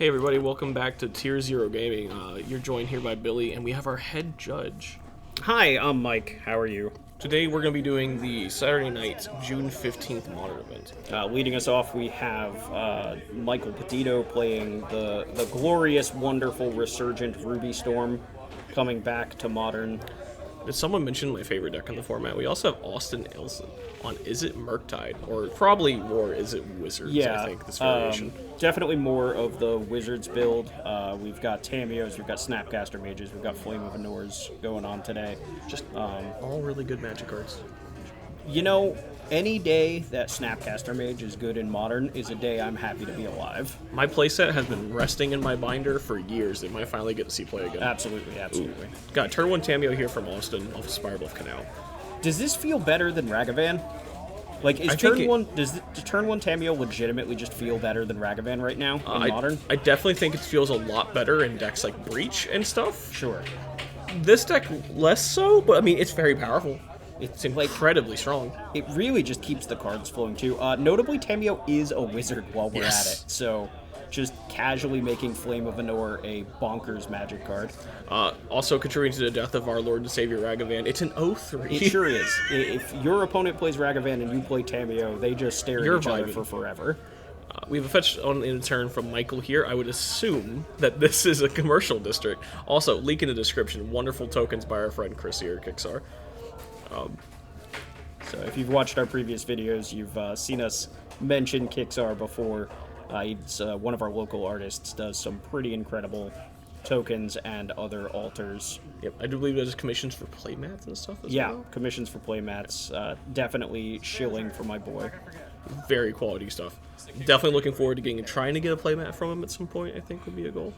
Hey everybody, welcome back to Tier 0 Gaming. You're joined here by Billy, and we have our head judge. Hi, I'm Mike. How are you? Today we're going to be doing the Saturday night, June 15th Modern event. Leading us off, we have Michael Peditto playing the glorious, wonderful, resurgent Ruby Storm, coming back to Modern. Did someone mention my favorite deck in the format? We also have Austin Eslyn on Is It Murktide, or probably more Is It Wizards, I think, this variation. Definitely more of the Wizards build. We've got Tamios, we've got Snapcaster Mages, we've got Flame of Anors going on today. Just all really good Magic cards. You know, any day that Snapcaster Mage is good in Modern is a day I'm happy to be alive. My playset has been resting in my binder for years. They might finally get to see play again. Absolutely, absolutely. Ooh. Got turn 1 Tamio here from Austin off Spirebluff Canal. Does this feel better than Ragavan? Like, does turn one Tamio legitimately just feel better than Ragavan right now in Modern? I definitely think it feels a lot better in decks like Breach and stuff. Sure. This deck less so, but I mean, it's very powerful. It's incredibly strong. It really just keeps the cards flowing too. Notably, Tamio is a wizard while we're at it, so just casually making Flame of Anor a bonkers Magic card. Also contributing to the death of our Lord and Savior Ragavan. It's an 0-3. It sure is. If your opponent plays Ragavan and you play Tamio, they just stare at each other for forever. We have a fetch on in turn from Michael here. I would assume that this is a commercial district. Also, link in the description. Wonderful tokens by our friend Chris here, Kixar. So if you've watched our previous videos, you've seen us mention Kixar before. He's one of our local artists, does some pretty incredible tokens and other altars. Yep, I do believe there's commissions for playmats and stuff as well. Yeah, commissions for playmats. Definitely shilling for my boy. Very quality stuff. Definitely looking forward to trying to get a playmat from him at some point, I think would be a goal.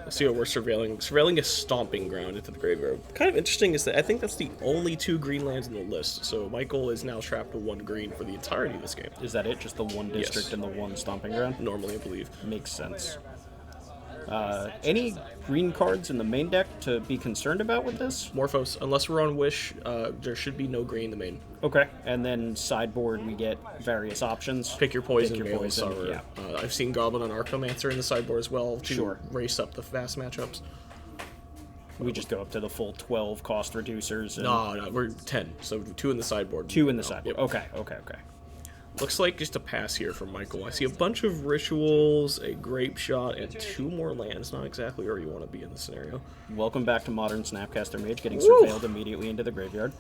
Let's see what we're surveilling. Surveilling a stomping ground into the graveyard. Kind of interesting is that I think that's the only 2 green lands in the list, so Michael is now trapped to 1 green for the entirety of this game. Is that it? Just the 1 district and the 1 stomping ground? Normally, I believe. Makes sense. Any green cards in the main deck to be concerned about with this? Morphos. Unless we're on Wish, there should be no green in the main. Okay, and then sideboard we get various options. Pick your poison. Pick your poison, yeah. I've seen Goblin on Archomancer in the sideboard as well to race up the fast matchups. We just go up to the full 12 cost reducers. And No, we're 10, so 2 in the sideboard. 2 in the sideboard. Yep. Okay. Looks like just a pass here from Michael. I see a bunch of rituals, a grape shot, and 2 more lands. Not exactly where you want to be in this scenario. Welcome back to Modern Snapcaster Mage, getting surveilled immediately into the graveyard.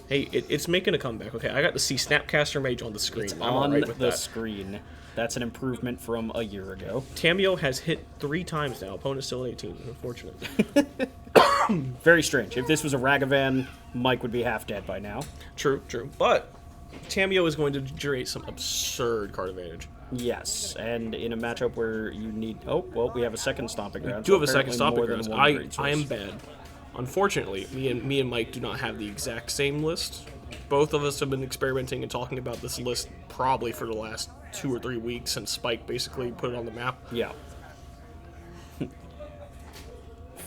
Hey, it's making a comeback. Okay, I got to see Snapcaster Mage on the screen. It's on the screen. That's an improvement from a year ago. Tamio has hit 3 times now. Opponent's still at 18. Unfortunate. Very strange. If this was a Ragavan, Mike would be half dead by now. True. But Tamio is going to generate some absurd card advantage. Yes, and in a matchup where you need... Oh, well, we have a second stomping ground. We do have a second stomping ground. I am bad. Unfortunately, me and Mike do not have the exact same list. Both of us have been experimenting and talking about this list probably for the last 2 or 3 weeks since Spike basically put it on the map. Yeah.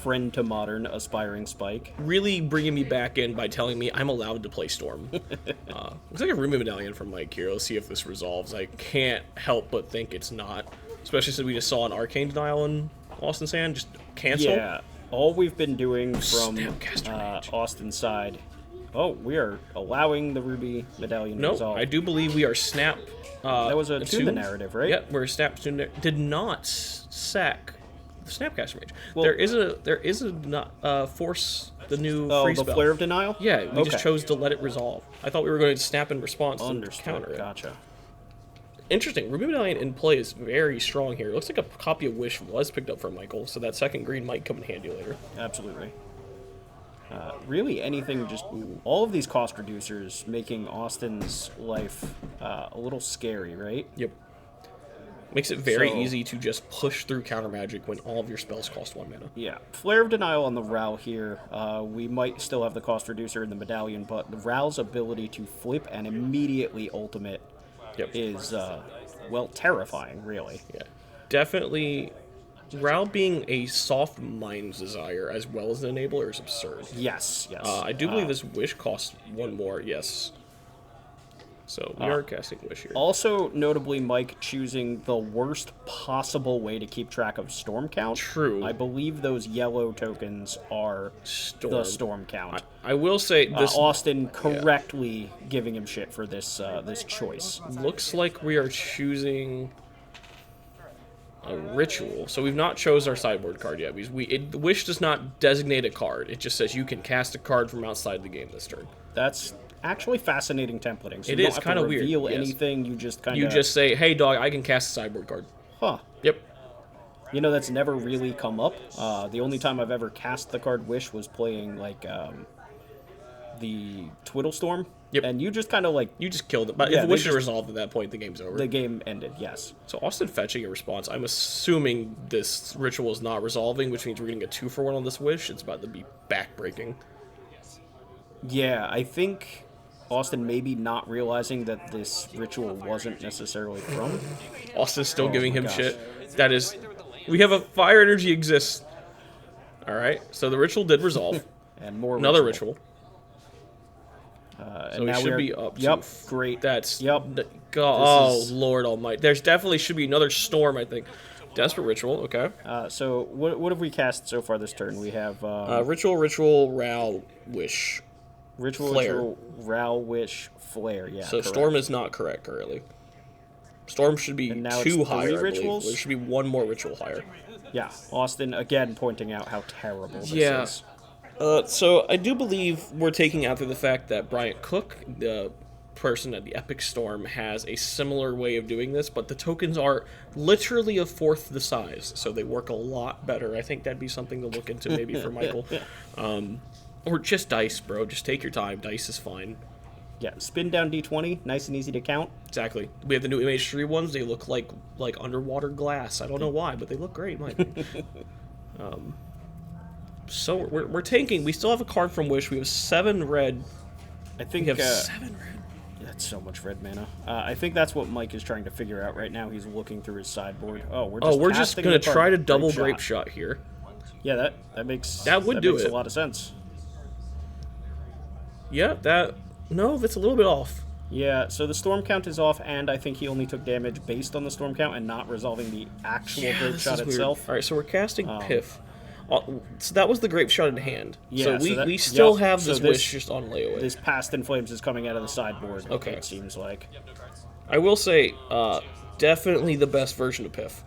Friend to Modern, aspiring Spike. Really bringing me back in by telling me I'm allowed to play Storm. Looks like a Rumi Medallion from Mike here. Let's see if this resolves. I can't help but think it's not. Especially since we just saw an Arcane Denial in Austin Sand. Just cancel. Yeah. All we've been doing from Austin's side... Oh, we are allowing the Ruby Medallion to resolve. I do believe we are Snap... that was a Tune the Narrative, right? Yeah, we're Snap Tune did not sack Snapcaster Mage. Well, there is a force the new free spell. The Flare of Denial? Yeah, we just chose to let it resolve. I thought we were going to snap in response and counter it. Gotcha. Interesting. Ruby Medallion in play is very strong here. It looks like a copy of Wish was picked up from Michael, so that second green might come in handy later. Absolutely. Really anything, just all of these cost reducers making Austin's life a little scary, right? Yep. Makes it very easy to just push through counter magic when all of your spells cost 1 mana. Yeah. Flare of Denial on the Ral here. We might still have the cost reducer in the Medallion, but the Ral's ability to flip and immediately ultimate is, well, terrifying, really. Yeah. Definitely, Ral being a soft mind's desire as well as an enabler is absurd. Yes. I do believe this Wish costs 1 more, yes. So we are casting Wish here. Also, notably, Mike choosing the worst possible way to keep track of storm count. True. I believe those yellow tokens are the storm count. I will say this. Austin correctly giving him shit for this this choice. Looks like we are choosing a ritual. So we've not chose our sideboard card yet. Wish does not designate a card. It just says you can cast a card from outside the game this turn. That's actually fascinating templating. So It you is don't have kind to of weird. reveal Yes. anything. You just kind of... You just say, hey, dog, I can cast a sideboard card. Huh. Yep. You know, that's never really come up. The only time I've ever cast the card Wish was playing, like, the Twiddle Storm. Yep. And you just kind of, like... You just killed it. But Yeah, if they Wish is just- resolved at that point, the game's over. The game ended, yes. So Austin fetching a response. I'm assuming this ritual is not resolving, which means we're getting a 2-for-1 on this Wish. It's about to be backbreaking. Yeah, I think Austin maybe not realizing that this ritual wasn't necessarily from... Austin's still giving my him gosh. shit. That is... We have a fire energy exists. Alright, so the ritual did resolve. And more Another ritual. And So we now should be up to... Yep, great. That's... Yep. God, oh, Lord almighty. There's definitely should be another storm, I think. Desperate ritual, okay. So what have we cast so far this turn? We have Ritual, Ral, Wish. Ritual, Flare. Ritual, Ral, Wish, Flare. Yeah. So correct. storm is not correct currently. Storm should be And now 2 it's higher, 3 I believe. rituals? There should be 1 more ritual higher. Yeah. Austin again pointing out how terrible this Yeah. is. So I do believe we're taking out through the fact that Bryant Cook, the person at the Epic Storm, has a similar way of doing this, but the tokens are literally a fourth the size, so they work a lot better. I think that'd be something to look into maybe for Michael. Or just dice, bro. Just take your time. Dice is fine. Yeah. Spin down D20, nice and easy to count. Exactly. We have the new MH3 ones. They look like underwater glass. I don't know why, but they look great, in my opinion. So we're tanking. We still have a card from Wish. We have 7 red. I think We have 7 red. that's so much red mana. I think that's what Mike is trying to figure out right now. He's looking through his sideboard. Oh, we're just Gonna the card try to double Grape grape shot here. Yeah, that makes That would do makes it. a lot of sense. Yeah, that's a little bit off. Yeah, so the storm count is off, and I think he only took damage based on the storm count and not resolving the actual grape This shot is weird. itself. All right, so we're casting Piff. So that was the grape shot in hand. Yeah, so so that- we still yep, have so this this- Wish just on layaway. This Past in Flames is coming out of the sideboard. Okay. It seems like. I will say, definitely the best version of Piff.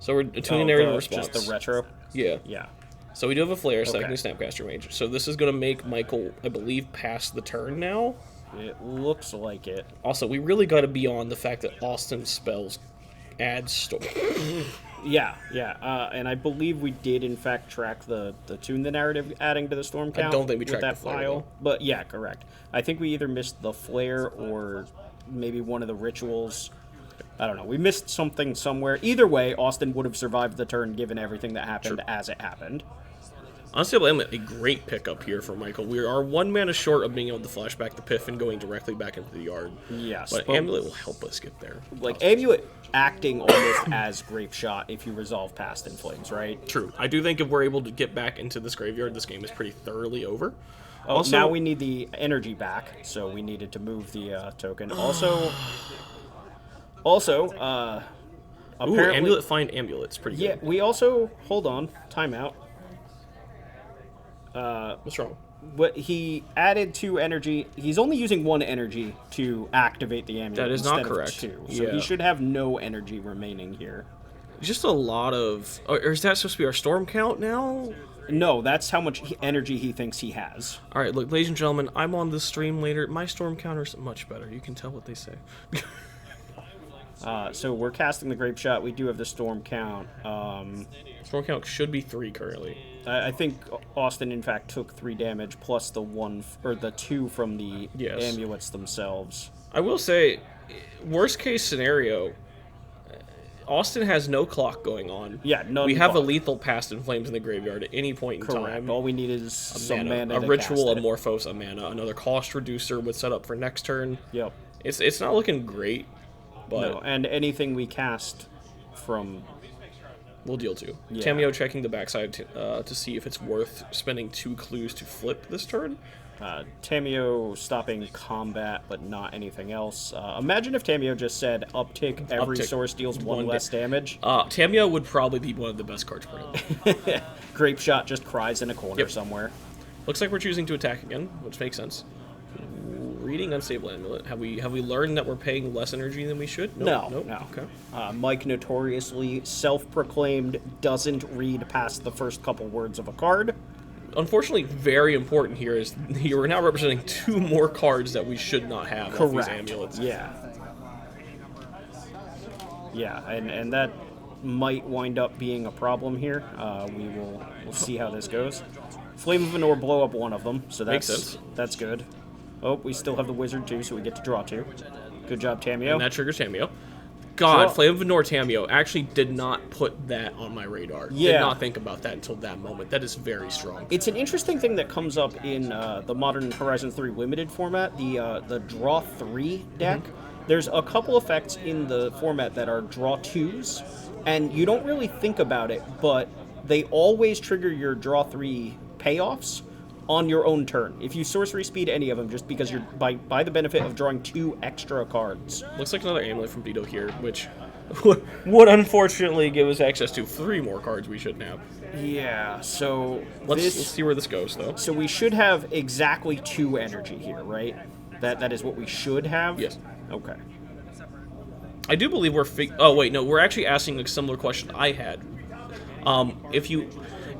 So we're attuning area of response. Just the retro. Yeah. Yeah. So we do have a flare, secondly Okay. Snapcaster Mage. So this is going to make Michael, I believe, pass the turn now. It looks like it. Also, we really got to be on the fact that Austin spells add storm. Yeah, yeah. And I believe we did, in fact, track the tune the narrative adding to the storm count. don't think we with tracked that the flare, file. though. But yeah, correct. I think we either missed the flare or maybe one of the rituals. I don't know. We missed something somewhere. Either way, Austin would have survived the turn given everything that happened as it happened. Honestly, I'm a great pickup here for Michael. We are 1 mana short of being able to flash back the Piff and going directly back into the yard. Yes, But but- Amulet will help us get there. Like, Amulet acting almost as Grape Shot if you resolve Past in Flames, right? True. I do think if we're able to get back into this graveyard, this game is pretty thoroughly over. Oh, Also- now we need the energy back, so we needed to move the token. Also, Ooh, apparently, Amulet find Amulet's pretty yeah, good. we also hold on, timeout. What's wrong? But he added 2 energy. He's only using 1 energy to activate the amulet. That is not instead of correct. 2. So Yeah. he should have no energy remaining here. Just a lot of... Or is that supposed to be our storm count now? No, that's how much energy he thinks he has. All right, look, ladies and gentlemen, I'm on the stream later. My storm counter's much better. You can tell what they say. So we're casting the Grape Shot. We do have the Storm count. Storm count should be 3 currently. I think Austin, in fact, took 3 damage plus the 1 or the 2 from the Yes. amulets themselves. I will say, worst case scenario, Austin has no clock going on. Yeah, none. We have a clock. lethal Past in Flames in the graveyard at any point in Correct. time. All we need is some mana. a to ritual, cast a it. Morphos, a mana, another cost reducer would set up for next turn. Yep. It's not looking great, but No, and anything we cast from we'll deal 2. Yeah. Tamio checking the backside to see if it's worth spending 2 clues to flip this turn. Tamio stopping combat, but not anything else. Imagine if Tamio just said uptick every Uptick. source deals one less damage. Tamio would probably be one of the best cards for him. Grape Shot just cries in a corner somewhere. Looks like we're choosing to attack again, which makes sense. Reading Unstable Amulet. Have we learned that we're paying less energy than we should? No. Okay. Mike notoriously self-proclaimed doesn't read past the first couple words of a card. Unfortunately, very important here is we're now representing 2 more cards that we should not have. Correct. Off these amulets. Yeah. Yeah, and that might wind up being a problem here. We'll see how this goes. Flame of Anor blow up one of them, so Makes sense. That's good. Oh, we still have the wizard too, so we get to draw 2. Good job, Tamio. And that triggers Tamio. God, Draw. Flame of Anor Tamio actually did not put that on my radar. Yeah. Did not think about that until that moment. That is very strong. It's an interesting thing that comes up in the modern Horizon 3 limited format, the draw 3 deck. There's a couple effects in the format that are draw 2s, and you don't really think about it, but they always trigger your draw 3 payoffs on your own turn. If you sorcery speed any of them, just because you're by the benefit of drawing 2 extra cards. Looks like another amulet from Peditto here, which would unfortunately give us access to 3 more cards we shouldn't have. Yeah, so Let's see where this goes, though. So we should have exactly 2 energy here, right? That is what we should have? Yes. Okay. I do believe oh, wait, no, we're actually asking a similar question I had. If you...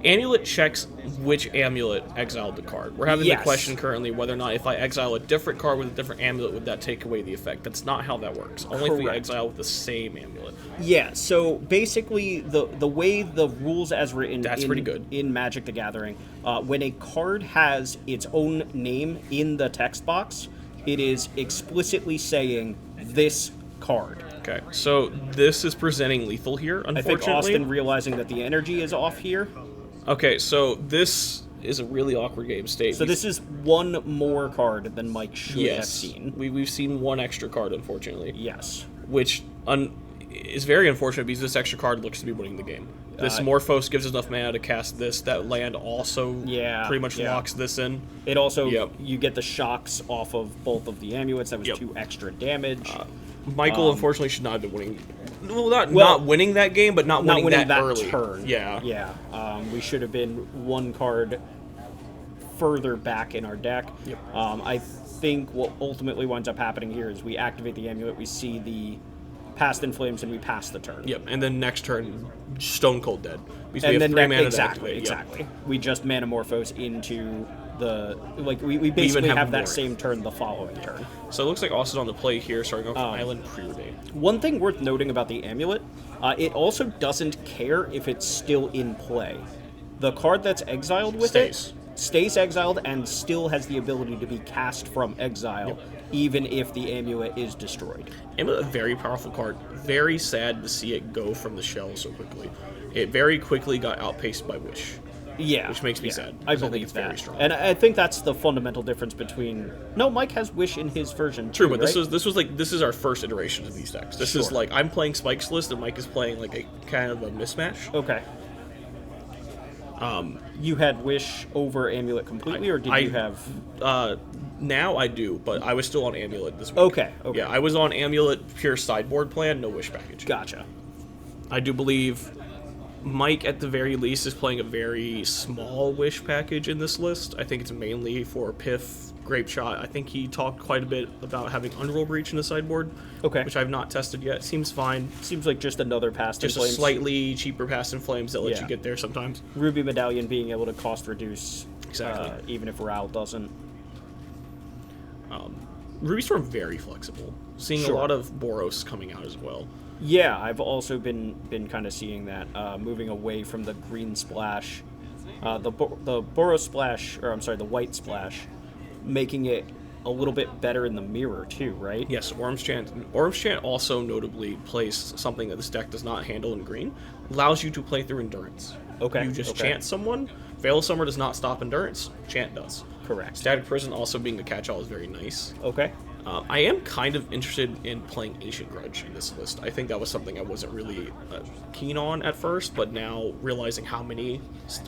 Amulet checks which amulet exiled the card. We're having the question currently whether or not if I exile a different card with a different amulet, would that take away the effect? That's not how that works. Only if we exile with the same amulet. Yeah, so basically the way the rules as written pretty good. In Magic the Gathering, when a card has its own name in the text box, it is explicitly saying this card. Okay, so this is presenting lethal here, unfortunately. I think Austin realizing that the energy is off here. Okay, so this is a really awkward game state. So this is one more card than Mike should have seen. We've seen one extra card, unfortunately. Yes. Which is very unfortunate because this extra card looks to be winning the game. This Morphos gives us enough mana to cast this. That land also pretty much locks this in. It also, you get the shocks off of both of the amulets. That was 2 extra damage. Michael, unfortunately, should not have been winning. Well, not winning that game, but not winning that early. Turn. Yeah. Yeah. We should have been 1 card further back in our deck. Yep. I think what ultimately winds up happening here is we activate the amulet, we see the Past in Flames, and we pass the turn. Yep. And then next turn, stone cold dead. Because and we then have 3 mana exactly. to activate. Yep. We just Manamorphose into the we basically have that same turn the following turn. So it looks like Austin on the play here, starting off with Island Preordain. One thing worth noting about the amulet, it also doesn't care if it's still in play. The card that's exiled with it stays exiled and still has the ability to be cast from exile, even if the amulet is destroyed. Amulet, a very powerful card. Very sad to see it go from the shell so quickly. It very quickly got outpaced by Wish. Yeah, which makes me sad. I believe it's that. Very strong. And I think that's the fundamental difference between. No, Mike has Wish in his version. True, too, but right? this is our first iteration of these decks. This is like I'm playing Spike's list, and Mike is playing like a kind of a mismatch. Okay. You had Wish over Amulet completely, or did you have? Now I do, but I was still on Amulet this week. Okay. Yeah, I was on Amulet pure sideboard plan, no Wish package. Gotcha. I do believe Mike, at the very least, is playing a very small Wish package in this list. I think it's mainly for Piff, Grape Shot. I think he talked quite a bit about having Unroll Breach in the sideboard. Okay. Which I've not tested yet. Seems fine. Seems like just another Past in Flames. Just a slightly cheaper Past in Flames that lets you get there sometimes. Ruby Medallion being able to cost reduce. Exactly. Even if Ral doesn't. Ruby Storm very flexible. Seeing a lot of Boros coming out as well. Yeah, I've also been kind of seeing that, moving away from the green splash, the Boros splash, or I'm sorry, the white splash, making it a little bit better in the mirror too, right? Yes, Orm's Chant. Orm's Chant also notably plays something that this deck does not handle in green. Allows you to play through Endurance. Okay. You just chant someone. Veil Summer does not stop Endurance. Chant does. Correct. Static Prison also being the catch-all is very nice. Okay. I am kind of interested in playing Ancient Grudge in this list. I think that was something I wasn't really keen on at first, but now realizing how many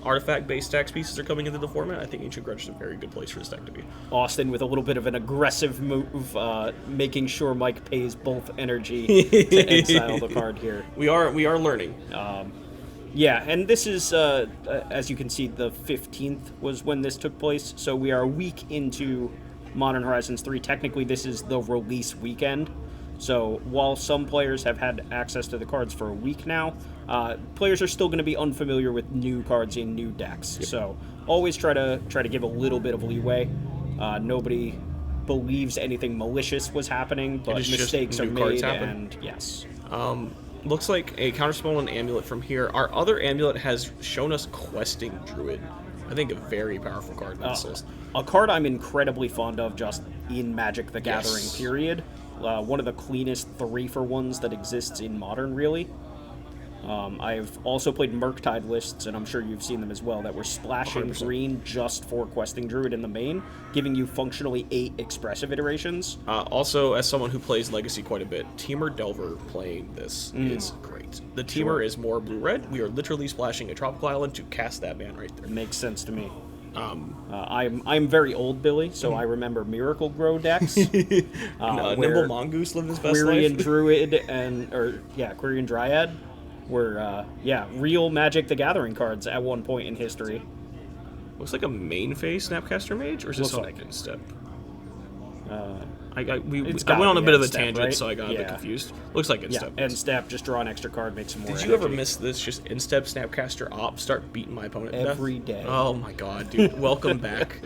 artifact-based stacks pieces are coming into the format, I think Ancient Grudge is a very good place for this deck to be. Austin with a little bit of an aggressive move, making sure Mike pays both energy to exile the card here. We are learning. Yeah, and this is, as you can see, the 15th was when this took place, so we are a week into Modern Horizons 3. Technically, this is the release weekend, so while some players have had access to the cards for a week now, players are still going to be unfamiliar with new cards in new decks. Yep. So always try to give a little bit of leeway. Nobody believes anything malicious was happening, but mistakes are made, and yes. Looks like a counterspell and amulet from here. Our other amulet has shown us Questing Druid. I think a very powerful card in this list. A card I'm incredibly fond of just in Magic the Gathering, period. One of the cleanest 3-for-1s that exists in Modern, really. I've also played Murktide lists, and I'm sure you've seen them as well, that were splashing 100%. Green just for Questing Druid in the main, giving you functionally 8 expressive iterations. Also, as someone who plays Legacy quite a bit, Teamer Delver playing this is great. The Teamer is more blue-red. We are literally splashing a Tropical Island to cast that man right there. Makes sense to me. I'm very old, Billy, so I remember Miracle Grow decks. Nimble Mongoose lived his best Quirion life. Druid Quirion Dryad were real Magic the Gathering cards at one point in history. Looks like a main phase Snapcaster Mage, or is this like Instep? I went on a bit of a tangent, right? So I got a bit confused. Looks like Instep. Yeah, Instep, just draw an extra card, make some more Did you ever miss this? Just Instep, Snapcaster, Op, start beating my opponent every day. Oh my god, dude. Welcome back.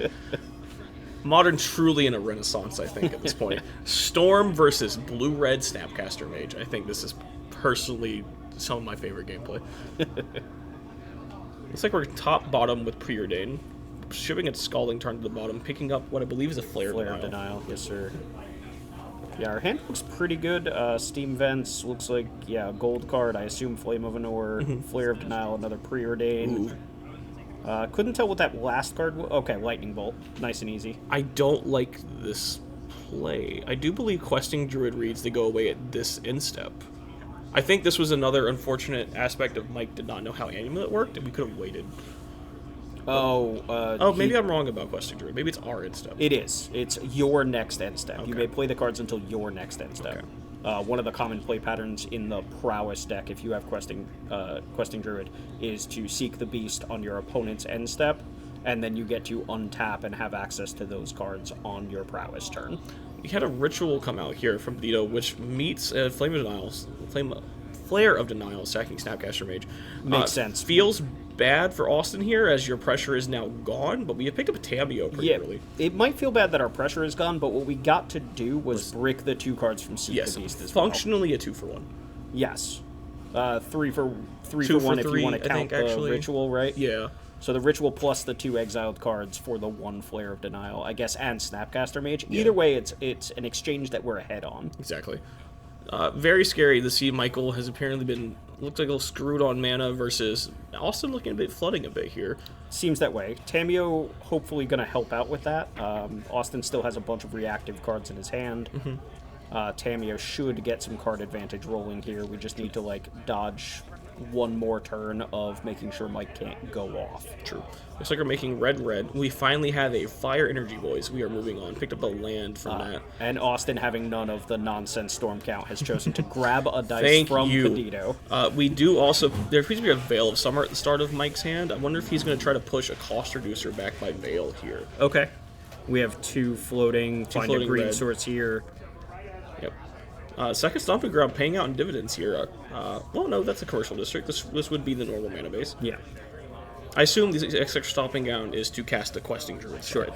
Modern truly in a renaissance, I think, at this point. Storm versus blue-red Snapcaster Mage. I think this is personally some of my favorite gameplay. Looks like we're top-bottom with Preordain. Shipping its Scalding Tarn to the bottom, picking up what I believe is a Flare of Denial. Yes, sir. Yeah, our hand looks pretty good. Steam Vents looks like, a gold card. I assume Flame of Anor, Flare of Denial, another Preordain. Couldn't tell what that last card was. Okay, Lightning Bolt. Nice and easy. I don't like this play. I do believe Questing Druid reads they go away at this instep. I think this was another unfortunate aspect of Mike did not know how Amulet worked, and we could have waited. Maybe I'm wrong about Questing Druid. Maybe it's our end step. It is. It's your next end step. Okay. You may play the cards until your next end step. Okay. One of the common play patterns in the Prowess deck, if you have Questing Druid, is to seek the Beast on your opponent's end step, and then you get to untap and have access to those cards on your Prowess turn. We had a ritual come out here from Peditto, which meets Flare of Denial, sacking Snapcaster Mage. Makes sense. Feels bad for Austin here, as your pressure is now gone, but we have picked up a Tameo pretty early. It might feel bad that our pressure is gone, but what we got to do was brick the 2 cards from Seek the Beast as functionally a 2-for-1. Yes. 3 for 1 if you want to count the ritual, right? Yeah. So the ritual plus the 2 exiled cards for the 1 Flare of Denial, I guess, and Snapcaster Mage. Either way, it's an exchange that we're ahead on. Exactly. Very scary to see Michael has apparently looked like a little screwed on mana versus Austin looking flooding a bit here. Seems that way. Tameo hopefully going to help out with that. Austin still has a bunch of reactive cards in his hand. Tameo should get some card advantage rolling here. We just need to dodge one more turn of making sure Mike can't go off. True. Looks like we're making red. We finally have a Fire Energy Voice. We are moving on. Picked up a land from that. And Austin, having none of the nonsense Storm Count, has chosen to grab a dice from Peditto. We do also... There appears to be a Veil of Summer at the start of Mike's hand. I wonder if he's going to try to push a cost reducer back by Veil here. Okay. We have 2 floating, find a green source here. Yep. Second Stomping Ground paying out in dividends here. Well, no, that's a commercial district. This would be the normal mana base. Yeah. I assume this extra Stomping Ground is to cast a Questing Druid. Sure.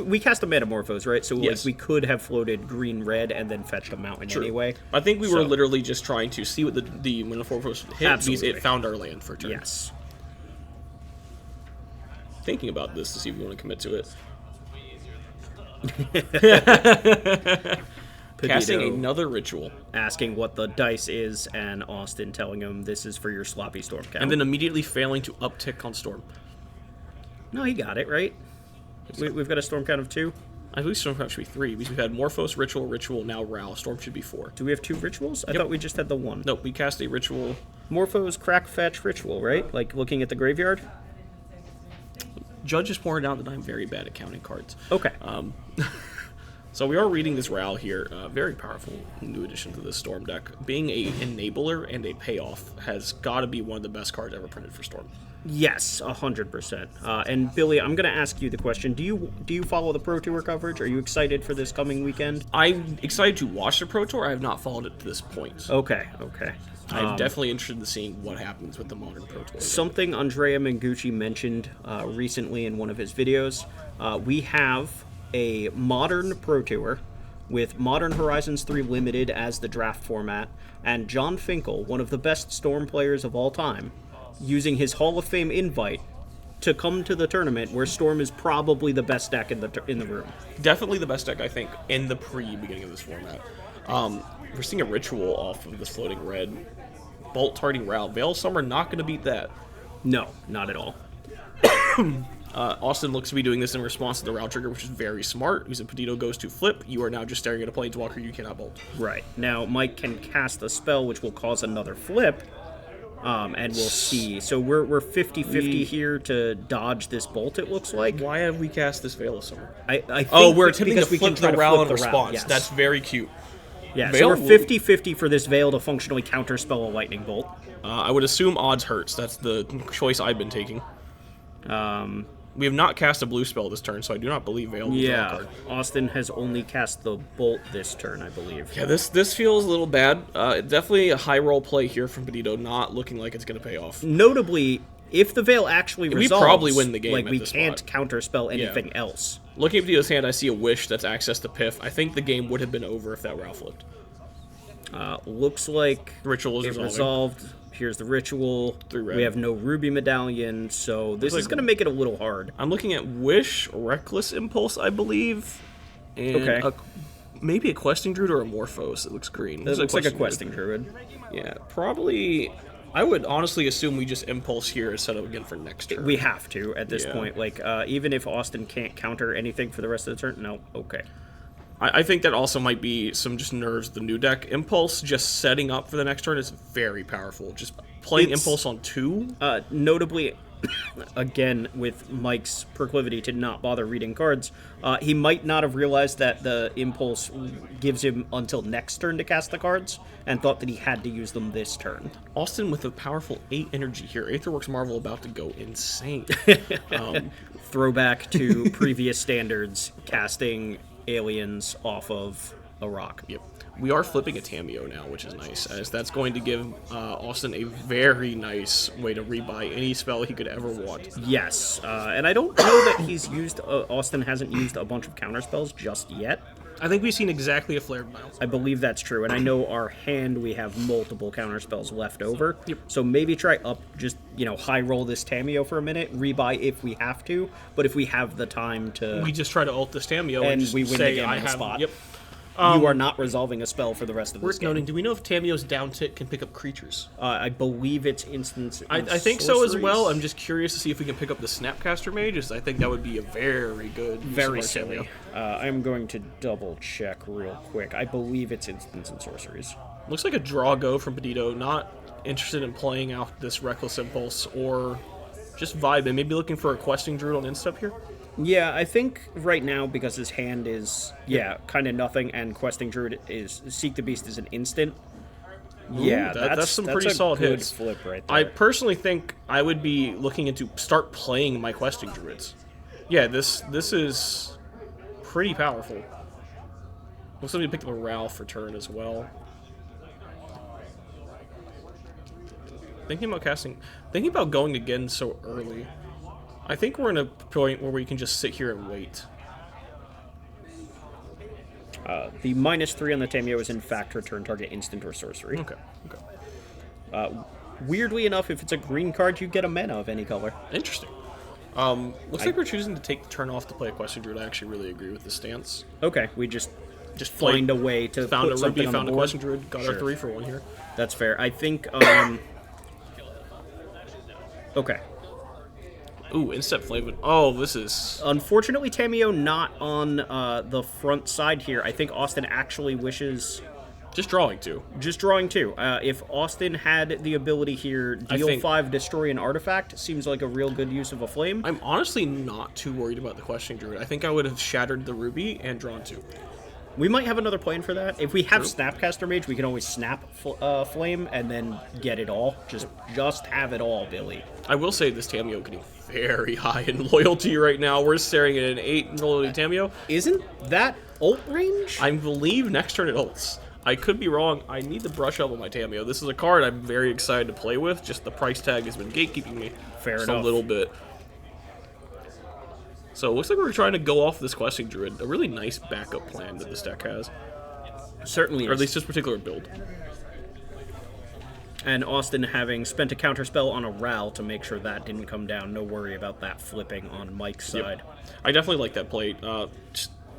We cast a Metamorphose, right? So we could have floated green-red and then fetched a mountain anyway. I think we were literally just trying to see what the Metamorphose hit, because it found our land for a turn. Yes. Thinking about this to see if we want to commit to it. Casting another ritual. Asking what the dice is, and Austin telling him this is for your sloppy Storm Count. And then immediately failing to uptick on Storm. No, he got it, right? We've got a Storm Count of 2. I believe Stormcraft should be 3, because we've had Morphos, Ritual, Ritual, now Ral. Storm should be 4. Do we have 2 rituals? I thought we just had the 1. Nope, we cast a Ritual. Morphos, Crack, Fetch, Ritual, right? Like looking at the graveyard? Judge is pointed out that I'm very bad at counting cards. Okay. So we are reading this Ral here. Very powerful new addition to this Storm deck. Being a enabler and a payoff has got to be one of the best cards ever printed for Storm. Yes, 100%. And Billy, I'm going to ask you the question: Do you follow the Pro Tour coverage? Are you excited for this coming weekend? I'm excited to watch the Pro Tour. I have not followed it to this point. Okay. I'm definitely interested in seeing what happens with the modern Pro Tour. Something Andrea Mengucci mentioned recently in one of his videos. We have a modern Pro Tour with Modern Horizons 3 Limited as the draft format, and John Finkel, one of the best Storm players of all time, using his Hall of Fame invite to come to the tournament where Storm is probably the best deck in the room. Definitely the best deck, I think, in the beginning of this format. We're seeing a Ritual off of this floating red. Bolt targeting Ral. Veil Summer not going to beat that. No, not at all. Austin looks to be doing this in response to the Ral trigger, which is very smart. Because if Peditto goes to flip, you are now just staring at a Planeswalker you cannot bolt. Right. Now, Mike can cast a spell which will cause another flip, and we'll see. So we're 50-50 here to dodge this bolt, it looks like. Why have we cast this Veil of Summer? I think we're attempting to flip the Ral in response. Yes. That's very cute. Yeah, Veil so we're 50-50 for this Veil to functionally counterspell a Lightning Bolt. I would assume odds hurts. That's the choice I've been taking. We have not cast a blue spell this turn, so I do not believe Veil will draw a card. Austin has only cast the Bolt this turn, I believe. Yeah, this feels a little bad. Definitely a high roll play here from Peditto, not looking like it's going to pay off. Notably, if the Veil actually resolves, we probably win the game. Like, at we this can't spot. counterspell anything else. Looking at Peditto's hand, I see a Wish that's access to Piff. I think the game would have been over if that Ral flipped. Looks like Ritual is resolved. Here's the Ritual. 3 red. We have no Ruby Medallion, so this is going to make it a little hard. I'm looking at Wish, Reckless Impulse, I believe, and maybe a Questing Druid or a Morphos. It looks green. It looks like a Questing Druid. Yeah, probably. I would honestly assume we just Impulse here and set up again for next turn. We have to at this point. Like, even if Austin can't counter anything for the rest of the turn, no, okay. I think that also might be some just nerves of the new deck. Impulse, just setting up for the next turn, is very powerful. Just playing Impulse on 2. Notably, again, with Mike's proclivity to not bother reading cards, he might not have realized that the Impulse gives him until next turn to cast the cards, and thought that he had to use them this turn. Austin with a powerful 8 energy here. Aetherworks Marvel about to go insane. Throwback to previous standards, casting aliens off of a rock. Yep. We are flipping a Tamiyo now, which is nice, as that's going to give Austin a very nice way to rebuy any spell he could ever want. Yes, and I don't know that he's used, Austin hasn't used a bunch of counterspells just yet. I think we've seen exactly a Flared Bounce. I believe that's true, and I know our hand, we have multiple counterspells left over. Yep. So maybe try just, high roll this Tamiyo for a minute, rebuy if we have to, but if we have the time to... We just try to ult this Tamiyo and just we win say, the game I on the have... spot. Yep. You are not resolving a spell for the rest of this Worth game. noting, do we know if Tamiyo's down tick can pick up creatures? I believe it's instance. I think so as well. I'm just curious to see if we can pick up the Snapcaster Mage. I think that would be a very good Very use of our silly. Tamiyo. I'm going to double check real quick. I believe it's instants and sorceries. Looks like a draw go from Peditto. Not interested in playing out this Reckless Impulse or just vibing. Maybe looking for a Questing Druid on instep here. Yeah, I think right now, because his hand is, kind of nothing, and Questing Druid is, Seek the Beast is an instant. Yeah, that's some pretty solid good hits. flip right there. I personally think I would be looking into start playing my Questing Druids. Yeah, this is pretty powerful. Looks like we picked up a Ral for turn as well. Thinking about going again so early. I think we're in a point where we can just sit here and wait. The -3 on the Tamiyo is in fact return target instant or sorcery. Okay. Weirdly enough, if it's a green card, you get a mana of any color. Interesting. Looks like we're choosing to take the turn off to play a Questing Druid. I actually really agree with this stance. Okay, we just find a way to found put a something Ruby, on found the a board. Questing Druid, got our 3 for 1 here. That's fair. I think, okay. Ooh, Instep Flavin. Oh, this is... Unfortunately, Tamio not on the front side here. I think Austin actually wishes... Just drawing 2. Just drawing 2. If Austin had the ability here, deal 5, destroy an artifact, seems like a real good use of a flame. I'm honestly not too worried about the Questioning Druid. I think I would have shattered the Ruby and drawn 2. We might have another plan for that. If we have Snapcaster Mage, we can always snap Flame and then get it all. Just have it all, Billy. I will say this Tamio getting very high in loyalty right now. We're staring at an 8 in loyalty Tamio. Isn't that ult range? I believe next turn it ults. I could be wrong. I need to brush up on my Tamio. This is a card I'm very excited to play with. Just the price tag has been gatekeeping me just a little bit. So it looks like we're trying to go off this Questing Druid. A really nice backup plan that this deck has. Certainly is. Or at least this particular build. And Austin having spent a counterspell on a Ral to make sure that didn't come down. No worry about that flipping on Mike's side. I definitely like that play.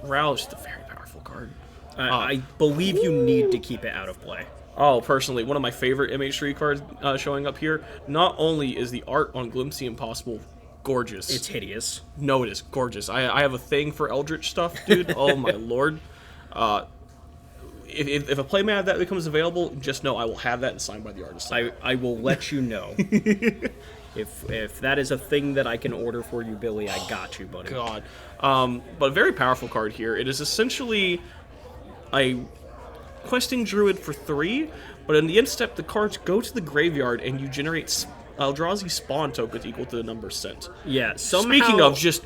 Ral is just a very powerful card. I believe you need to keep it out of play. Oh, personally, one of my favorite MH3 cards showing up here. Not only is the art on Glimpsy Impossible gorgeous. It's hideous. No, it is gorgeous. I have a thing for Eldritch stuff, dude. Oh my lord. If a playmat of that becomes available, just know I will have that and signed by the artist. I will let you know. If that is a thing that I can order for you, Billy, I got you, buddy. God. But a very powerful card here. It is essentially a Questing Druid for 3, but in the end step, the cards go to the graveyard and you generate Eldrazi spawn tokens equal to the number sent. Yeah, somehow... Speaking of just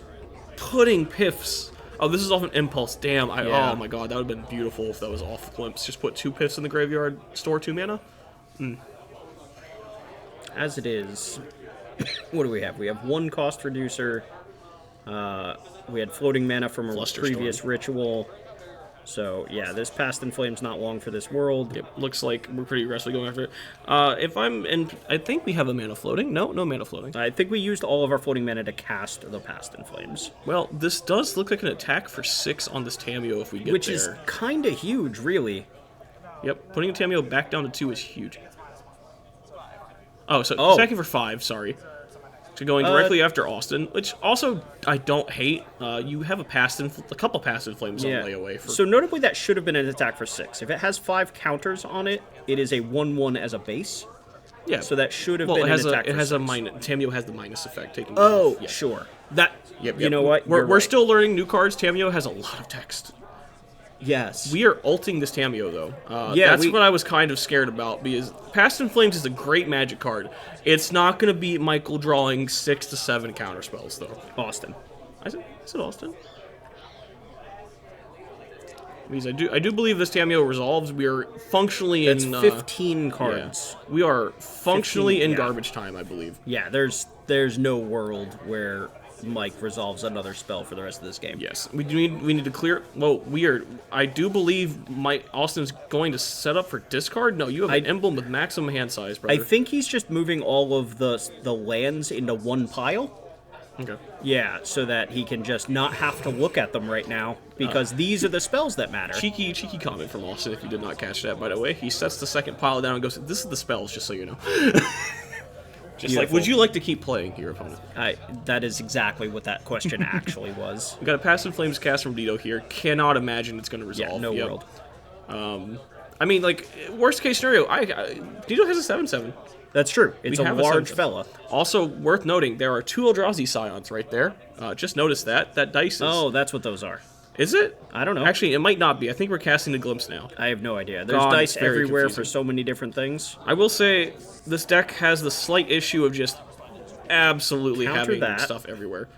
putting piffs... Oh, this is off an impulse. Damn. Oh my god, that would have been beautiful if that was off Glimpse. Just put 2 piffs in the graveyard, store 2 mana. As it is, what do we have? We have 1 cost reducer. We had floating mana from a previous ritual. So, yeah, this Past in Flame's not long for this world. Yep, looks like we're pretty aggressively going after it. I think we have a mana floating. No mana floating. I think we used all of our floating mana to cast the Past in Flames. Well, this does look like an attack for 6 on this Tamio if we get there. Which is kind of huge, really. Yep, putting a Tamio back down to 2 is huge. Oh, so attacking for 5, sorry. So going directly after Austin, which also I don't hate. You have a couple Past in Flames on layaway. So notably, that should have been an attack for 6. If it has 5 counters on it, it is a 1/1 as a base. Yeah. So that should have been an attack for 6. Tamio has the minus effect. Sure. That. Yep. You know what? We're still learning new cards. Tamio has a lot of text. Yes. We are ulting this Tamio, though. That's what I was kind of scared about, because Past in Flames is a great Magic card. It's not going to beat Michael drawing 6 to 7 counterspells, though. Austin. Is it Austin? Because I do believe this Tamio resolves. We are functionally in... 15 cards. Yeah. We are functionally in garbage time, I believe. Yeah, there's no world where Mike resolves another spell for the rest of this game. Yes, we need to clear. Well, I do believe Austin's going to set up for discard. No, you have an emblem with maximum hand size, brother. I think he's just moving all of the lands into one pile. Okay. Yeah, so that he can just not have to look at them right now, because these are the spells that matter. Cheeky comment from Austin, if you did not catch that, by the way. He sets the second pile down and goes, "This is the spells, just so you know." Just like, would you like to keep playing your opponent? That is exactly what that question actually was. We got a Past in Flames cast from Peditto here. Cannot imagine it's going to resolve. Yeah, no world. I mean, like, worst case scenario, Peditto has a 7/7. That's true. It's a large fella. Also, worth noting, there are 2 Eldrazi Scions right there. Just notice that. That dice is... Oh, that's what those are. Is it? I don't know. Actually, it might not be. I think we're casting the Glimpse now. I have no idea. There's dice everywhere for so many different things. I will say, this deck has the slight issue of just absolutely having stuff everywhere.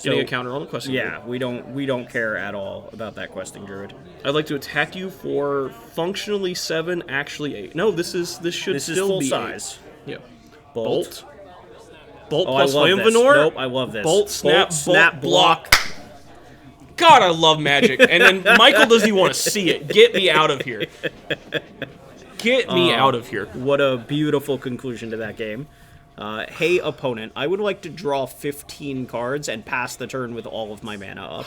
Getting a counter on the Questing Druid. Yeah, we don't care at all about that Questing Druid. I'd like to attack you for functionally 7, actually 8. No, this should still be full size. 8. Yeah. Bolt plus Flame Venor? Nope, I love this. Bolt, snap, block. God, I love Magic. And then Michael doesn't even want to see it. Get me out of here. Get me out of here. What a beautiful conclusion to that game. Hey, opponent, I would like to draw 15 cards and pass the turn with all of my mana up.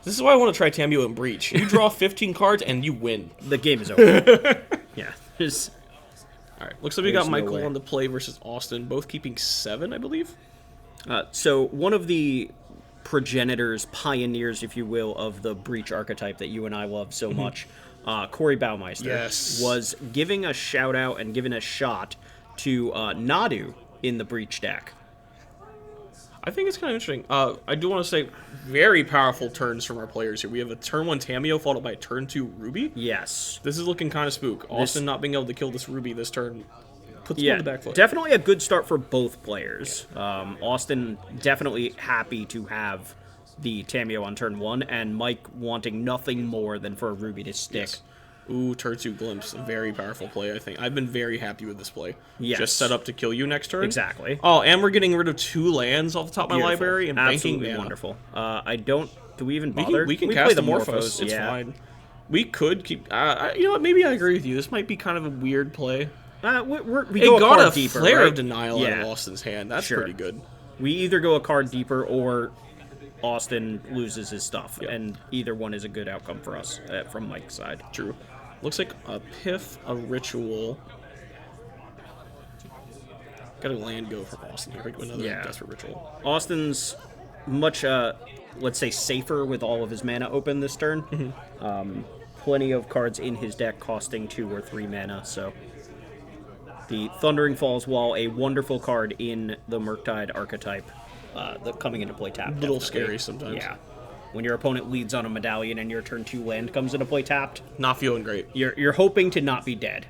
This is why I want to try Tamio and Breach. You draw 15 cards and you win. The game is over. Yeah. All right. Looks like we got Michael on the play versus Austin, both keeping 7, I believe. So one of the progenitors, pioneers, if you will, of the breach archetype that you and I love so much, Corey Baumeister, Yes. was giving a shout out and giving a shot to Nadu in the breach deck. I think it's kind of interesting. I do want to say very powerful turns from our players here. We have a turn 1 Tameo followed by a turn 2 Ruby. Yes. This is looking kind of spook. Austin not being able to kill this Ruby this turn puts him on the back foot. Definitely a good start for both players. Austin definitely happy to have the Tameo on turn 1, and Mike wanting nothing more than for a Ruby to stick. Yes. Ooh, turn 2 Glimpse. Very powerful play, I think. I've been very happy with this play. Yes. Just set up to kill you next turn. Exactly. Oh, and we're getting rid of 2 lands off the top of my library and Absolutely banking mana. wonderful. Do we even bother? We can play cast the Morphos. It's yeah. fine. We could keep... you know what? Maybe I agree with you. This might be kind of a weird play. We It go got a deeper, Flare right? of Denial out Yeah. of Austin's hand. That's Sure. pretty good. We either go a card deeper or Austin loses his stuff, Yep. and either one is a good outcome for us from Mike's side. True. Looks like a Piff, a Ritual. Got a land go from Austin here. Another Desperate Ritual. Austin's much, let's say, safer with all of his mana open this turn. Plenty of cards in his deck costing 2 or 3 mana, so... The Thundering Falls, while a wonderful card in the Murktide archetype, coming into play tapped. A little definitely. scary sometimes. Yeah. When your opponent leads on a medallion and your turn 2 land comes into play tapped, Not feeling great. you're hoping to not be dead.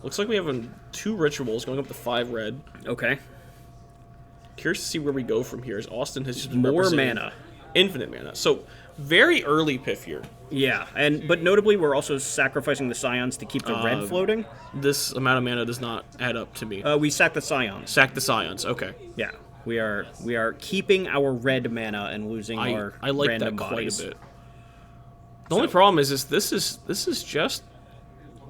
Looks like we have 2 Rituals going up to 5 red. Okay. Curious to see where we go from here, as Austin has just More represented mana. Infinite mana. So, very early Piff here. Yeah, but notably we're also sacrificing the Scions to keep the red floating. This amount of mana does not add up to me. We sack the Scions. Sack the Scions. Okay. Yeah, we are keeping our red mana and losing our I like random that bodies. quite a bit. The only problem is this is just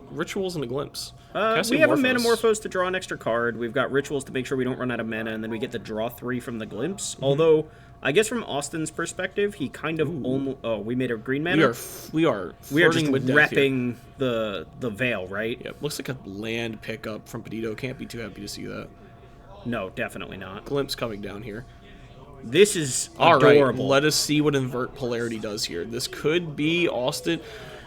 Rituals and a Glimpse. We have a Metamorphose to draw an extra card. We've got Rituals to make sure we don't run out of mana, and then we get to draw 3 from the Glimpse. Although, I guess from Austin's perspective, he kind of almost... Oh, we made a green mana? We are just flirting with death here. repping the veil, right? Yep, looks like a land pickup from Peditto. Can't be too happy to see that. No, definitely not. Glimpse coming down here. This is All right, adorable. let us see what Invert Polarity does here. This could be Austin.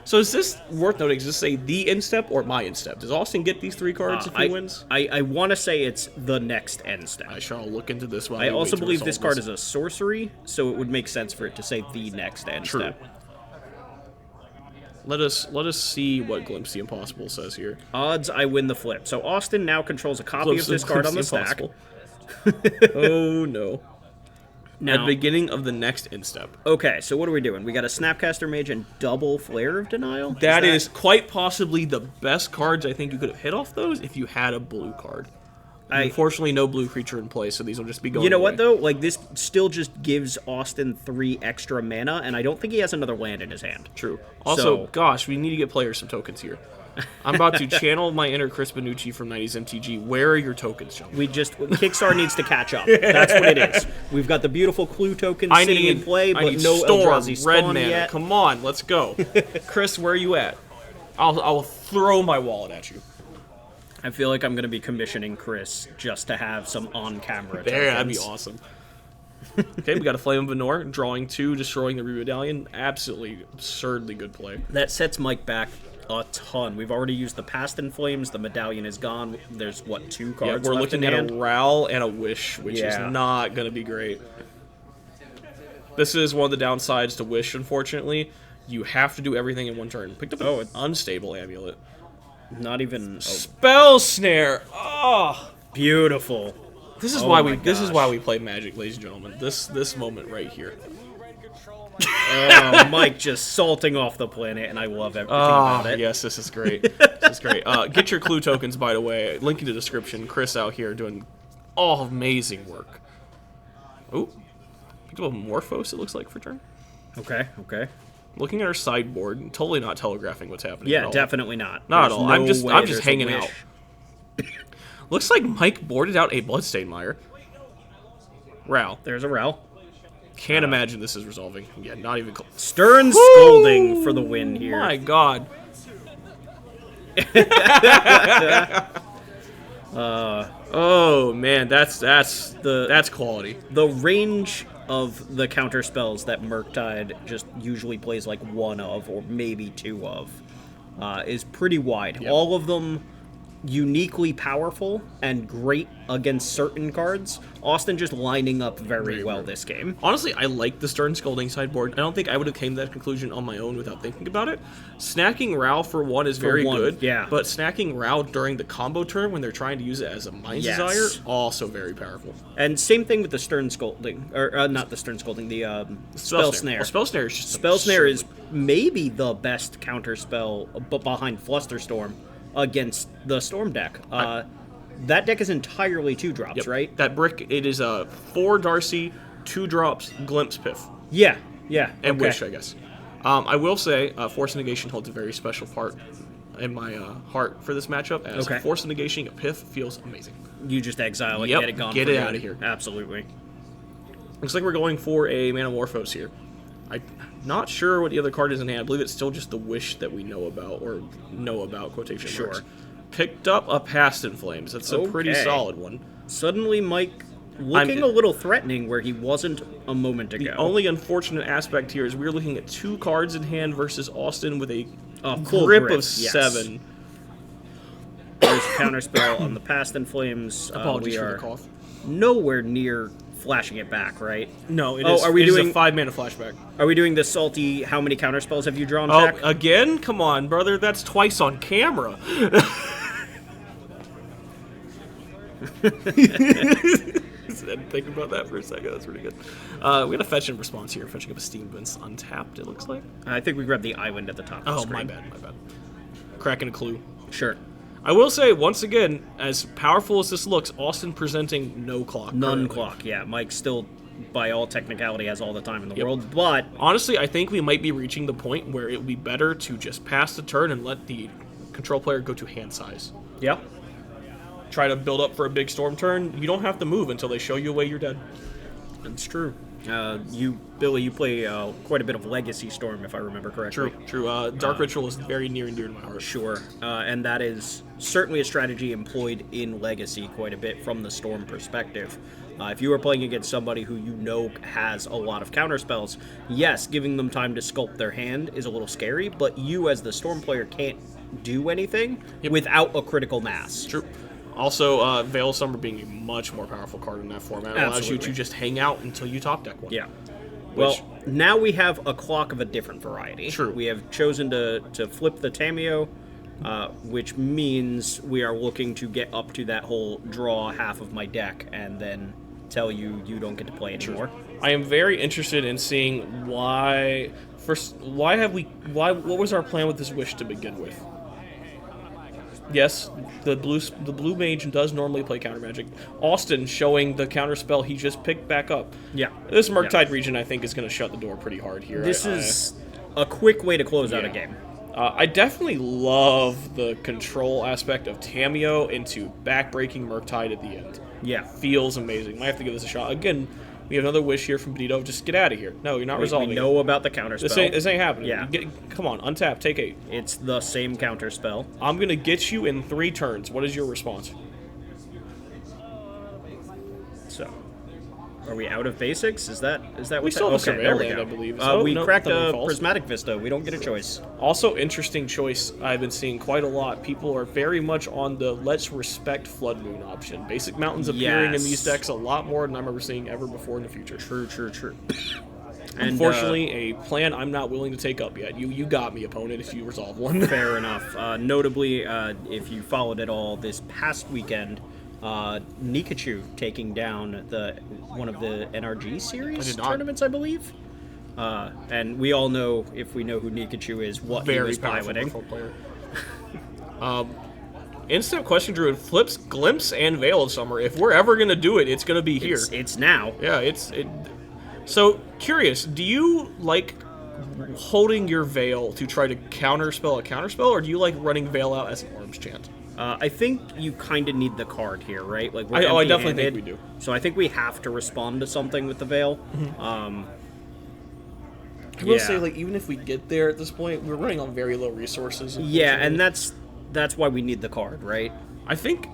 So is this worth noting? Is this the instep or my instep? Does Austin get these 3 cards if he wins? I want to say it's the next end step. I shall look into this while I we also wait to believe this resolve card is a sorcery, so it would make sense for it to say the next end True. step. Let us see what Glimpse the Impossible says here. Odds I win the flip. So Austin now controls a copy Glimpse of this card on the stack. Oh no. Now, At the beginning of the next instep. okay, so what are we doing? We got a Snapcaster Mage and double Flare of Denial? That is quite possibly the best cards I think you could have hit off those if you had a blue card. Unfortunately, no blue creature in play, so these will just be going You know away. what, though? Like, this still just gives Austin 3 extra mana, and I don't think he has another land in his hand. True. Also, So- gosh, we need to get players some tokens here. I'm about to channel my inner Chris Benucci from 90s MTG. Where are your tokens, gentlemen? Kickstarter needs to catch up. That's what it is. We've got the beautiful Clue tokens sitting in play, but no Storm, Eldrazi red Spawn mana. yet. Come on, let's go. Chris, where are you at? I'll throw my wallet at you. I feel like I'm going to be commissioning Chris just to have some on-camera tokens. That'd be awesome. Okay, we got a Flame of Venor, drawing 2, destroying the Medallion. Absolutely absurdly good play. That sets Mike back a ton. We've already used the Past in Flames. The Medallion is gone. There's, 2 Yeah, cards we're left looking in at hand? a Ral and a Wish, which is not going to be great. This is one of the downsides to Wish, unfortunately. You have to do everything in one turn. Picked up an unstable amulet. Not even... Spell Snare! Oh! Beautiful. This is Oh why my this is gosh. why we play Magic, ladies and gentlemen. This moment right here. Mike just salting off the planet, and I love everything about it. Yes, this is great. This is great. Get your clue tokens, by the way. Link in the description. Chris out here doing amazing work. Oh, picked up a Morphos, it looks like, for turn. Okay. Looking at our sideboard, totally not telegraphing what's happening. Yeah, at all. definitely not. Not at There's all. no I'm just way I'm there's just a hanging wish. out. Looks like Mike boarded out a Bloodstained Mire. Ral. There's a Rel. Can't imagine this is resolving. Yeah, not even close. Stern Scolding for the win here. My God. Oh man, that's quality. The range of the counter spells that Murktide just usually plays like one of, or maybe two of, is pretty wide. Yep. All of them uniquely powerful and great against certain cards. Austin just lining up very well this game. Honestly, I like the Stern Scolding sideboard. I don't think I would have came to that conclusion on my own without thinking about it. Snacking Rao for one is very good, yeah. But snacking Rao during the combo turn when they're trying to use it as a Mind's Desire, also very powerful. And same thing with the Stern Scolding, or not the Stern Scolding, the Spell Snare. Well, Spell Snare is just Spell Snare is maybe the best counter spell, but behind Flusterstorm, against the Storm deck. That deck is entirely 2-drops, right? That brick, it is 4 Darcy, 2 drops, Glimpse Piff. Yeah, And Wish, I guess. I will say, Force Negation holds a very special part in my heart for this matchup, as Force Negation a Piff feels amazing. You just exile it, get it gone. Get it out of here. Absolutely. Looks like we're going for a Manamorphose here. I'm not sure what the other card is in hand. I believe it's still just the Wish that we know about, quotation marks. Picked up a Past in Flames. That's a pretty solid one. Suddenly Mike looking a little threatening where he wasn't a moment ago. The only unfortunate aspect here is we're looking at 2 cards in hand versus Austin with a full grip of 7. There's a counterspell on the Past in Flames. Apologies we for are the cough. nowhere near flashing it back, right? No, it is. Are we doing a 5-mana flashback? Are we doing the salty? How many counterspells have you drawn? Oh, again? Come on, brother. That's twice on camera. Think about that for a second. That's pretty good. We had a fetch and response here. Fetching up a Steam Vince untapped, it looks like. I think we grabbed the island at the top of the screen. My bad. Cracking a clue. Sure. I will say, once again, as powerful as this looks, Austin presenting no clock. None clock, yeah. Mike still, by all technicality, has all the time in the world, but... Honestly, I think we might be reaching the point where it would be better to just pass the turn and let the control player go to hand size. Yeah. Try to build up for a big storm turn. You don't have to move until they show you a way you're dead. That's true. Billy, you play quite a bit of Legacy Storm, if I remember correctly. True. Dark Ritual is very near and dear to my heart. Sure. And that is certainly a strategy employed in Legacy quite a bit from the Storm perspective. If you are playing against somebody who you know has a lot of counterspells, yes, giving them time to sculpt their hand is a little scary, but you as the Storm player can't do anything without a critical mass. True. Also, Veil of Summer being a much more powerful card in that format allows you to just hang out until you top deck one. Yeah. Well, now we have a clock of a different variety. True. We have chosen to flip the Tameo, which means we are looking to get up to that whole draw half of my deck and then tell you don't get to play anymore. I am very interested in seeing what was our plan with this Wish to begin with? Yes, the blue mage does normally play counter magic. Austin showing the counter spell he just picked back up. Yeah. This Murktide region, I think, is going to shut the door pretty hard here. This is a quick way to close out a game. I definitely love the control aspect of Tameo into backbreaking Murktide at the end. Yeah. Feels amazing. Might have to give this a shot. Again, we have another wish here from Peditto. Just get out of here. No, you're not resolving We know about the counterspell. This ain't happening. Yeah. Come on, untap, take 8. It's the same counterspell. I'm going to get you in 3 turns. What is your response? So, are we out of basics? Is that We still have a Surveil land, I believe. We cracked a Prismatic Vista. We don't get a choice. Also, interesting choice I've been seeing quite a lot. People are very much on the let's respect Flood Moon option. Basic Mountains appearing in these decks a lot more than I remember seeing ever before in the future. True. And, unfortunately, a plan I'm not willing to take up yet. You got me, opponent, if you resolve one. Fair enough. Notably, if you followed it all this past weekend, Nikachu taking down one of the NRG series tournaments, I believe. And we all know, if we know who Nikachu is, what he was piloting. Player. Instant question, Druid flips Glimpse and Veil of Summer. If we're ever going to do it, it's going to be here. It's now. Yeah, So, curious, do you like holding your Veil to try to counterspell a counterspell, or do you like running Veil out as an Orbs chant? I think you kind of need the card here, right? Like I definitely think we do. So I think we have to respond to something with the Veil. I will say, like, even if we get there at this point, we're running on very low resources. Yeah, and that's why we need the card, right? I think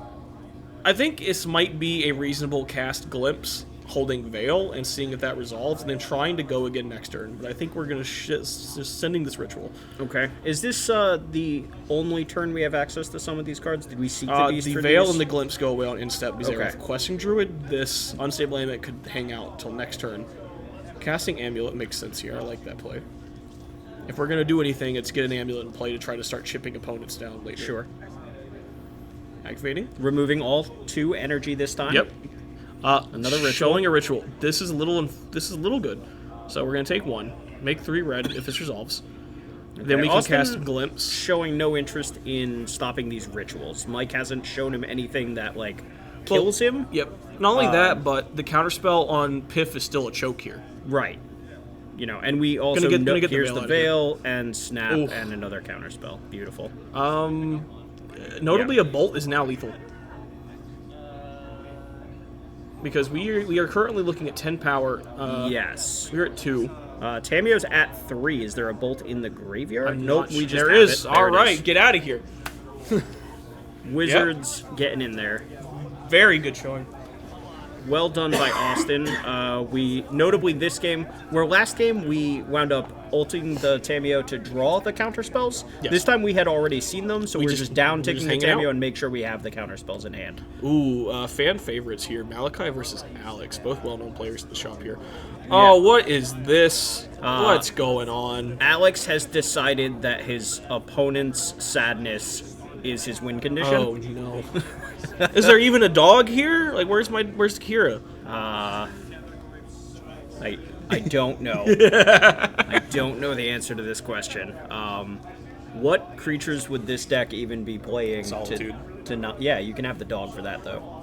I think this might be a reasonable cast Glimpse, holding Veil and seeing if that resolves, and then trying to go again next turn. But I think we're going to just sending this Ritual. Okay. Is this the only turn we have access to some of these cards? Did we seek the beast The for Veil these? and the Glimpse go away on instep because Okay. they have Questing Druid. This Unstable Amulet could hang out until next turn. Casting Amulet makes sense here. I like that play. If we're going to do anything, it's get an Amulet in play to try to start chipping opponents down later. Sure. Activating. Removing all 2 energy this time. Yep. Another Ritual. Showing a Ritual. This is a little good. So we're going to take 1. Make 3 red if this resolves. Then we can Austin cast Glimpse. Showing no interest in stopping these rituals. Mike hasn't shown him anything that, like, kills him. Yep. Not only that, but the counterspell on Piff is still a choke here. Right. You know, and we also Gonna know get the here's Veil the out of here. Veil and Snap Oof. and another counterspell. Beautiful. Notably, a Bolt is now lethal. Because we are currently looking at 10 power. Yes. We're at 2. Tamio's at 3. Is there a Bolt in the graveyard? Nope, we just there have is. it. All There it right, is. get out of here. Wizards getting in there. Very good showing. Well done by Austin. We notably this game, where last game we wound up ulting the Tamio to draw the counterspells. Yes. This time we had already seen them, so we're just down ticking the hanging Tamio out. and make sure we have the counterspells in hand. Ooh, fan favorites here. Malachi versus Alex. Both well-known players in the shop here. Oh, what is this? What's going on? Alex has decided that his opponent's sadness is his win condition. Oh, no. Is there even a dog here? Like, where's Kira? I don't know. I don't know the answer to this question. What creatures would this deck even be playing Solitude. to not? Yeah, you can have the dog for that though.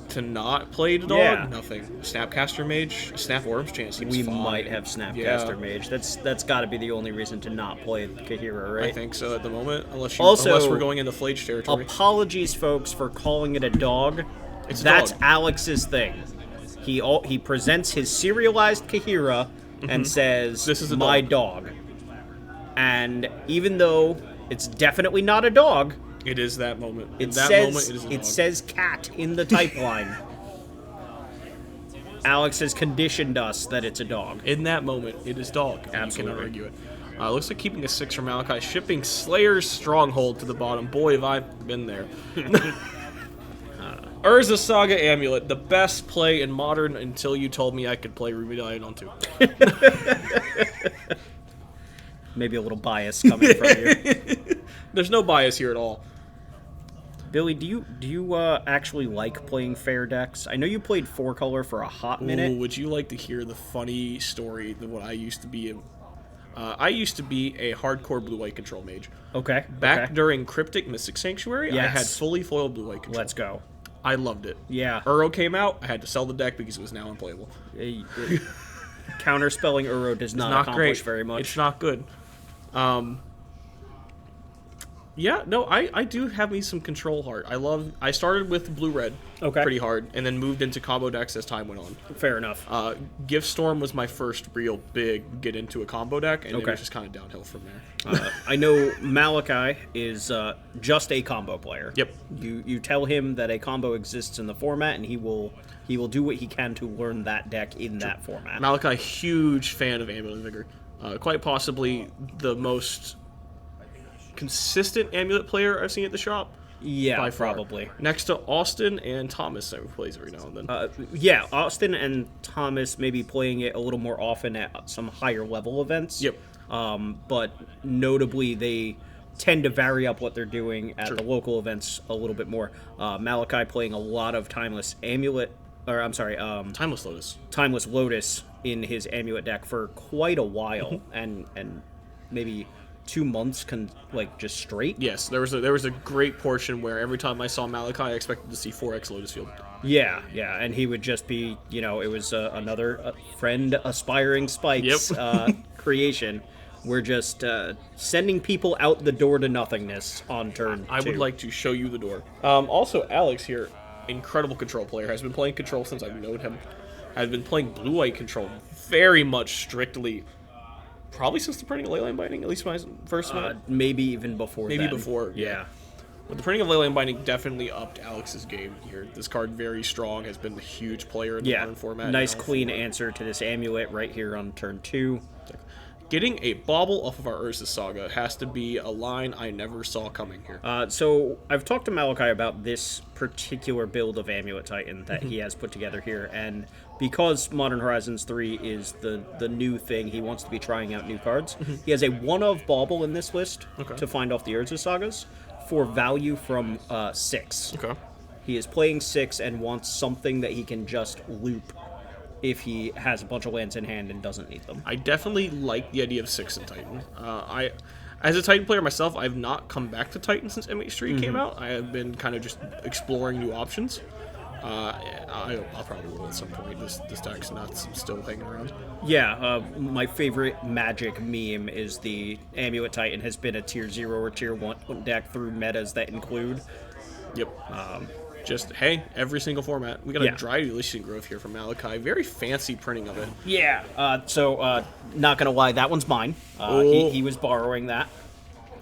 To not play the dog? Yeah. Nothing. Snapcaster Mage? Snap Worm's chance seems We fine. might have Snapcaster Yeah. Mage. That's got to be the only reason to not play Kahira, right? I think so at the moment, unless Also, we're going into Flage territory. Apologies, folks, for calling it a dog. It's a That's dog. Alex's thing. He presents his serialized Kahira and says, This is a my dog." dog. And even though it's definitely not a dog, It is that moment. In it that says moment, it is a dog. says cat in the type line. Alex has conditioned us that it's a dog. In that moment, it is dog. You Absolutely. cannot argue it. Looks like keeping a 6 from Malachi. Shipping Slayer's Stronghold to the bottom. Boy, have I been there. Urza Saga Amulet, the best play in Modern until you told me I could play Ruby Diamond on 2. Maybe a little bias coming from you. There's no bias here at all. Billy, do you actually like playing fair decks? I know you played 4-color for a hot minute. Ooh, would you like to hear the funny story of what I used to be? I used to be a hardcore blue-white control mage. Okay. Back okay. during Cryptic Mystic Sanctuary, I Yes. had fully foiled blue-white control. Let's go. I loved it. Yeah. Uro came out, I had to sell the deck because it was now unplayable. Counterspelling Uro does not accomplish very much. It's not good. Yeah, no, I do have me some control heart. I started with blue-red pretty hard, and then moved into combo decks as time went on. Fair enough. Gift Storm was my first real big get into a combo deck, and it was just kind of downhill from there. I know Malachi is just a combo player. Yep. You tell him that a combo exists in the format, and he will do what he can to learn that deck in that format. Malachi, huge fan of Amulet of Vigor. Quite possibly the most consistent Amulet player I've seen at the shop. Yeah, by far. probably. Next to Austin and Thomas, who plays every now and then. Yeah, Austin and Thomas may be playing it a little more often at some higher level events. Yep. But notably, they tend to vary up what they're doing at the local events a little bit more. Malachi playing a lot of Timeless Timeless Lotus. Timeless Lotus in his Amulet deck for quite a while, and maybe 2 months just straight. Yes, there was a great portion where every time I saw Malachi, I expected to see 4x Lotus Field. Yeah, and he would just be, it was another friend aspiring spikes creation. We're just sending people out the door to nothingness on turn I 2. would like to show you the door. Also, Alex here, incredible control player, has been playing control since I've known him. Has been playing blue-white control very much strictly, probably since the printing of Leyline Binding, at least when I first met. Maybe even before Maybe then. before, yeah. But the printing of Leyline Binding definitely upped Alex's game here. This card, very strong, has been a huge player in the modern format. Nice clean answer to this amulet right here on turn 2. Getting a bauble off of our Urza's Saga has to be a line I never saw coming here. So I've talked to Malachi about this particular build of Amulet Titan that he has put together here, and because Modern Horizons 3 is the new thing, he wants to be trying out new cards. He has a one-of bauble in this list to find off the Urza Sagas for value from 6. Okay. He is playing 6 and wants something that he can just loop if he has a bunch of lands in hand and doesn't need them. I definitely like the idea of 6 in Titan. As a Titan player myself, I've not come back to Titan since MH3 came out. I have been kind of just exploring new options. I'll probably will at some point. This deck's nuts. I'm still hanging around. Yeah, my favorite Magic meme is the Amulet Titan has been a tier 0 or tier 1 deck through metas that include. Yep. Just, hey, every single format. We got a Dry Elation Growth here from Malachi. Very fancy printing of it. Yeah, so not going to lie, that one's mine. He was borrowing that.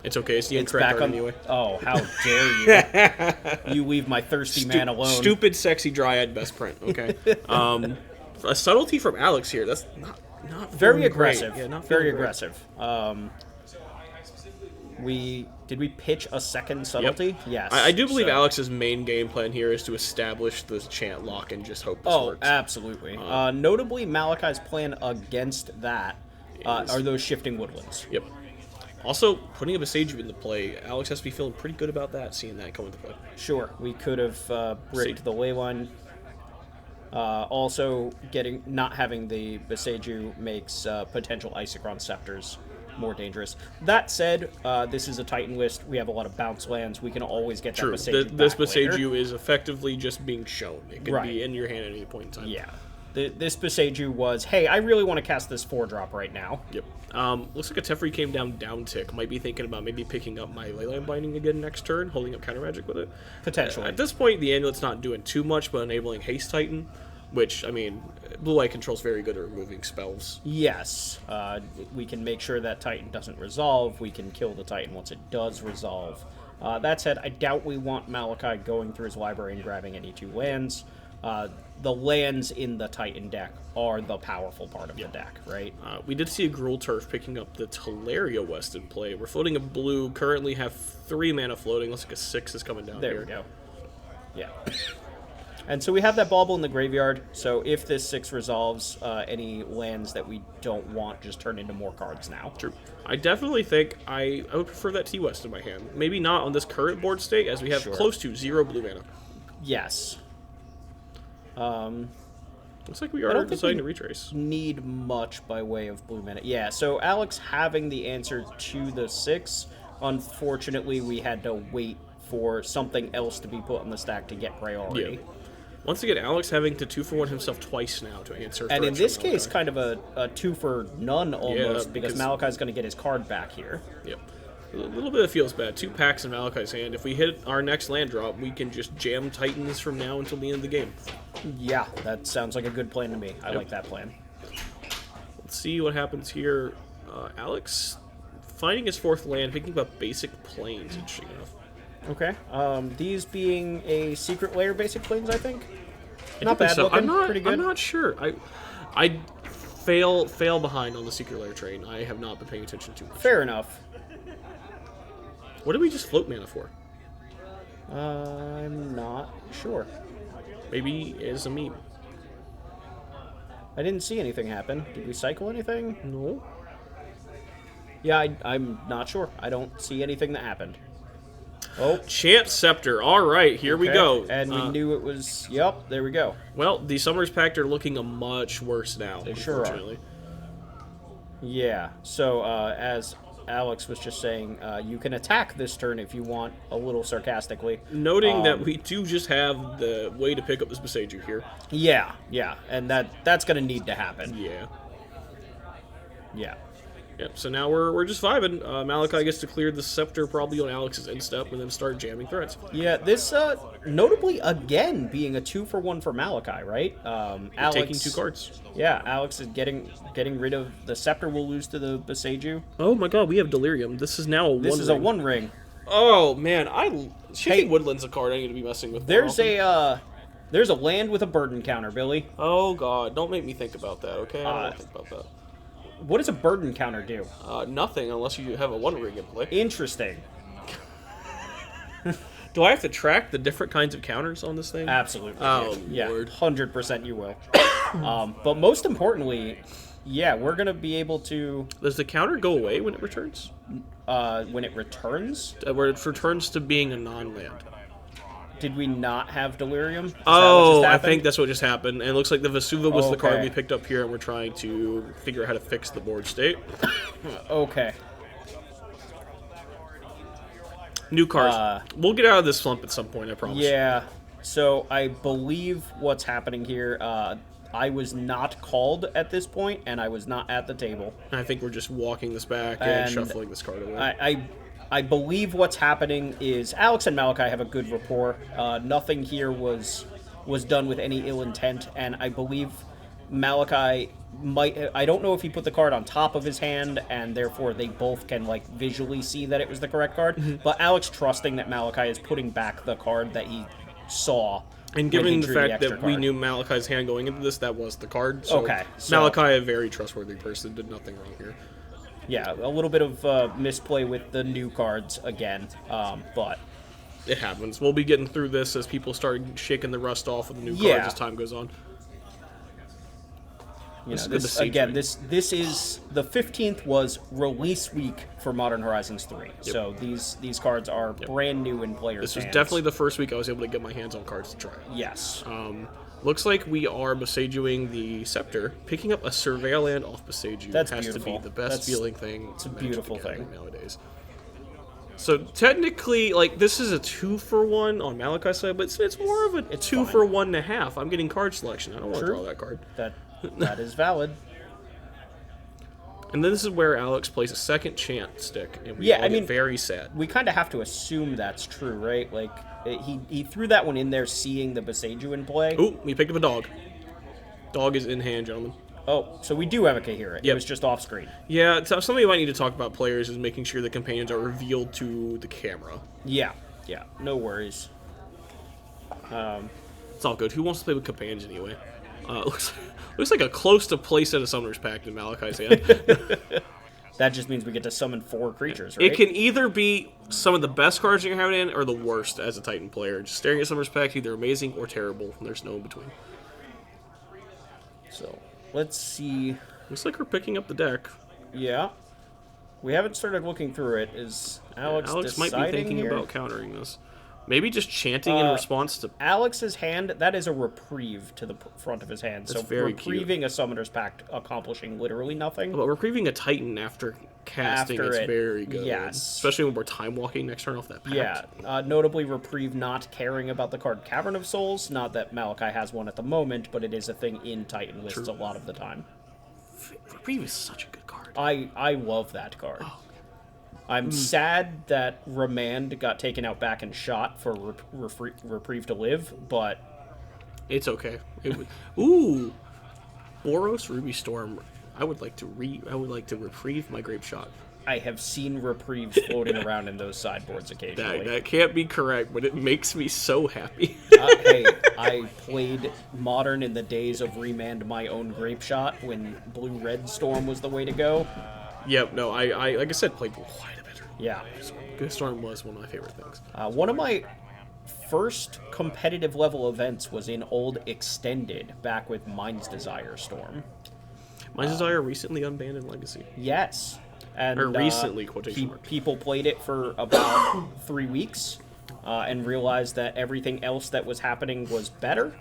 It's okay, it's the incorrect art anyway. Oh, how dare you. You leave my thirsty man alone. Stupid, sexy Dryad best print, okay? A subtlety from Alex here. That's not very aggressive. Yeah, not very aggressive. Did we pitch a second subtlety? Yep. Yes. I do believe Alex's main game plan here is to establish the chant lock and just hope this works. Oh, absolutely. Notably, Malachi's plan against that are those shifting woodlands. Yep. Also, putting a Beseiju into play, Alex has to be feeling pretty good about that, seeing that come into play. Sure, we could have bricked the leyline. Also, not having the Beseiju makes potential Isochron Scepters more dangerous. That said, this is a Titan list. We have a lot of bounce lands. We can always get that Beseiju back This Beseiju later. is effectively just being shown. It can be in your hand at any point in time. Yeah. This Beseiju was, hey, I really want to cast this 4-drop right now. Yep. Looks like a Teferi came down tick. Might be thinking about maybe picking up my Leyline Binding again next turn, holding up Counter Magic with it. Potentially. At this point, the Amulet's not doing too much, but enabling Haste Titan, which, I mean, Blue Light Control's very good at removing spells. Yes. We can make sure that Titan doesn't resolve. We can kill the Titan once it does resolve. That said, I doubt we want Malachi going through his library and grabbing any 2 lands. The lands in the Titan deck are the powerful part of the deck, right? We did see a Gruul Turf picking up the Teleria West in play. We're floating a blue, currently have 3 mana floating. Looks like a 6 is coming down there here. There we go. Yeah. And so we have that bauble in the graveyard, so if this 6 resolves, any lands that we don't want just turn into more cards now. True. I definitely think I would prefer that T-West in my hand. Maybe not on this current board state, as we have close to 0 blue mana. Yes. Looks like we are deciding to retrace. Need much by way of blue mana. Yeah, so Alex having the answer to the 6, unfortunately we had to wait for something else to be put on the stack to get priority. Yeah. Once again, Alex having to 2-for-1 himself twice now to answer. And in this case, kind of a 2 for none almost, because Malachi's going to get his card back here. Yep. A little bit of feels bad. 2 packs in Malachi's hand. If we hit our next land drop, we can just jam Titans from now until the end of the game. Yeah, that sounds like a good plan to me. I like that plan. Let's see what happens here. Alex finding his 4th land, picking up basic plains, interesting enough. Okay. These being a secret layer basic plains, I think. Not bad looking. Pretty good. I'm not sure. I fail behind on the secret layer train. I have not been paying attention too much. Fair enough. What did we just float mana for? I'm not sure. Maybe it's a meme. I didn't see anything happen. Did we cycle anything? No. Yeah, I'm not sure. I don't see anything that happened. Oh. Chant Scepter. All right, here we go. And we knew it was... Yep, there we go. Well, the Summer's Pact are looking much worse now, they sure are. Yeah, so as Alex was just saying, you can attack this turn if you want, a little sarcastically. Noting that we do just have the way to pick up this Beseiju here. Yeah, and that's going to need to happen. Yeah. Yep, so now we're just vibing. Malachi gets to clear the Scepter probably on Alex's instep and then start jamming threats. Yeah, this notably again being a 2-for-1 for Malachi, right? Alex taking 2 cards. Yeah, Alex is getting rid of the Scepter. Will lose to the Beseiju. Oh my God, we have Delirium. This is now a 1 ring. This is a 1 ring. Oh man, Shifting Woodland's a card I need to be messing with. There's a land with a burden counter, Billy. Oh god, don't make me think about that, okay? I don't want to think about that. What does a burden counter do? Nothing unless you have a One Ring in play. Interesting. Do I have to track the different kinds of counters on this thing? Absolutely. Oh, yeah, Lord. 100% you will. But most importantly, yeah, we're going to be able to... Does the counter go away when it returns? When it returns? Where it returns to being a non-land. Did we not have Delirium? I think that's what just happened. And it looks like the Vesuva was the card we picked up here, and we're trying to figure out how to fix the board state. Okay. New cards. We'll get out of this slump at some point, I promise. Yeah. So I believe what's happening here, I was not called at this point, and I was not at the table. I think we're just walking this back and shuffling this card away. I believe what's happening is Alex and Malachi have a good rapport. Nothing here was done with any ill intent, and I believe Malachi might... I don't know if he put the card on top of his hand, and therefore they both can like visually see that it was the correct card. But Alex trusting that Malachi is putting back the card that he saw. And given the fact that we knew Malachi's hand going into this, that was the card. So Malachi, a very trustworthy person, did nothing wrong here. Yeah, a little bit of misplay with the new cards again, but... It happens. We'll be getting through this as people start shaking the rust off of the new cards as time goes on. You know, this is... The 15th was release week for Modern Horizons 3. Yep. So these cards are brand new in players' hands. This was definitely the first week I was able to get my hands on cards to try. Yes. Looks like we are Besajuing the Scepter, picking up a Surveil land off Besaju. That's has beautiful. To be the best feeling thing. It's a beautiful thing nowadays. So technically, like, this is a 2-for-1 on Malachi's side, but it's more of a 2-for-1.5. I'm getting card selection. I don't want to draw that card. That is valid. And then this is where Alex plays a second chant stick, and we all get very sad. We kind of have to assume that's true, right? Like, he threw that one in there seeing the Besaju in play. Ooh, we picked up a dog. Dog is in hand, gentlemen. Oh, so we do have a Kahira. It was just off screen. Yeah, something we might need to talk about players is making sure the companions are revealed to the camera. Yeah, no worries. It's all good. Who wants to play with companions anyway? Looks like a close to play set of Summoner's Pact in Malachi's hand. That just means we get to summon 4 creatures, right? It can either be some of the best cards you can have in or the worst as a Titan player. Just staring at Summoner's Pact, either amazing or terrible. There's no in between. So, let's see. Looks like we're picking up the deck. Yeah. We haven't started looking through it. Is Alex might be thinking about countering this. Maybe just chanting in response to... Alex's hand, that is a reprieve to the front of his hand. That's so very reprieving cute. A Summoner's Pact, accomplishing literally nothing. But reprieving a Titan after casting is very good. Yes. Especially when we're time walking next turn off that pact. Yeah. Notably, reprieve not caring about the card Cavern of Souls. Not that Malachi has one at the moment, but it is a thing in Titan lists a lot of the time. Reprieve is such a good card. I love that card. Oh. I'm sad that Remand got taken out back and shot for Reprieve to live, but... It's okay. Ooh! Boros Ruby Storm. I would like to reprieve my Grape Shot. I have seen Reprieves floating around in those sideboards occasionally. That can't be correct, but it makes me so happy. Hey, I played Modern in the days of Remand my own Grape Shot when Blue-Red Storm was the way to go. Yep, no, I like I said, played quite a bit. Yeah. Storm was one of my favorite things. One of my first competitive level events was in old Extended, back with Mind's Desire Storm. Mind's Desire recently unbanned in Legacy. Yes. And recently, quotation mark. People played it for about 3 weeks and realized that everything else that was happening was better,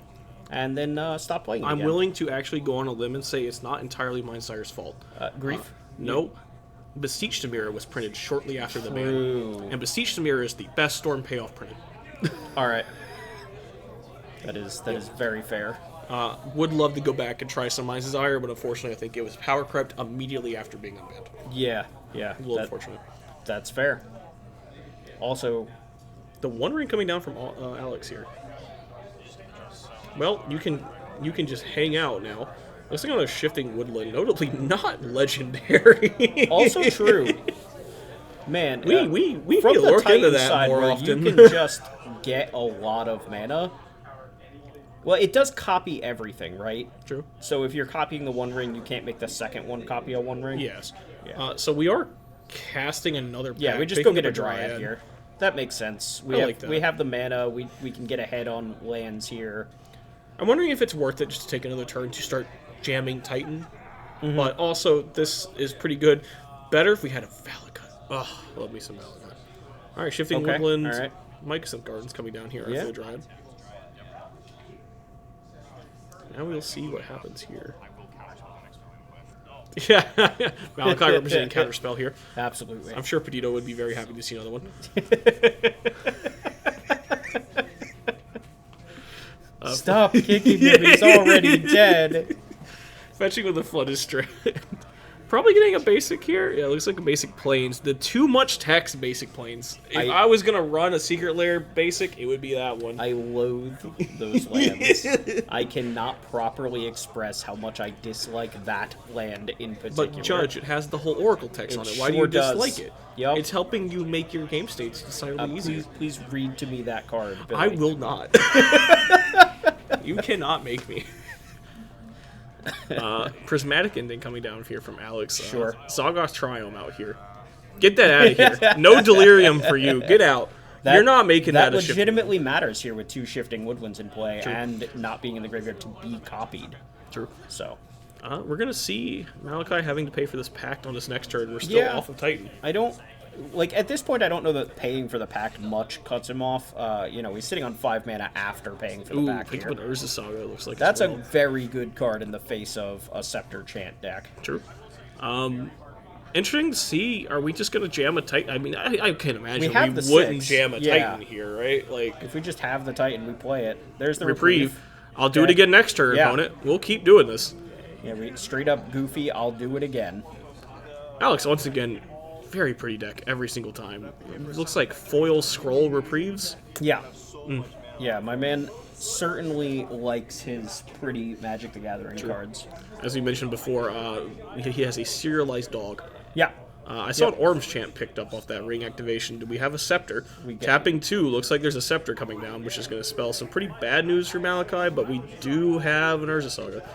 and then stopped playing it again. I'm willing to actually go on a limb and say it's not entirely Mind's Desire's fault. Grief? No. Beseech the Mirror was printed shortly after the ban. And Beseech the Mirror is the best Storm payoff printed. Alright. That is very fair. Would love to go back and try some Mind's Desire, but unfortunately I think it was power crept immediately after being unbanned. Yeah. A little unfortunate. That's fair. Also... The One Ring coming down from Alex here. Well, you can just hang out now. Looks like on a Shifting Woodland, notably not legendary. Also true. Man, we from need to the look into Titan that side more where often. you can just get a lot of mana. Well, it does copy everything, right? True. So if you're copying the One Ring, you can't make the second one copy a One Ring. Yes. Yeah. So we are casting another pack. Yeah, we just go picking get up a Dryad here. That makes sense. I like that. We have the mana. We can get ahead on lands here. I'm wondering if it's worth it just to take another turn to start jamming Titan. But also, this is pretty good. Better if we had a Valakai. Oh, love me some Valakai. All right, Shifting Okay, Woodlands. all right. Mycosynth Gardens coming down here Yeah. after the Dryad. Now we'll see what happens here. Yeah, Malachi representing Counterspell here. Absolutely. I'm sure Peditto would be very happy to see another one. Stop kicking him. He's already dead. Fetching with the Flooded Strand. Probably getting a basic here. Yeah, it looks like a basic planes. The too much text basic planes. If I was going to run a Secret Lair basic, it would be that one. I loathe those lands. I cannot properly express how much I dislike that land in particular. But Judge, it has the whole Oracle text on it. Why do sure you dislike does. it? Yep. It's helping you make your game states decidedly easier. Please read to me that card, Billy. I will not. You cannot make me. Prismatic Ending coming down here from Alex. Sure. Zagos Triome out here. Get that out of here. No Delirium for you. Get out. You're not making that a shift. legitimately matters here with 2 Shifting Woodlands in play and not being in the graveyard to be copied. True. So, We're going to see Malachi having to pay for this pact on this next turn. We're still off of Titan. I don't... Like, at this point, I don't know that paying for the pact much cuts him off. He's sitting on 5 mana after paying for the pact picked here. up an Urza Saga, it looks like. That's as a well. very good card in the face of a Scepter Chant deck. True. Interesting to see. Are we just going to jam a Titan? I mean, I can't imagine we wouldn't 6. jam a Yeah. Titan here, right? Like, If we just have the Titan, we play it. There's the reprieve. I'll do it Okay. again next turn, Yeah. opponent. We'll keep doing this. Yeah, we straight up Goofy, I'll do it again. Alex, once again, very pretty deck every single time. It looks like foil scroll reprieves. Yeah. Yeah, my man certainly likes his pretty Magic the Gathering cards. As we mentioned before, he has a serialized dog. Yeah. I saw an Orbs Chant picked up off that ring activation. Do we have a Scepter? We get Tapping 2, looks like there's a Scepter coming down, which is going to spell some pretty bad news for Malachi, but we do have an Urza Saga.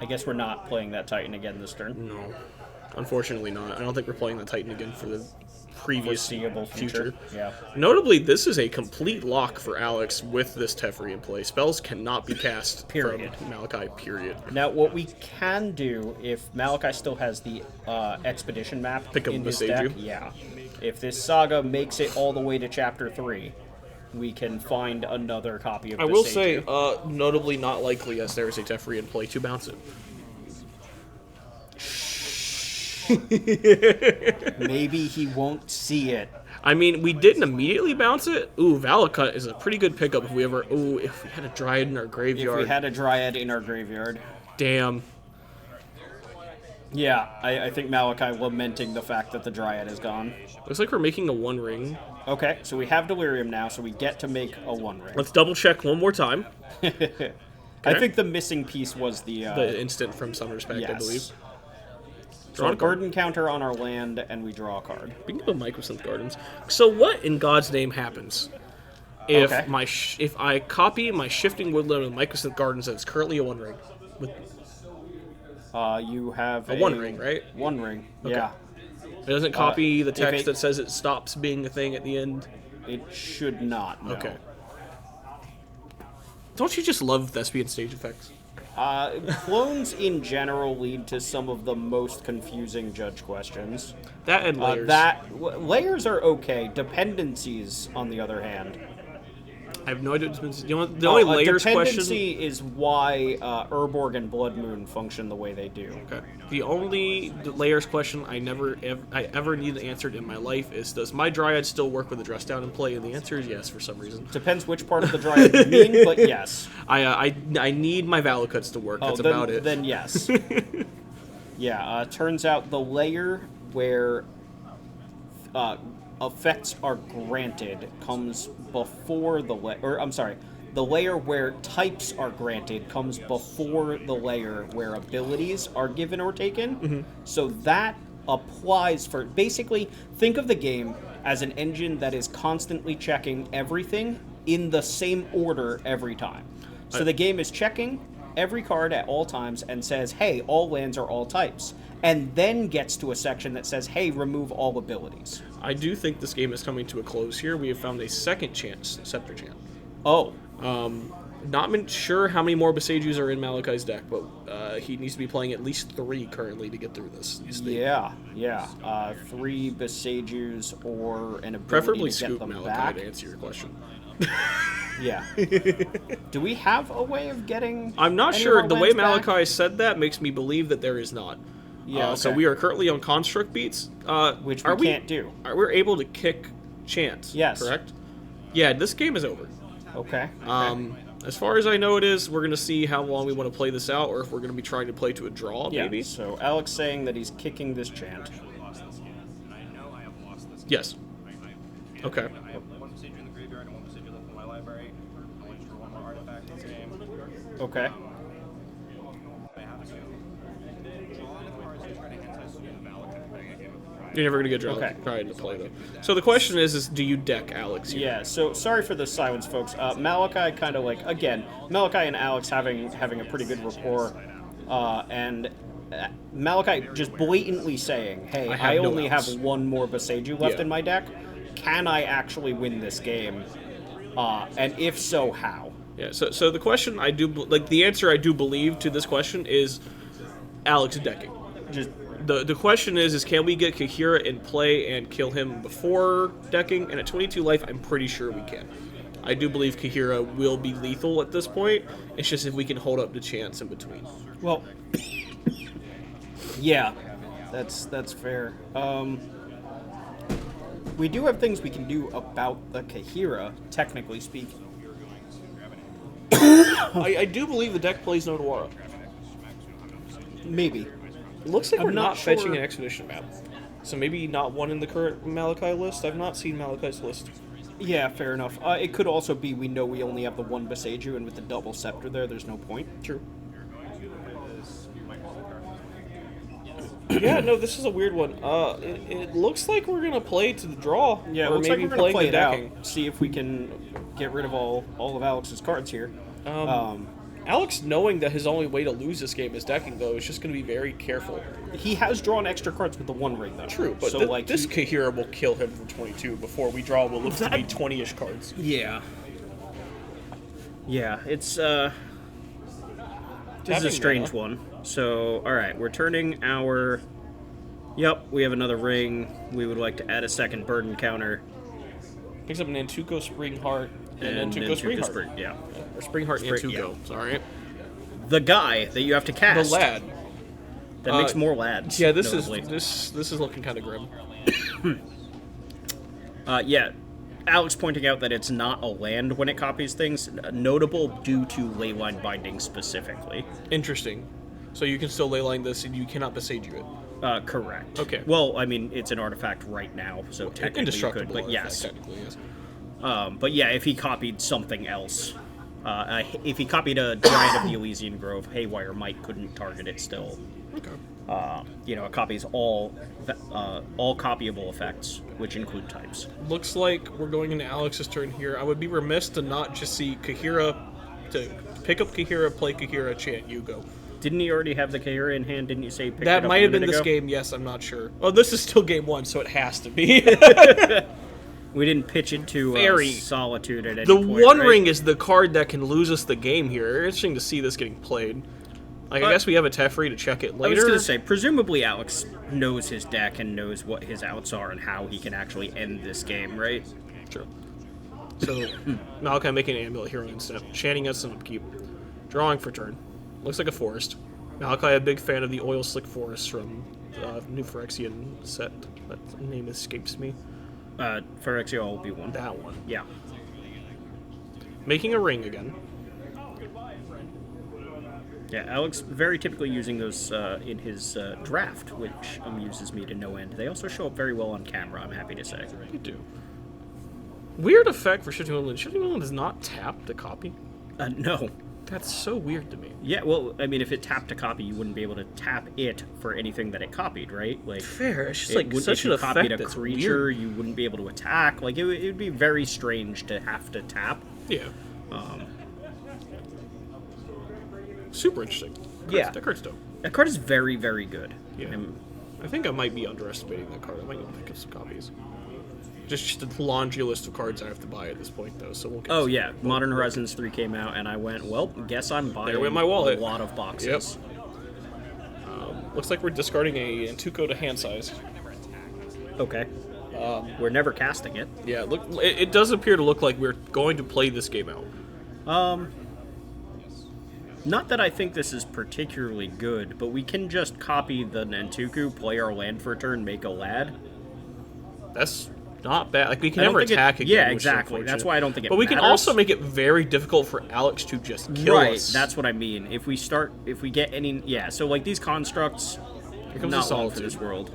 I guess we're not playing that Titan again this turn. No, unfortunately not. I don't think we're playing the Titan again for the previous Foreseeable future. Yeah. Notably, this is a complete lock for Alex with this Teferi in play. Spells cannot be cast Period. from Malachi, period. Now, what we can do, if Malachi still has the Expedition map Pick up in the his deck, Seiju. yeah. If this saga makes it all the way to Chapter 3, we can find another copy of I the will Seiju. say, notably not likely as there is a Teferi in play to bounce it. Maybe he won't see it. I mean, we didn't immediately bounce it. Ooh, Valakut is a pretty good pickup if we ever... Ooh, if we had a Dryad in our If graveyard. we had a Dryad in our graveyard. Damn. Yeah, I think Malachi lamenting the fact that the Dryad is gone. Looks like we're making a 1-ring. Okay, so we have Delirium now, so we get to make a 1-ring. Let's double check one more time. I think the missing piece was the instant from Summer's Pact, yes. I believe. So a burden counter on our land, and we draw a card. We can go Mycosynth Gardens. So what in God's name happens if if I copy my Shifting Woodland with Mycosynth Gardens that's currently a 1-ring? With You have a 1-ring, right? 1-ring, yeah. It doesn't copy the if text it- that says it stops being a thing at the end. It should not, no. Okay. Don't you just love Thespian stage effects? Clones in general lead to some of the most confusing judge questions. That and layers. Layers are okay. Dependencies, on the other hand. I have no idea what this means. The only layers dependency question... is why Urborg and Blood Moon function the way they do. Okay. The only layers question I ever need answered in my life is, does my Dryad still work with the dress down in play? And the answer is yes, for some reason. Depends which part of the Dryad you mean, but yes. I need my Valakuts to work. That's then, about it. Then yes. Yeah, turns out the layer where effects are granted comes before the the layer where types are granted comes before the layer where abilities are given or taken. So that applies for... Basically, think of the game as an engine that is constantly checking everything in the same order every time. So the game is checking every card at all times and says, hey, all lands are all types. And then gets to a section that says, hey, remove all abilities. I do think this game is coming to a close here. We have found a second chance Scepter Chant. Oh. Not sure how many more Besagers are in Malachi's deck, but he needs to be playing at least 3 currently to get through this. Yeah. 3 Besagers or an ability Preferably to get scoop them Malachi back. to answer your question. Yeah. Do we have a way of getting... I'm not any sure. of our The way lands back? Malachi said that makes me believe that there is not. Yeah, So okay. we are currently on Construct Beats. Which we can't do. We're able to kick Chant, Yes. correct? Yeah, this game is over. Okay. As far as I know it is, we're going to see how long we want to play this out, or if we're going to be trying to play to a draw, Yeah, maybe? so Alex saying that he's kicking this chant. Yes. Okay. One Besager in the graveyard and one Besager left in my library. I went for one more artifact in this game. Okay. I have to. Drawing the cards is trying to hentai Malachi playing a game of You're never going to get drawn Okay. trying to play, though. So the question is do you deck Alex here? Yeah, so sorry for the silence, folks. Malachi kind of like, again, Malachi and Alex having a pretty good rapport, and Malachi just blatantly saying, hey, I no only outs. have one more Besager left Yeah. in my deck. Can I actually win this game? And if so, how? Yeah, so the question the answer I do believe to this question is Alex decking. Just The question is can we get Kahira in play and kill him before decking? And at 22 life, I'm pretty sure we can. I do believe Kahira will be lethal at this point. It's just if we can hold up the chance in between. well, yeah, that's fair. We do have things we can do about the Kahira, technically speaking. I do believe the deck plays Nodawara. Maybe. It looks like I'm we're not not fetching sure. an Expedition map. So maybe not one in the current Malachi list. I've not seen Malachi's list. Yeah, fair enough. It could also be we know we only have the one Besager, and with the double scepter there, there's no point. True. Yeah, no, this is a weird one. It looks like we're gonna play to the draw. Yeah, it or looks like maybe we're gonna playing play the it out, decking. see if we can get rid of all of Alex's cards here. Alex, knowing that his only way to lose this game is decking, though, is just gonna be very careful. He has drawn extra cards with the One Ring, though. True, but so this Kahira will kill him for 22 before we draw what looks to be 20-ish cards. Yeah. Yeah, it's this is a strange one. So, all right, we're turning our. Yep, we have another ring. We would like to add a second burden counter. Picks up an Nantuko Spring Heart and Nantuko Spring Heart. Yeah. Or Spring Heart Spring- Nantuko. Sorry. The guy that you have to The cast. lad. That makes more lads. Yeah, this notably. is looking kind of grim. Yeah. Alex pointing out that it's not a land when it copies things, notable due to leyline binding specifically. Interesting. So you can still leyline this and you cannot besage it. Correct. Okay. Well, I mean, it's an artifact right now, so technically you could, Indestructible. but artifact, yes. Technically, yes. But yeah, if he copied something else, if he copied a Giant of the Elysian Grove, Haywire Might couldn't target it still. Okay. It copies all copyable effects, which include types. Looks like we're going into Alex's turn here. I would be remiss to not just see Kahira, to pick up Kahira, play Kahira, chant Yugo. Didn't he already have the Kahira in hand? Didn't you say he picked it That up might a have been minute this ago? game, yes, I'm not sure. Oh, this is still game 1, so it has to be. We didn't pitch into Very. Solitude at any The point, One right? Ring is the card that can lose us the game here. Interesting to see this getting played. Like, I guess we have a Teferi to check it I later. was going to say, presumably Alex knows his deck and knows what his outs are and how he can actually end this game, right? True. So, Malachi making an Amulet Hero instead. Chanting us and upkeep. Drawing for turn. Looks like a forest. Malachi, a big fan of the Oil Slick Forest from New Phyrexian set. That name escapes me. Phyrexia will be one. That one. Yeah. Making a ring again. Yeah, Alex very typically using those in his draft, which amuses me to no end. They also show up very well on camera, I'm happy to say. They do. Weird effect for Shifting Woodland. Shifting Woodland does not tap the copy. No. That's so weird to me. Yeah, well, I mean, if it tapped a copy, you wouldn't be able to tap it for anything that it copied, right? Like, Fair. It's just if such an you copied effect a that's creature, weird. you wouldn't be able to attack. Like, it would be very strange to have to tap. Yeah. Super interesting. Yeah. That card's dope. That card is very, very good. Yeah. I think I might be underestimating that card. I might need to pick up some copies. Just a laundry list of cards I have to buy at this point, though. So we'll get. Oh yeah, Modern Horizons 3 came out, and I went, well, guess I'm buying There went my wallet. a lot of boxes. Looks like we're discarding a Antuco to hand size. Okay. We're never casting it. Yeah, look, it does appear to look like we're going to play this game out. Not that I think this is particularly good, but we can just copy the Nantuku, play our land for a turn, make a lad. That's not bad. Like, we can I don't never think attack again. Yeah, which is exactly. That's unfortunate. why I don't think it But we can matters. also make it very difficult for Alex to just kill right, us. that's what I mean. If we get any... Yeah, so, like, these constructs, Here comes not the one for Solitude. this world.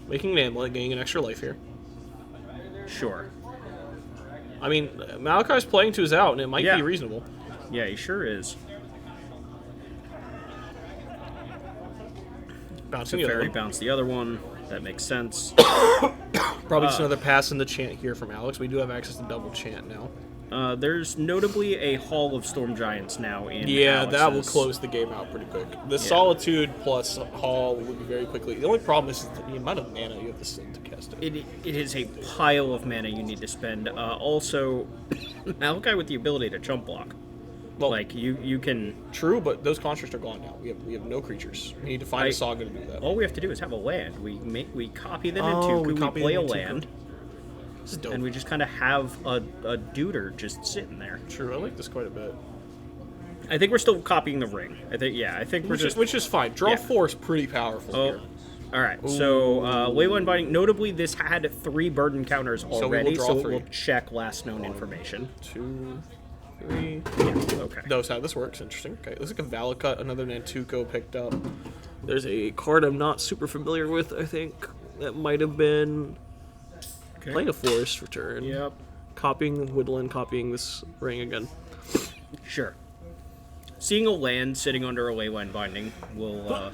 Making an amulet, getting an extra life here. Sure. I mean, Malachi's playing to his out, and it might Yeah. be reasonable. Yeah, he sure is. Bouncing So the other Fairy one. bounce the other one. That makes sense. Probably just another pass in the chant here from Alex. We do have access to double chant now. There's notably a Hall of Storm Giants now in Yeah, that will Alex's. close the game out pretty quick. The Solitude plus Hall will be very quickly. The only problem is the amount of mana you have to spend to cast it. It is a pile of mana you need to spend. Also, Malachi with the ability to chump block. Well, Like, you can... true, but those constructs are gone now. We have no creatures. We need to find a saga to do that. All we have to do is have a land. We copy them into Oh, we copy play a them into land, This is dope. and we just kind of have a duder just sitting there. True, I like this quite a bit. I think we're still copying the ring. I think we're just... Which is fine. Draw Yeah. 4 is pretty powerful Oh, here. all right. So, Leyline Binding. Notably, this had 3 burden counters we will already, draw so it 3. will check last known information. 2, 3. Okay. Knows how this works. Interesting. Okay, looks like a Valakut, another Nantuko picked up. There's a card I'm not super familiar with, I think. That might have been playing a forest return. Yep. Copying Woodland, copying this ring again. Sure. Seeing a land sitting under a Leyline Binding will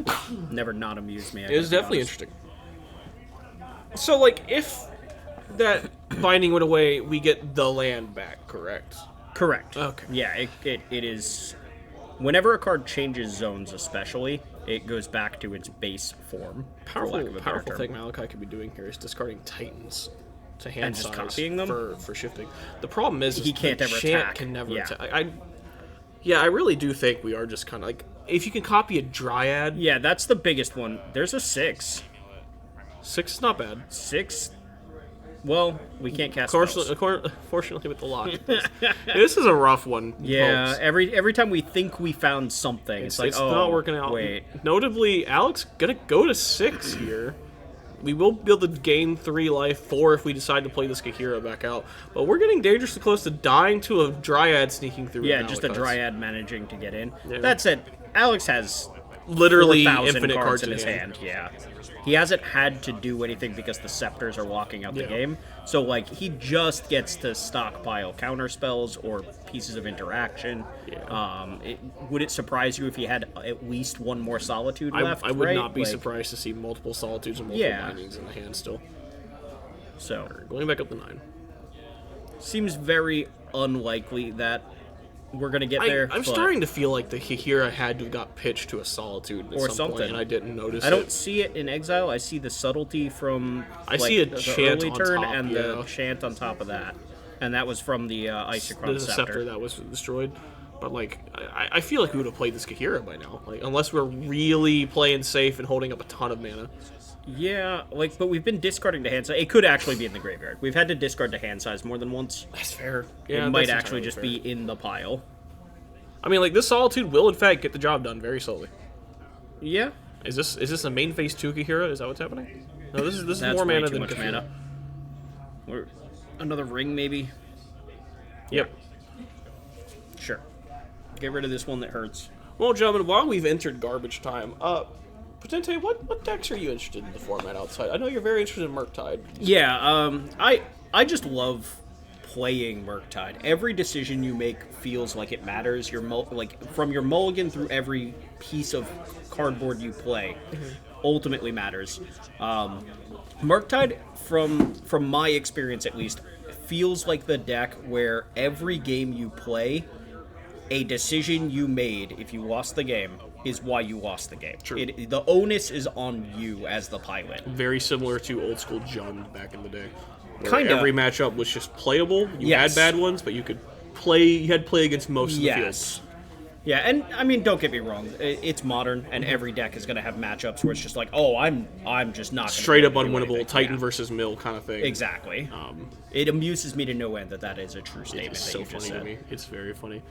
never not amuse me. It is definitely interesting. So, like, if that binding went away, we get the land back, correct? Correct. Okay. Yeah, it is... Whenever a card changes zones especially, it goes back to its base form. for lack of a better Powerful term. thing Malachi could be doing here is discarding Titans to hand And just size copying them? for shifting. The problem is He can't the ever chant attack. can never Yeah. attack. I really do think we are just kind of like, if you can copy a Dryad, Yeah, that's the biggest one. There's a 6. 6 is not bad. 6... Well, we can't cast Fortunately, spells. fortunately with the lock. This is a rough one. Yeah, folks. every time we think we found something, it's like, It's oh, not working out. wait. Notably, Alex gonna go to 6 here. We will be able to gain 3 life, 4 if we decide to play this Kahira back out. But we're getting dangerously close to dying to a Dryad sneaking through. Yeah, with just a Malachi's. Dryad managing to get in. Yeah. That said, Alex has Literally 4,000 infinite cards in his hand. Yeah, he hasn't had to do anything because the scepters are locking out the Yeah. game. So like, he just gets to stockpile counter spells or pieces of interaction. Yeah. Would it surprise you if he had at least one more Solitude left? I would right? not be Like, surprised to see multiple Solitudes and multiple Yeah. bindings in the hand still. So Going back up to 9. seems very unlikely that we're gonna get there. I'm but starting to feel like the Kahira had to have got pitched to a Solitude at Or some something. point, and I didn't notice I don't it. see it in Exile. I see the subtlety from I see a the chant early on turn top, and yeah. the chant on top of that, and that was from the Isochron There's a scepter. scepter that was destroyed. But, like, I feel like we would have played this Kahira by now. Like, unless we're really playing safe and holding up a ton of mana. Yeah, like, but we've been discarding to hand size. It could actually be in the graveyard. We've had to discard to hand size more than once. That's fair. It might actually just be in the pile. I mean, like, this Solitude will, in fact, get the job done very slowly. Yeah, Is this a main phase 2 Kahira? Is that what's happening? No, this is that's more way mana too than much Kahira. mana. Or another ring, maybe. Yep. Sure. Get rid of this one that hurts. Well, gentlemen, while we've entered garbage time, Potente, what decks are you interested in the format outside? I know you're very interested in Murktide. Yeah, I just love playing Murktide. Every decision you make feels like it matters. Like from your mulligan through every piece of cardboard you play, ultimately matters. Murktide, from my experience at least, feels like the deck where every game you play, a decision you made if you lost the game is why you lost the game. True. The onus is on you as the pilot. Very similar to old school Jund back in the day. Kinda. Every matchup was just playable. You Yes. had bad ones, but you could play. You had play against most of the fields. Yeah, and I mean, don't get me wrong. It's modern, and every deck is going to have matchups where it's just like, oh, I'm just not gonna Straight be up able to do unwinnable anything. Titan Yeah. versus Mill kind of thing. Exactly. It amuses me to no end that is a true statement. It's that so you just funny to said. me. It's very funny.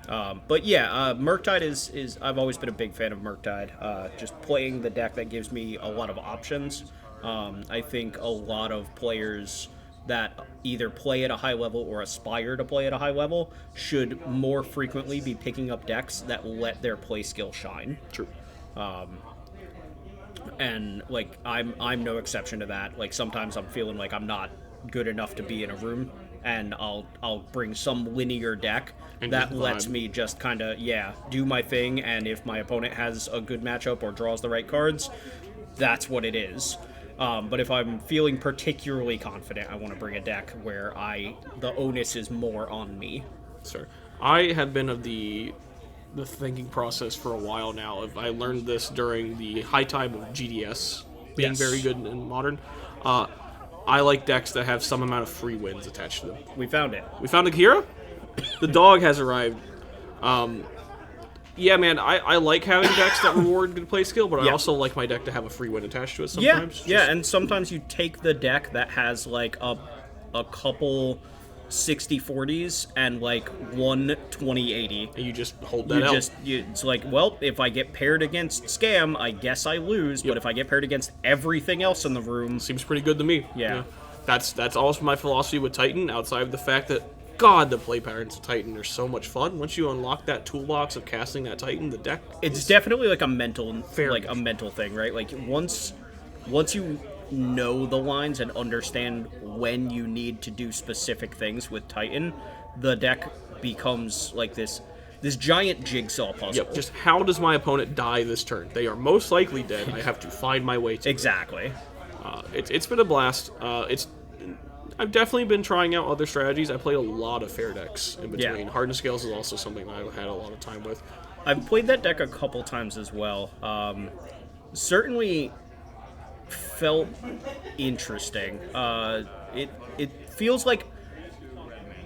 But yeah, Murktide is I've always been a big fan of Murktide. Just playing the deck that gives me a lot of options. I think a lot of players that either play at a high level or aspire to play at a high level should more frequently be picking up decks that let their play skill shine. True. And like I'm no exception to that. Like sometimes I'm feeling like I'm not good enough to be in a room, and I'll bring some linear deck And that just lets vibe. me just kind of do my thing, and if my opponent has a good matchup or draws the right cards, that's what it is. But if I'm feeling particularly confident, I want to bring a deck where the onus is more on me. Sir, I have been of the thinking process for a while now. I learned this during the high time of GDS being Yes. very good in modern. I like decks that have some amount of free wins attached to them. We found it. We found Akira. The dog has arrived. Yeah, man, I like having decks that reward good play skill, but I Yeah. also like my deck to have a free win attached to it Yeah, sometimes. yeah, and sometimes you take the deck that has like a couple 60-40s and like one 20-80. And you just hold that out. It's like, well, if I get paired against Scam, I guess I lose, but if I get paired against everything else in the room, Seems pretty good to me. Yeah. That's also my philosophy with Titan, outside of the fact that, God, the play patterns of Titan are so much fun. Once you unlock that toolbox of casting that Titan, the deck it's is definitely like a mental Very a mental thing, right? Like once you know the lines and understand when you need to do specific things with Titan, the deck becomes like this giant jigsaw puzzle. Yep, just how does my opponent die this turn? They are most likely dead. I have to find my way to it. Exactly. It's been a blast. I've definitely been trying out other strategies. I played a lot of fair decks in between. Yeah. Hardened Scales is also something that I've had a lot of time with. I've played that deck a couple times as well. Certainly felt interesting. It feels like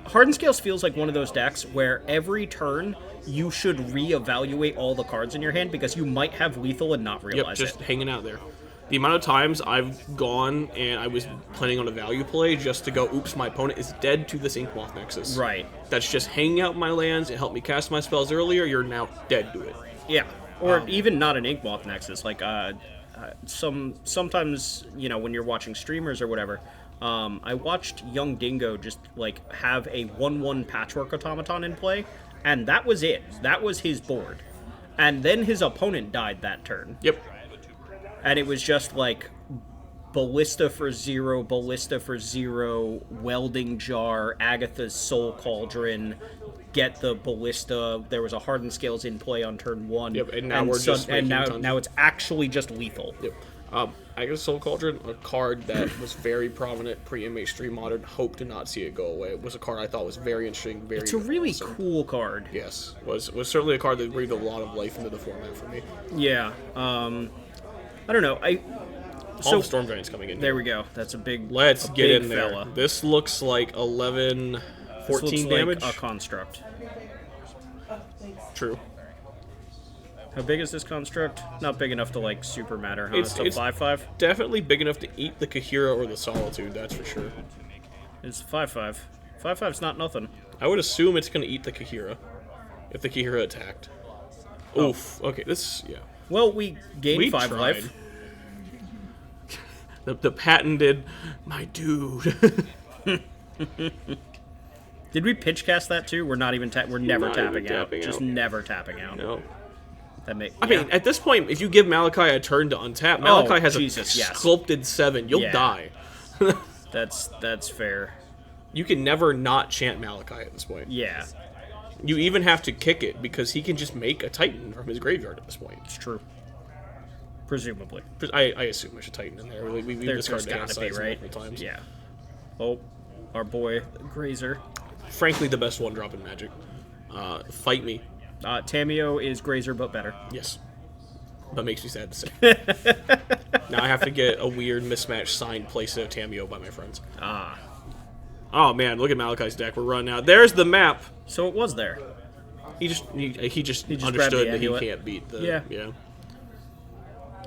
Hardened Scales feels like one of those decks where every turn you should reevaluate all the cards in your hand because you might have lethal and not Yep, realize just it. hanging out there. The amount of times I've gone and I was planning on a value play just to go, oops, my opponent is dead to this Inkmoth Nexus. Right. That's just hanging out my lands. It helped me cast my spells earlier. You're now dead to it. Yeah. Or even not an Inkmoth Nexus. Like sometimes when you're watching streamers or whatever. I watched Young Dingo just like have a 1/1 Patchwork Automaton in play, and that was it. That was his board. And then his opponent died that turn. Yep. And it was just like Ballista for 0, Welding Jar, Agatha's Soul Cauldron, get the Ballista. There was a Hardened Scales in play on turn 1. Yep, and now we're just and making tons now of- it's actually just lethal. Yep. I guess Soul Cauldron, a card that was very prominent pre-MH3 Modern. Hope to not see it go away. It was a card I thought was very interesting. Very. It's a really awesome. cool card. Yes, was certainly a card that breathed a lot of life into the format for me. Yeah. I don't know. All the Storm Giants coming in. There we go. That's a big. Let's a get big in there. fella. This looks like 11, This 14 looks damage. like a construct. True. How big is this construct? Not big enough to like super matter, huh? It's- It's a it's- 5/5. Definitely big enough to eat the Kahira or the Solitude, that's for sure. It's 5/5. 5/5's not nothing. I would assume it's going to eat the Kahira if the Kahira attacked. Oof. Okay, this, yeah. Well, we gained We 5 tried. life. The patented, my dude. Did we pitch cast that too? We're not even we're never Not even tapping out. tapping Just out. never tapping out. No. That make. I mean, at this point, if you give Malachi a turn to untap, Malachi has Jesus, a yes. sculpted 7. You'll Yeah. die. That's fair. You can never not chant Malachi at this point. Yeah, You even have to kick it because he can just make a Titan from his graveyard at this point. it's true. Presumably. I assume there's a Titan in there. We've There's discarded gotta be, size right? multiple times. Yeah. Oh, our boy Grazer. Frankly, the best one drop in Magic. Fight me. Tameo is Grazer, but better. Yes. That makes me sad to say. Now I have to get a weird mismatched signed playset of Tameo by my friends. Ah. Oh man, look at Malachi's deck. We're running out. There's the map. So it was there. He just grabbed understood the that he amulet. can't beat the Yeah.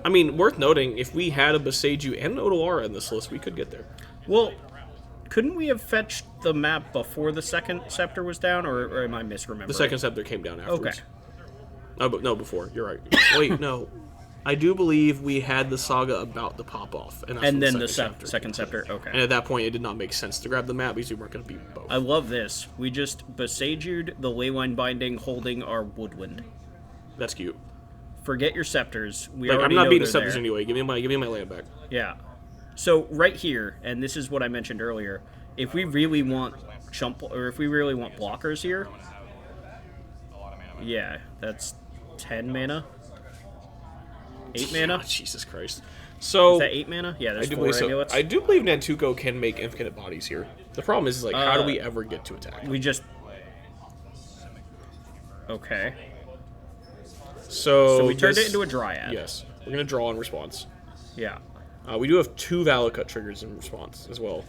I mean, worth noting, if we had a Boseiju and an Otawara in this list, we could get there. Well, couldn't we have fetched the map before the second scepter was down, or am I misremembering? The second scepter came down afterwards. Okay. Oh, but no, before. You're right. Wait, no. I do believe we had the saga about the pop-off. And, that's And when then the scepter second scepter, okay. And at that point, it did not make sense to grab the map because we weren't going to beat both. I love this. We just Boseiju'd the Leyline Binding holding our Woodland. That's cute. Forget your scepters. We Like, I'm already not know beating they're scepters there. anyway. Give me my land back. Yeah. So right here, and this is what I mentioned earlier, if we really want if we really want blockers here, yeah, that's 10 mana. 8 mana? Oh, Jesus Christ. So Is that 8 mana? Yeah, I there's do 4 believe so. amulets. I do believe Nantuko can make infinite bodies here. The problem is like, how do we ever get to attack? We just... Okay. So we turned this- it into a Dryad. Yes. We're going to draw in response. Yeah. We do have 2 Valakut triggers in response as well.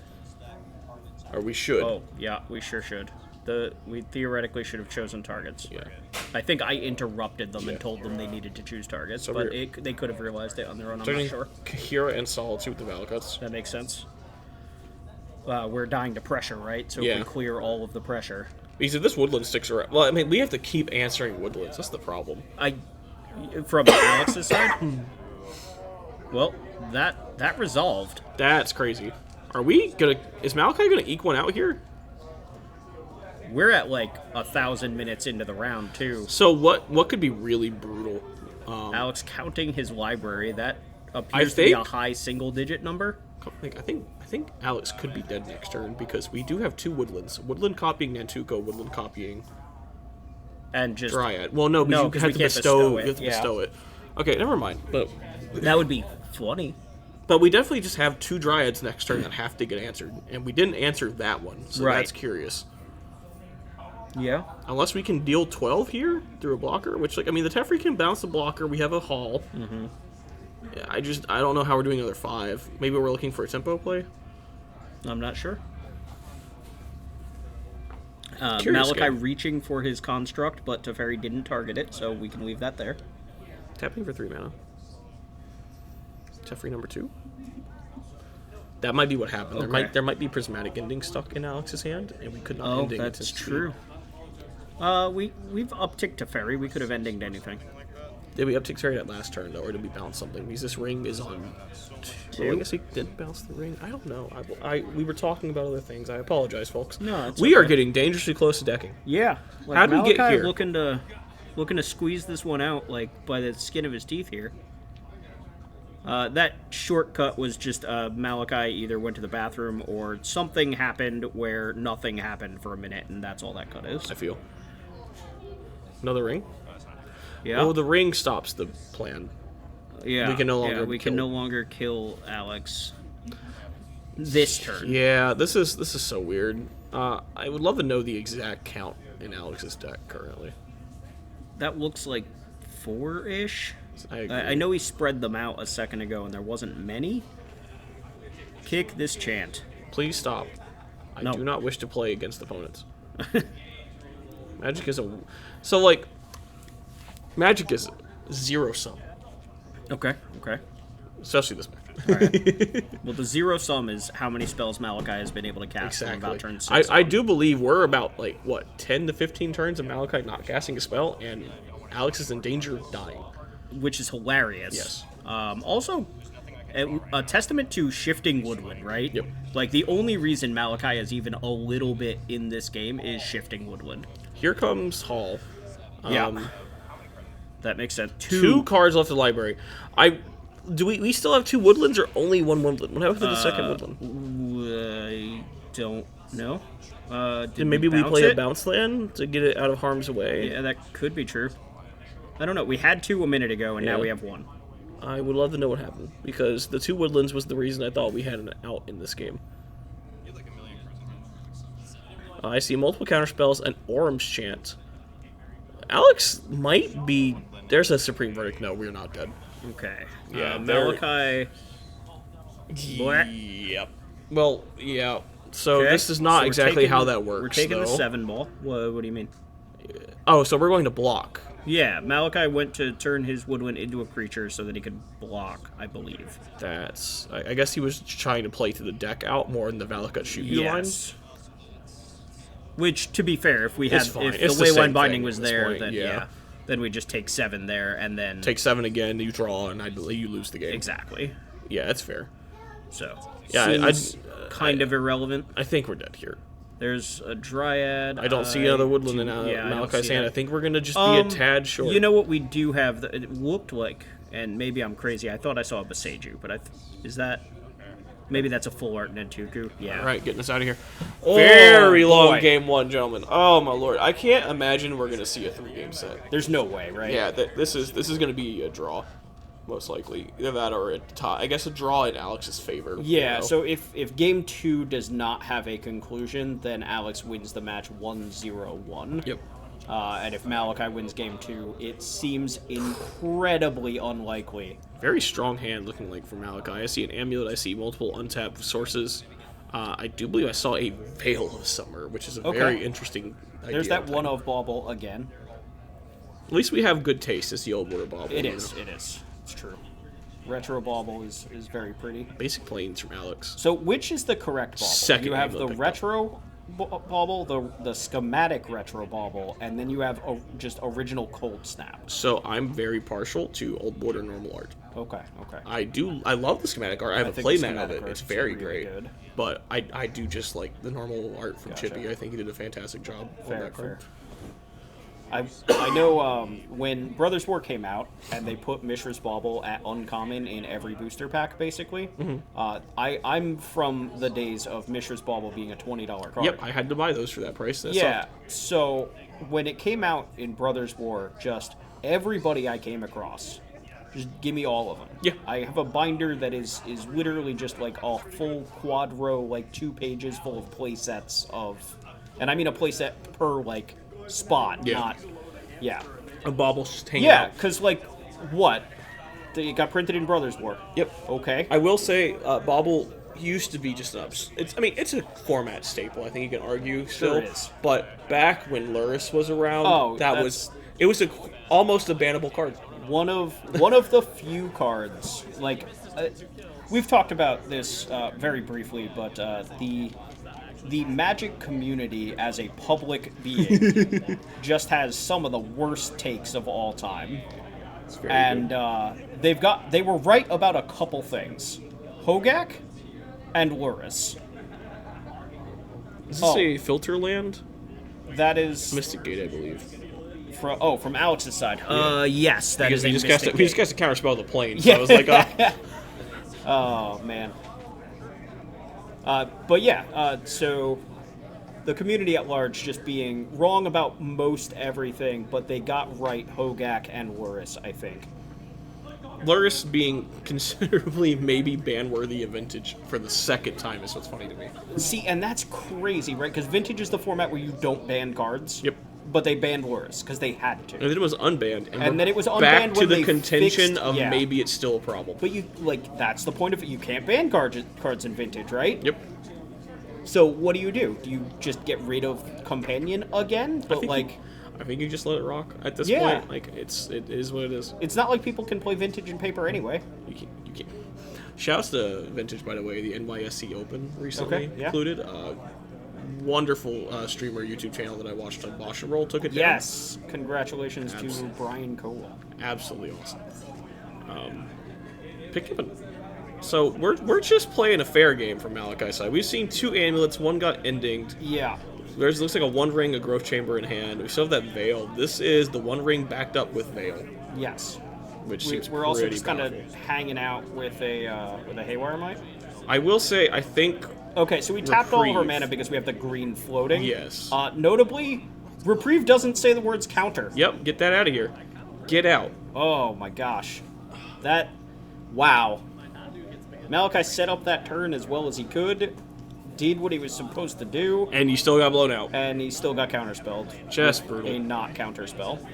Or we should. Oh, yeah, we sure should. We theoretically should have chosen targets. Yeah. I think I interrupted them and told them they needed to choose targets, So but we're- they could have realized it on their own, I'm Turning not sure. Kahira and Solitude with the Valakuts. That makes sense. We're dying to pressure, right? So Yeah. if we clear all of the pressure... Because if this woodland sticks around... Well, I mean, we have to keep answering woodlands. That's the problem. From Alex's side? Well, that resolved. That's crazy. Are we gonna... Is Malachi gonna eke one out here? We're at like 1,000 minutes into the round, too. So what could be really brutal? Alex counting his library, that appears to be a high single-digit number. I think Alex could be dead next turn because we do have 2 woodlands. Woodland copying Nantuko, woodland copying And just... Dryad. Well, no, because you have to bestow it. You have to bestow it. Okay, never mind. But That would be funny. we definitely just have 2 Dryads next turn that have to get answered, and we didn't answer that one, so Right. that's curious. Yeah. Unless we can deal 12 here through a blocker, which, like, I mean, the Teferi can bounce the blocker. We have a Hall. Mm-hmm. Yeah, I don't know how we're doing another 5. Maybe we're looking for a tempo play. I'm not sure. Curious Malachi game. reaching for his construct, but Teferi didn't target it, so we can leave that there. Tapping for 3 mana. Teferi number 2. That might be what happened. Okay. There might be prismatic ending stuck in Alex's hand, and we could not Oh, ending it that's since true. We've upticked Teferi. We could have endinged anything. Did we uptick Teferi that last turn, though, or did we bounce something? Because this ring is on 2. I guess he didn't bounce the ring. I don't know. We were talking about other things. I apologize, folks. No, it's we are okay. getting dangerously close to decking. Yeah. Like How'd we get Malachi here? looking to squeeze this one out, like, by the skin of his teeth here. That shortcut was just Malachi either went to the bathroom or something happened where nothing happened for a minute, and that's all that cut is. I feel. Another ring? Yeah. Oh, the ring stops the plan. Yeah. we can no longer we can kill- no longer kill Alex this turn. Yeah, this is so weird. I would love to know the exact count in Alex's deck currently. That looks like 4-ish. I agree. I know he spread them out a second ago, and there wasn't many. Kick this chant. Please stop. I No. do not wish to play against opponents. Magic is so like Magic is 0 sum, Okay. especially this match. Alright. Well, the 0 sum is how many spells Malachi has been able to cast from about turn 6. I do believe we're about like what 10 to 15 turns of Malachi not casting a spell, and Alex is in danger of dying. Which is hilarious. Yes. Also, a testament to shifting woodland, right? Yep. Like, the only reason Malachi is even a little bit in this game is shifting woodland. Here comes Hall. That makes sense. 2 cards left in the library. We still have 2 woodlands or only 1 woodland? What happened to the second woodland? I don't No. Did maybe we play a bounce land to get it out of harm's way? Yeah, that could be true. I don't know. We had 2 a minute ago, and now we have 1. I would love to know what happened, because the 2 woodlands was the reason I thought we had an out in this game. I see multiple counterspells and Orm's Chant. Alex might be... There's a Supreme Verdict. No, we're not dead. Okay. Yeah, Malachi... What? Yep. Well, yeah. So Okay. this is not So we're exactly taking- how that works, We're taking the though. 7 ball. What do you mean? Oh, so we're going to block. Yeah, Malachi went to turn his woodwind into a creature so that he could block, I believe. That's... I guess he was trying to play to the deck out more in the Valakut shoot you line. Which, to be fair, if we had It's fine. if It's the the same Wayline Binding thing was at this there, point, then yeah. then we just take 7 there and then Take 7 again, you draw, and you lose the game. exactly. Yeah, that's fair. So Yeah, seems kind of irrelevant. I think we're dead here. There's a Dryad. I don't see another woodland in I don't Malachi's see hand. that. I think we're going to just be a tad short. You know what we do have? That it looked like, and maybe I'm crazy. I thought I saw a Beseiju, but is that? Maybe that's a full art Nentuku. Yeah. All right, getting us out of here. Oh, Very long boy. game 1, gentlemen. Oh my lord, I can't imagine we're going to see a 3-game set. There's no way, right? Yeah, this is going to be a draw, most likely. Either that or a tie. I guess a draw in Alex's favor. Yeah, you know? so if game 2 does not have a conclusion, then Alex wins the match 1-0-1. Yep. And if Malachi wins game 2, it seems incredibly unlikely. Very strong hand looking like for Malachi. I see an amulet. I see multiple untapped sources. I do believe I saw a Veil of Summer, which is a very interesting idea. There's that one of bauble again. At least we have good taste as the old water bauble. It you is, know? it is. It's true. Retro bauble is very pretty. Basic planes from Alex. So which is the correct bauble? Second you have amulet the picked up. retro bauble, the schematic retro bauble, and then you have just original cold snap. So I'm very partial to old border normal art. Okay. I love the schematic art. I have a think the playmat of schematic it. art It's is very really great. good. But I do just like the normal art from Gotcha. Chippy. I think he did a fantastic job on Fair, that card. fair. I know when Brothers War came out and they put Mishra's Bauble at uncommon in every booster pack, basically. I'm from the days of Mishra's Bauble being a $20 card. Yep, I had to buy those for that price. That Yeah, sucked. so when it came out in Brothers War, just everybody I came across, just give me all of them. Yeah. I have a binder that is literally just like a full quad row, like 2 pages full of play sets of, and I mean a play set per like spot, Yeah. not, yeah. A bobble's just hanging Yeah, out. because like, what? It got printed in Brothers War. Yep. Okay. I will say, Bobble used to be just an it's a format staple. I think you can argue still. it is. But back when Luris was around, it was almost a bannable card. One of the few cards, like we've talked about this very briefly, but the Magic community as a public being just has some of the worst takes of all time, It's very and good. they were right about a couple things, Hogak and Luris. Is this oh. a filter land? That is Mystic Gate, I believe. from Alex's side. Yes, that Because is we a just cast Mystic we just Gate. cast a counterspell the plane. So I was like, Oh, man. But yeah, so the community at large just being wrong about most everything, but they got right Hogak and Luris, I think. Luris being considerably maybe ban-worthy of Vintage for the second time is what's funny to me. See, and that's crazy, right? Because Vintage is the format where you don't ban cards. Yep. But they banned Luris, because they had to. And then it was unbanned. And And then it was back unbanned to when the they contention fixed- of yeah. maybe it's still a problem. But you, like, that's the point of it. You can't ban cards in Vintage, right? Yep. So what do? Do you just get rid of Companion again? But, I think you just let it rock at this Yeah. point. Like it is what it is. it's not like people can play Vintage and Paper anyway. You can't. Shouts to Vintage, by the way. The NYSC Open recently Okay, yeah. included. Wonderful streamer YouTube channel that I watched on Bosch and Roll took it down. Yes, congratulations to Absolutely. Brian Cole. Absolutely awesome. Pick up. So we're just playing a fair game from Malachi's side. We've seen 2 amulets. One got endinged. Yeah, There's looks like a 1 ring, a growth chamber in hand. We still have that veil. This is the 1 ring backed up with veil, yes. which seems We're also pretty just kind of powerful. hanging out with a Haywire Might. I will say, I think Okay, so we tapped all of our Reprieve. mana because we have the green floating. Yes. Notably, Reprieve doesn't say the words counter. Yep, get that out of here. Get out. Oh my gosh. That... Wow. Malachi set up that turn as well as he could, did what he was supposed to do, And you still got blown out. and he still got counterspelled. Just A brutal. not counterspell.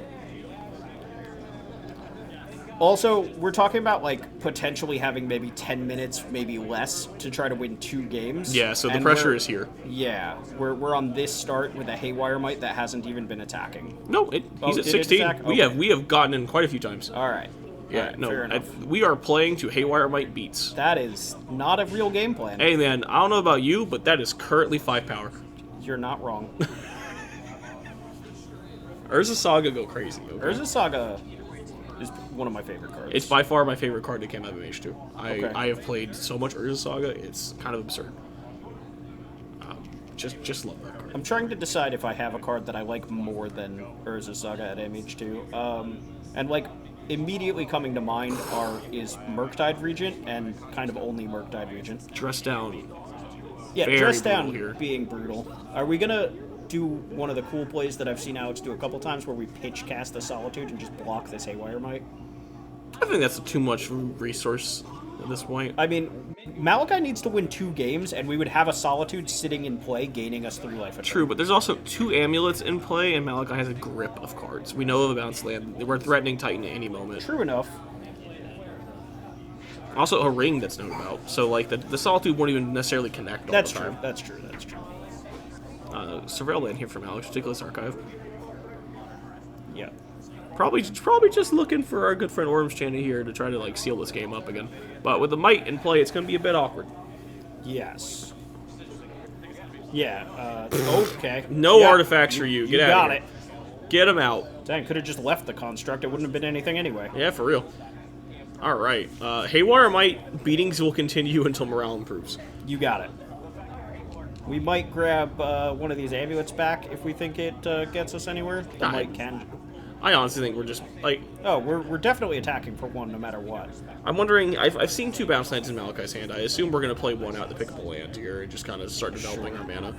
Also, we're talking about, like, potentially having maybe 10 minutes, maybe less, to try to win 2 games. Yeah, so the And pressure we're- is here. Yeah, we're on this start with a Haywire Might that hasn't even been attacking. No, he's Oh, at did it 16. attack? We Okay. have gotten in quite a few times. All right. Yeah, All right, no, fair enough. we are playing to Haywire Might beats. That is not a real game plan. Hey man, I don't know about you, but that is currently 5 power. You're not wrong. Urza Saga go crazy. Okay? Urza Saga is one of my favorite cards. It's by far my favorite card that came out of H2. Okay. I have played so much Urza Saga, it's kind of absurd. Just love that card. I'm trying to decide if I have a card that I like more than Urza Saga at MH2. And like immediately coming to mind is Murktide Regent and kind of only Murktide Regent. Dress down. Yeah, Very dress brutal down here. being brutal. Are we gonna do one of the cool plays that I've seen Alex do a couple times where we pitch cast the Solitude and just block this Haywire Might? I think that's too much resource at this point. I mean, Malachi needs to win 2 games, and we would have a Solitude sitting in play, gaining us 3 life. True, but there's also 2 amulets in play, and Malachi has a grip of cards. We know of the bounce land. We're threatening Titan at any moment. True enough. Also, a ring that's known about. So, like, the Solitude won't even necessarily connect all That's the true. time. That's true. That's true. Surveil land here from Alex, Ridiculous Archive. Yeah. Probably just looking for our good friend Orm's Channy here to try to, like, seal this game up again. But with the Might in play, it's going to be a bit awkward. Yes. Yeah. Okay. No Yeah, artifacts for you. Get you out got of here. it. Get him out. Dang, could have just left the construct. It wouldn't have been anything anyway. Yeah, for real. All right. Haywire Might beatings will continue until morale improves. You got it. We might grab one of these amulets back if we think it gets us anywhere. The I- might can. I honestly think we're just, like, Oh, we're definitely attacking for 1 no matter what. I'm wondering, I've seen 2 bounce lands in Malachi's hand. I assume we're going to play 1 out to pick up a land here and just kind of start developing our mana.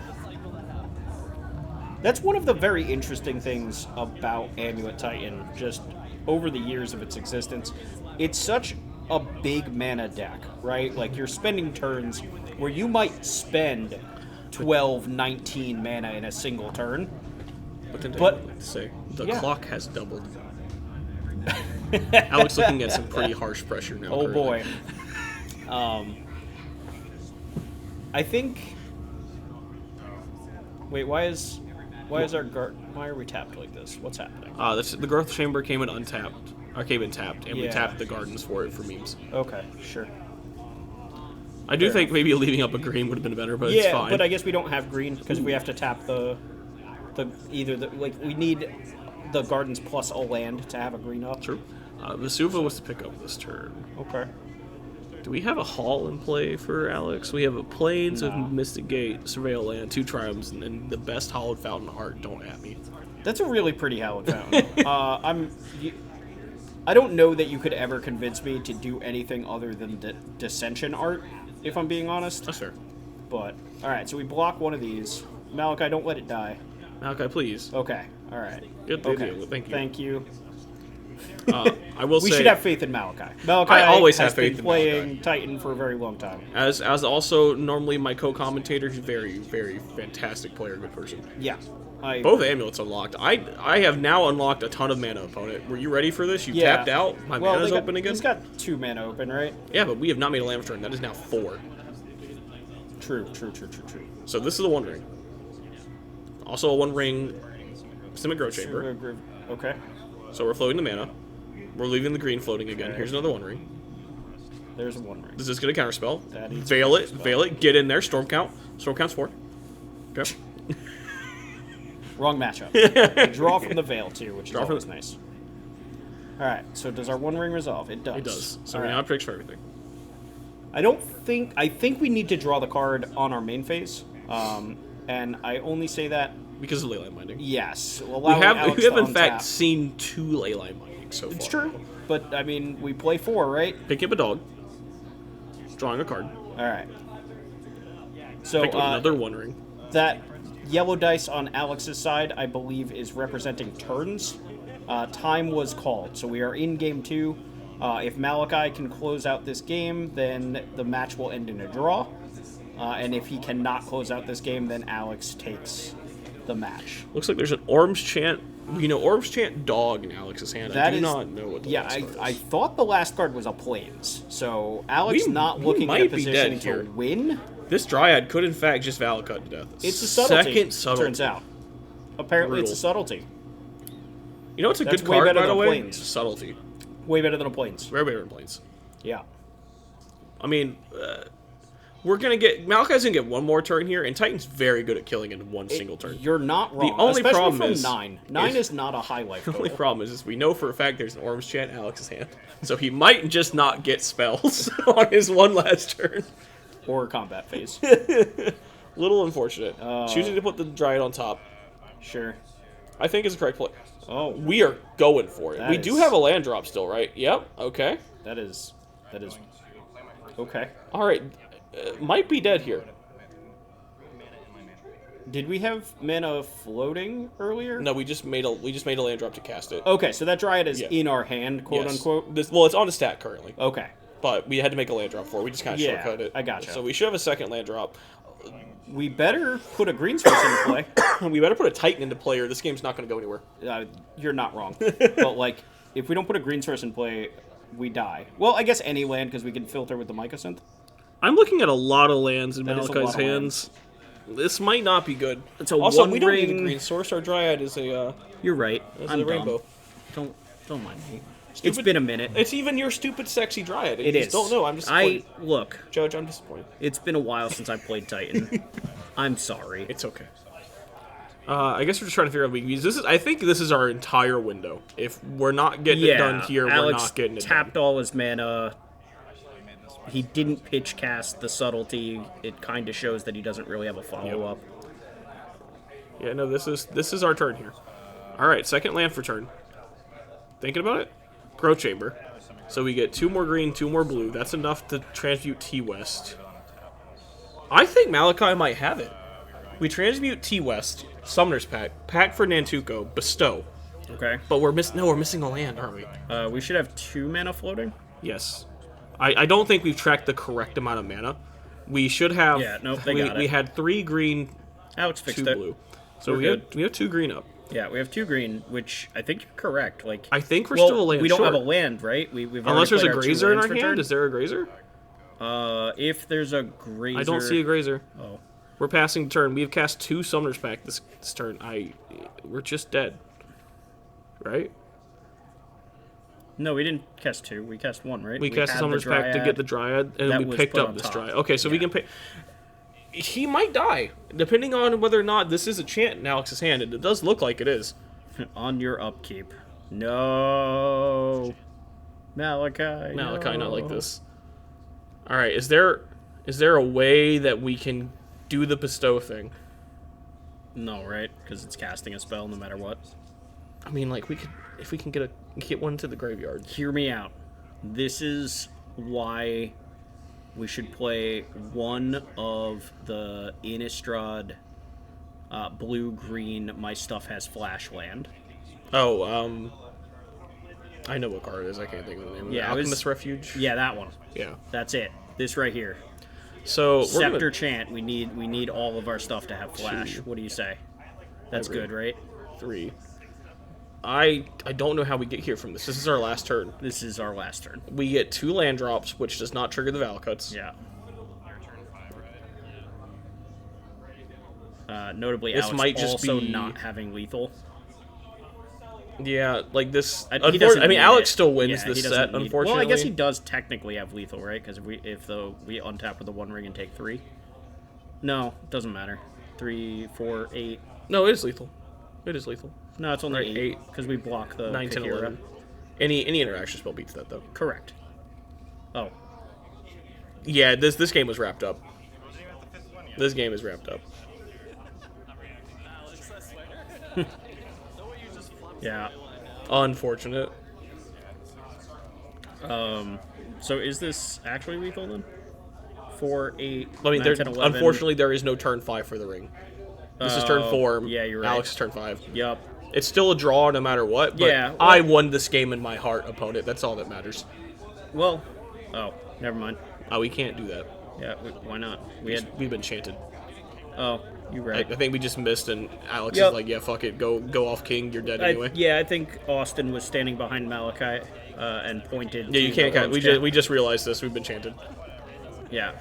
That's one of the very interesting things about Amulet Titan, just over the years of its existence. It's such a big mana deck, right? Like, you're spending turns where you might spend 12, 19 mana in a single turn. But But- I would like to say, the yeah. clock has doubled. Alex looking at some pretty harsh pressure now. Oh currently. boy. I think. Wait, why are we tapped like this? What's happening? The Growth Chamber came in untapped. Or came in tapped, and we Yeah. tapped the gardens for it for memes. Okay, sure. I do Fair think maybe leaving up a green would have been better, but it's Yeah, fine. but I guess we don't have green because we have to tap we need the gardens plus a land to have a green up. True. Vesuva was to pick up this turn. Okay. Do we have a hall in play for Alex? We have a Plains No. of Mystic Gate, Surveil Land, 2 Triumphs, and the best Hollowed Fountain art. Don't at me. That's a really pretty hallowed fountain. I don't know that you could ever convince me to do anything other than dissension art, if I'm being honest. That's fair. But all right, so we block one of these. Malachi, don't let it die. Malachi, please. Okay. All right. Good Okay. deal. Thank you. Thank you. I will We say, should have faith in Malachi. Malachi I always has have faith been in playing Malachi. Titan for a very long time. as also normally my co-commentator, he's a very, very fantastic player, good person. Yeah. Both amulets unlocked. I have now unlocked a ton of mana, opponent. Were you ready for this? You tapped out. My mana's open again. He's got 2 mana open, right? Yeah, but we have not made a land turn. That is now 4. True. So this is a 1 ring. Also a 1 ring Simic Growth Chamber. Okay. So we're floating the mana. We're leaving the green floating again. Here's another 1 ring. There's a 1 ring. Is this gonna counterspell? That needs Veil it, counterspell. veil it, get in there, storm count. Storm count's 4. Okay. Wrong matchup. We draw from the Veil, too, which is Draw from always the- nice. Alright, so does our 1 ring resolve? It does. It does. So All we right. now have tricks for everything. I think we need to draw the card on our main phase. And I only say that, Because of Leyline Binding. yes. We allowing have Alex in to fact untap. seen 2 Leyline Bindings so far. It's true, but I mean, we play 4, right? Picking up a dog. Drawing a card. Alright. So Picked up another One Ring. that yellow dice on Alex's side, I believe, is representing turns. Time was called, so we are in game 2. If Malachi can close out this game, then the match will end in a draw. And if he cannot close out this game, then Alex takes the match. Looks like there's an Orbs Chant. Orbs Chant dog in Alex's hand. I do not know what the last card is. I thought the last card was a Plains. So Alex We not looking in a might be dead position to here. win. This Dryad could, in fact, just Valakut to death. It's a subtlety, Second subtlety. turns out. Apparently it's a Brutal. subtlety. You know what's a That's good way card, better by the than way? Plains. Subtlety. Way better than a Plains. Very better than Plains. Yeah. I mean, we're going to get... Malachi's going to get one more turn here, and Titan's very good at killing in one single turn. You're not wrong. only Especially problem from is- 9. 9 is not a high life The only total. problem is we know for a fact there's an Orbs Chant in Alex's hand. So he might just not get spells on his one last turn. Or combat phase. Little unfortunate. Choosing to put the Dryad on top, Sure. I think is the correct play. Oh, We are going for it. That We do is- have a land drop still, right? Yep. Okay. that is okay. All right. Might be dead here. Did we have mana floating earlier? No, we just made a land drop to cast it. Okay, so that Dryad is Yeah. in our hand, quote Yes. unquote. Well, it's on a stat currently, Okay. but we had to make a land drop for it. We just kind of Yeah, shortcut it. I gotcha. So we should have a second land drop. We better put a green source into play. We better put a Titan into play, or this game's not going to go anywhere. You're not wrong. But, like, if we don't put a green source in play, we die. Well, I guess any land, because we can filter with the Mycosynth. I'm looking at a lot of lands in That is a Malachi's lot of hands. This might not be good. It's a Also, one we don't need a ring- green source. Our Dryad is a You're right. I'm a rainbow. dumb. Don't mind me. It's Stupid- been a minute. It's even your stupid, sexy Dryad. It You is. just don't know. I'm disappointed. Look, Judge, I'm disappointed. it's been a while since I played Titan. I'm sorry. It's okay. I guess we're just trying to figure out what we can use. I think this is our entire window. If we're not getting it done here, we're Alex not getting it tapped done. all his mana. He didn't pitch cast the subtlety. It kind of shows that he doesn't really have a follow up. Yeah, no, this is our turn here. All right, second land for turn. Thinking about it? Growth Chamber. So we get 2 more green, 2 more blue. That's enough to transmute T-West. I think Malachi might have it. We transmute T-West, Summoner's Pact for Nantuko, Bestow. Okay. But we're missing a land, aren't we? We should have 2 mana floating. Yes. I don't think we've tracked the correct amount of mana. We should have... Yeah, nope, they got it. We had 3 green, Alex fixed 2 it. blue. So We're we have 2 green up. Yeah, we have 2 green, which I think you're correct. Like I think we're well, still a land we don't short. have a land, right? We've Unless already there's a played our 2 grazer in lands our for hand. turn. Is there a grazer? If there's a grazer, I don't see a grazer. Oh, We're passing turn. We've cast 2 Summoner's Pact this turn. We're just dead. Right? no, we didn't cast 2. We cast 1, right? We cast the had Summoner's Pact to get the Dryad, and that we was picked put up on this top. Dryad. Okay, so we Yeah. can pick... He might die, depending on whether or not this is a chant in Alex's hand, and it does look like it is. on your upkeep. No, Malachi. Malachi, no. not like this. Alright, is there a way that we can do the bestow thing? No, right? Because it's casting a spell no matter what. I mean, like, we could... If we can get one to the graveyard. Hear me out. This is why we should play one of the Innistrad blue-green My Stuff Has Flash land. Oh, I know what card it is. I can't think of the name. Yeah, it was- Alchemist Refuge. Yeah, that one. Yeah. That's it. This right here. So we're Scepter gonna, Chant. We need all of our stuff to have flash. 2. What do you say? That's agree. good, right? 3. I don't know how we get here from this. This is our last turn. This is our last turn. We get 2 land drops, which does not trigger the Valakuts. Yeah. Notably, This Alex might just also be- not having lethal. Yeah, like this. He doesn't I mean, need Alex it. still wins Yeah, this he doesn't set, need- unfortunately. Well, I guess he does technically have lethal, right? Because we untap with the 1 ring and take 3. No, doesn't matter. 3, 4, 8. No, it is lethal. It is lethal. No, it's only Right, 8 because we block the 9, 10, Kahira. 11. Any interaction spell beats that, though. Correct. Oh, Yeah, this game was wrapped up. This game is wrapped up. yeah. Unfortunate. So is this actually lethal then? 4, 8, I mean, 9, 10, 11. unfortunately, there is no turn 5 for the ring. This is turn 4. Yeah, you're right. Alex is turn 5. Yup. It's still a draw no matter what, but Yeah, well, I won this game in my heart, opponent. That's all that matters. Well, oh, never mind. We can't do that. Yeah, why not? We've been chanted. Oh, you're right. I think we just missed, and Alex Yep. is like, yeah, fuck it, go off king, you're dead anyway. Yeah, I think Austin was standing behind Malachi and pointed. Yeah, you can't count. We just realized this. We've been chanted. Yeah.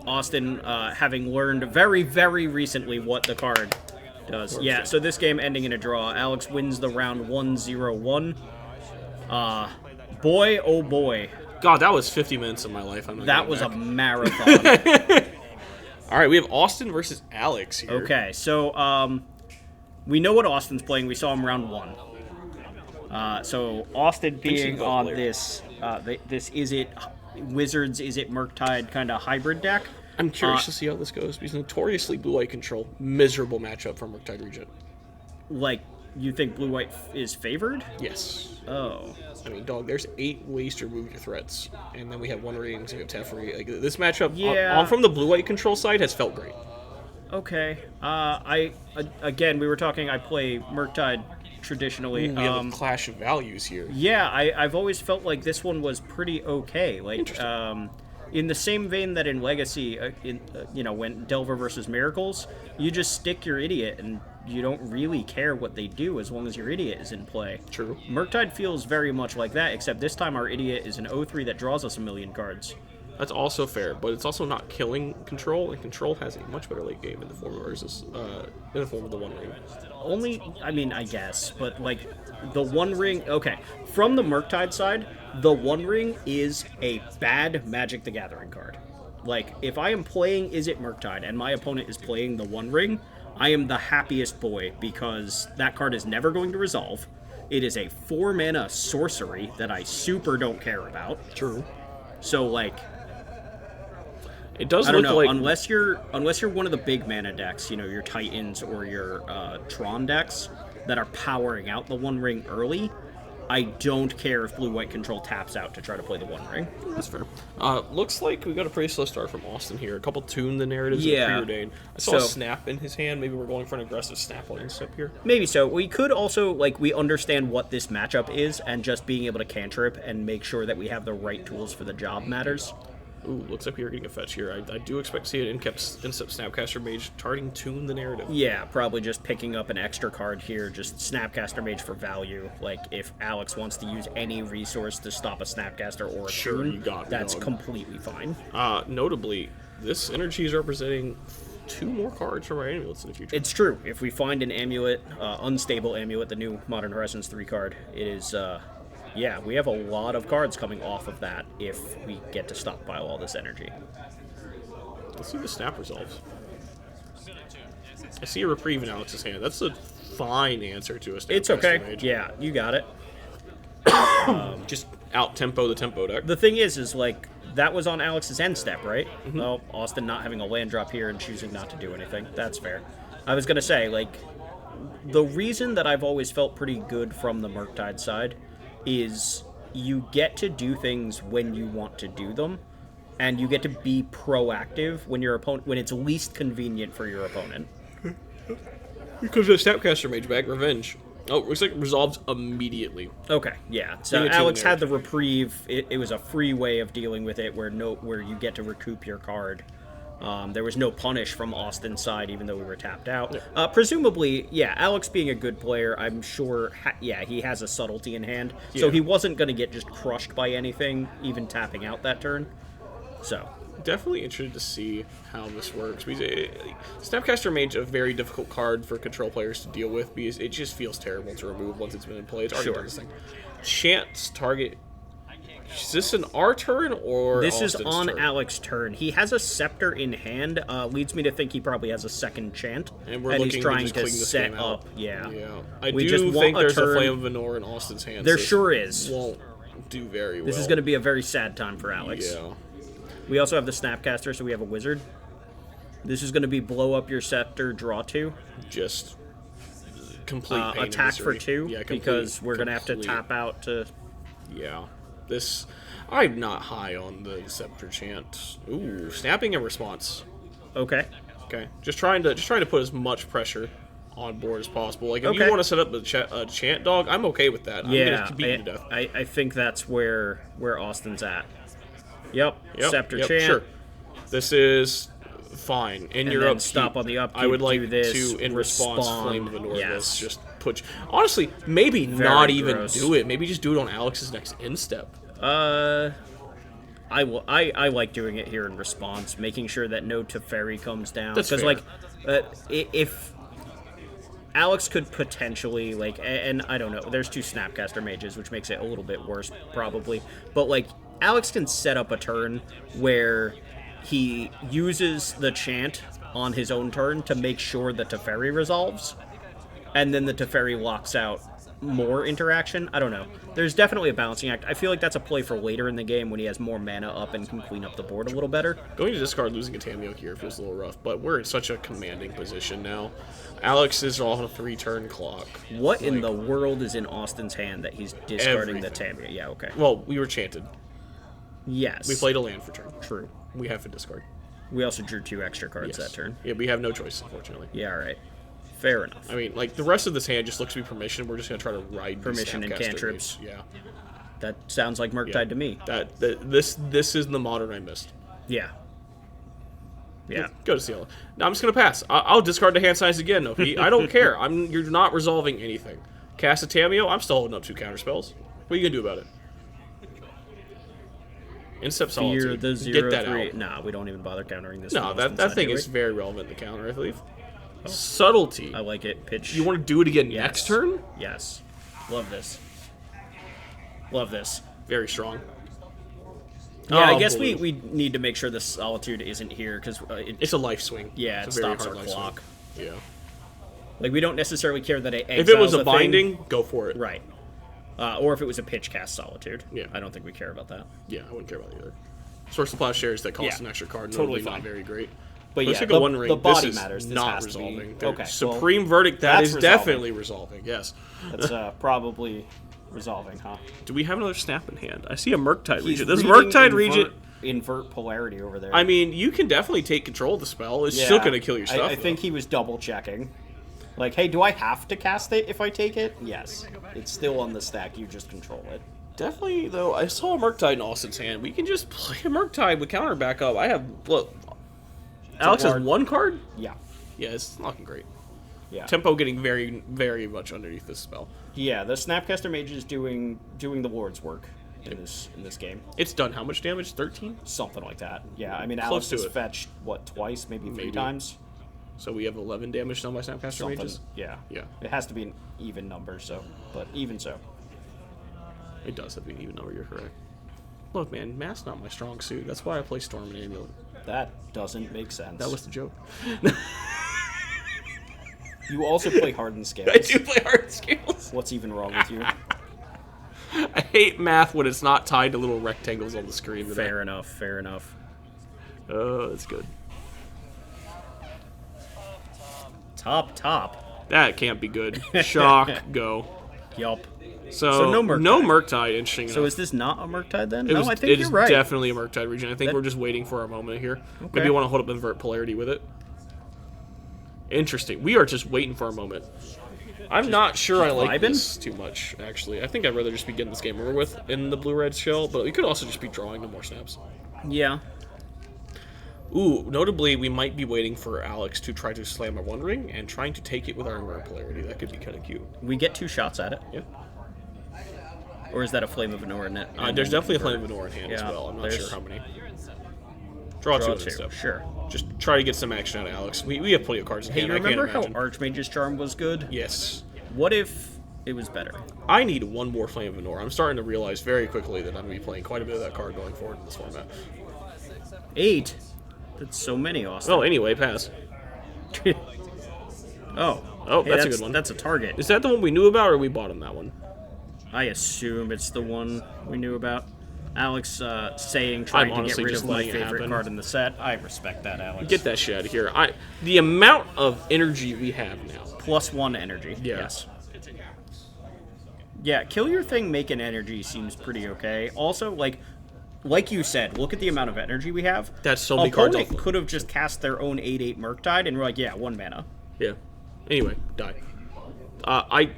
Austin, having learned very, very recently what the card does. Yeah, so this game ending in a draw. Alex wins the round 1-0-1. Boy, oh boy. God, that was 50 minutes of my life. That was a marathon. All right, we have Austin versus Alex here. Okay, so we know what Austin's playing. We saw him round 1. So Austin being on this Is It Wizards, Is It Murktide kind of hybrid deck. I'm curious to see how this goes, because notoriously blue-white control, miserable matchup for Murktide Regent. Like, you think blue-white is favored? Yes. Oh. I mean, dog, there's 8 ways to remove your threats, and then we have 1 ring, so we have Teferi. Like, this matchup, Yeah. on from the blue-white control side, has felt great. Okay. Again, we were talking, I play Murktide traditionally. We have a clash of values here. Yeah, I've always felt like this one was pretty okay. Like, in the same vein that in Legacy, when Delver versus Miracles, you just stick your idiot and you don't really care what they do as long as your idiot is in play. True. Murktide feels very much like that, except this time our idiot is an 0-3 that draws us a million cards. That's also fair, but it's also not killing control, and control has a much better late game in the form of the 1 ring. I guess, but like the 1 ring. Okay, from the Murktide side, the 1 ring is a bad Magic the Gathering card. Like, if I am playing Is It Murktide and my opponent is playing the 1 ring, I am the happiest boy because that card is never going to resolve. It is a 4-mana sorcery that I super don't care about. True. So like, it does I don't look know, like unless you're one of the big mana decks, your Titans or your Tron decks that are powering out the 1 ring early, I don't care if blue-white control taps out to try to play the 1 ring. That's fair. Looks like we got a pretty slow start from Austin here. A couple tune the narratives Yeah. of preordained. I saw a snap in his hand. Maybe we're going for an aggressive snap on step here. Maybe so. We could also, we understand what this matchup is, and just being able to cantrip and make sure that we have the right tools for the job matters. Ooh, looks like we are getting a fetch here. I do expect to see an Incept Snapcaster Mage targeting tune the narrative. Yeah, probably just picking up an extra card here, just Snapcaster Mage for value. Like, if Alex wants to use any resource to stop a Snapcaster or a tune, you got it, that's dog. completely fine. Notably, this energy is representing 2 more cards from our amulets in the future. It's true. If we find an amulet, unstable amulet, the new Modern Horizons 3 card, it is... yeah, we have a lot of cards coming off of that if we get to stockpile all this energy. Let's see the snap resolves. I see a reprieve in Alex's hand. That's a fine answer to a snap. It's okay. Yeah, you got it. Just out-tempo the tempo deck. The thing is that was on Alex's end step, right? Mm-hmm. Well, Austin not having a land drop here and choosing not to do anything. That's fair. I was going to say, the reason that I've always felt pretty good from the Murktide side is you get to do things when you want to do them, and you get to be proactive when it's least convenient for your opponent. Because the Snapcaster Mage back, Revenge. Oh, looks like it resolves immediately. Okay, yeah. So Alex had the reprieve. It was a free way of dealing with it where you get to recoup your card. There was no punish from Austin's side, even though we were tapped out. Yeah. Presumably, Alex being a good player, I'm sure, he has a subtlety in hand. Yeah. So he wasn't going to get just crushed by anything, even tapping out that turn. So definitely interested to see how this works. Because Snapcaster Mage, a very difficult card for control players to deal with, because it just feels terrible to remove once it's been in play. It's already done this thing. Chance target. Is this an our turn or this Austin's is on turn? Alex's turn. He has a scepter in hand. Leads me to think he probably has a second chant, and he's trying to set up. Yeah. I do think there's a Flame of Venor in Austin's hand. There sure is. Won't do very well. This is going to be a very sad time for Alex. Yeah. We also have the Snapcaster, so we have a Wizard. This is going to be blow up your scepter, draw 2. Just complete pain attack and misery. for 2, because we're going to have to tap out to... Yeah. This, I'm not high on the Scepter Chant. Ooh, snapping and response. Okay. Okay, just trying to put as much pressure on board as possible. Like, if Okay. you want to set up a chant dog, I'm okay with that. I'm Yeah, gonna beat you to death. I think that's where Austin's at. Yep. Scepter yep, Chant. sure. This is fine. In your then upkeep, stop on the upkeep, I would like do this, to, in response, respond. Flame of Anor. Yes. Just put. Honestly, maybe Very not even gross. do it. Maybe just do it on Alex's next instep. I like doing it here in response, making sure that no Teferi comes down. That's Because, fair. like, if Alex could potentially, like, and I don't know, there's 2 Snapcaster mages, which makes it a little bit worse, probably. But, like, Alex can set up a turn where he uses the chant on his own turn to make sure the Teferi resolves, and then the Teferi locks out more interaction. I don't know. There's definitely a balancing act. I feel like that's a play for later in the game when he has more mana up and can clean up the board a little better. Going to discard losing a Tameo here feels a little rough, but we're in such a commanding position now. Alex is on a 3-turn clock. What in the world is in Austin's hand that he's discarding the Everything. Tamia? Yeah, okay. Well, we were chanted. Yes. We played a land for turn. True. We have to discard. We also drew 2 extra cards Yes. that turn. Yeah, we have no choice, unfortunately. Yeah, all right. Fair enough. I mean, like, the rest of this hand just looks to be permission. We're just going to try to ride these Permission and Snapcaster cantrips. waves. Yeah. That sounds like Murktide to me. This is the modern I missed. Yeah. Yeah. Go to Cielo. Now I'm just gonna pass. I'll discard the hand size again, OP. I don't care. You're not resolving anything. Cast a Tameo. I'm still holding up 2 counter spells. What are you gonna do about it? Instep Fear Solitude. the Get that 0/3. out. Nah, we don't even bother countering this. No, in that Austin's thing side, is do very relevant to counter, I believe. Subtlety. we? I like it. Pitch. You want to do it again Yes. next turn? Yes. Love this. Love this. Very strong. Yeah, I Oh, guess blue. we need to make sure the Solitude isn't here, because It's a life swing. yeah, It's it a very stops our hard life clock. swing. Yeah. Like, we don't necessarily care that it If it was exiles a thing. binding, go for it. Right. Or if it was a pitch cast Solitude. Yeah. I don't think we care about that. Yeah, I wouldn't care about either. Source of plowshares that cost Yeah, an extra card. totally Normally not fine. very great. But Let's yeah, take a One Ring. the body this is matters. This not has to be- resolving. okay, well, Supreme Verdict, that that's is resolving. definitely resolving, yes. That's probably resolving, huh? Do we have another snap in hand? I see a Murktide He's Regent. This reading Murktide Regent, invert polarity over there. I mean, you can definitely take control of the spell. It's still going to kill your stuff. I think he was double checking. Like, hey, do I have to cast it if I take it? Yes. It's still on the stack. You just control it. Definitely, though, I saw a Murktide in Austin's hand. We can just play a Murktide with counter backup. I have, look, Alex has hard- 1 card? Yeah. Yeah, it's looking great. Yeah. Tempo getting very, very much underneath this spell. Yeah, the Snapcaster Mage is doing the Lord's work in this game. It's done how much damage? 13? Something like that. Yeah, I mean, Close Alex to has it. fetched, what, twice? Maybe 3 Maybe. times? So we have 11 damage done by Snapcaster Something. Mages? Yeah. Yeah. It has to be an even number, but even so. It does have to be an even number, you're correct. Look, man, math's not my strong suit. That's why I play Storm and Amulet. That doesn't make sense. That was the joke. You also play Hardened Scales. I do play hard scales. What's even wrong with you? I hate math when it's not tied to little rectangles on the screen. Fair enough, fair enough. Oh, that's good. Top. That can't be good. Shock, go. Yup. So no no Murktide. Murktide, interesting So enough. is this not a Murktide then? It No, was- I think it you're is right. definitely a Murktide region. I think That- we're just waiting for our moment here. Okay. Maybe you want to hold up invert polarity with it. Interesting. We are just waiting for our moment. I'm not sure I like vibing? this too much, actually. I think I'd rather just be getting this game over with in the blue-red shell, but we could also just be drawing no more snaps. Yeah. Ooh, notably, we might be waiting for Alex to try to slam a One Ring and trying to take it with our invert polarity. That could be kind of cute. We get 2 shots at it. Yeah. Or is that a Flame of Anor in it? There's definitely a Flame of Anor in hand as Yeah, well. I'm not there's- sure how many. Draw Draw 2 2, and stuff. sure. Just try to get some action out of Alex. We have plenty of cards in Hey, hand. you I can't remember how imagine. Archmage's Charm was good? Yes. What if it was better? I need one more Flame of Anor. I'm starting to realize very quickly that I'm going to be playing quite a bit of that card going forward in this format. 8? That's so many, Austin. Well, anyway, pass. Oh, Oh, that's a good one. That's a target. Is that the one we knew about, or we bought him that one? I assume it's the one we knew about. Alex trying I'm to get honestly rid just of my letting it favorite happen. card in the set. I respect that, Alex. Get that shit out of here. The amount of energy we have now. +1 energy. Yeah. Yes. Yeah, kill your thing, make an energy seems pretty okay. Also, like you said, look at the amount of energy we have. That's so many cards. Opponent could have just cast their own 8/8 Murktide, and we're like, yeah, 1 mana. Yeah. Anyway, die. I love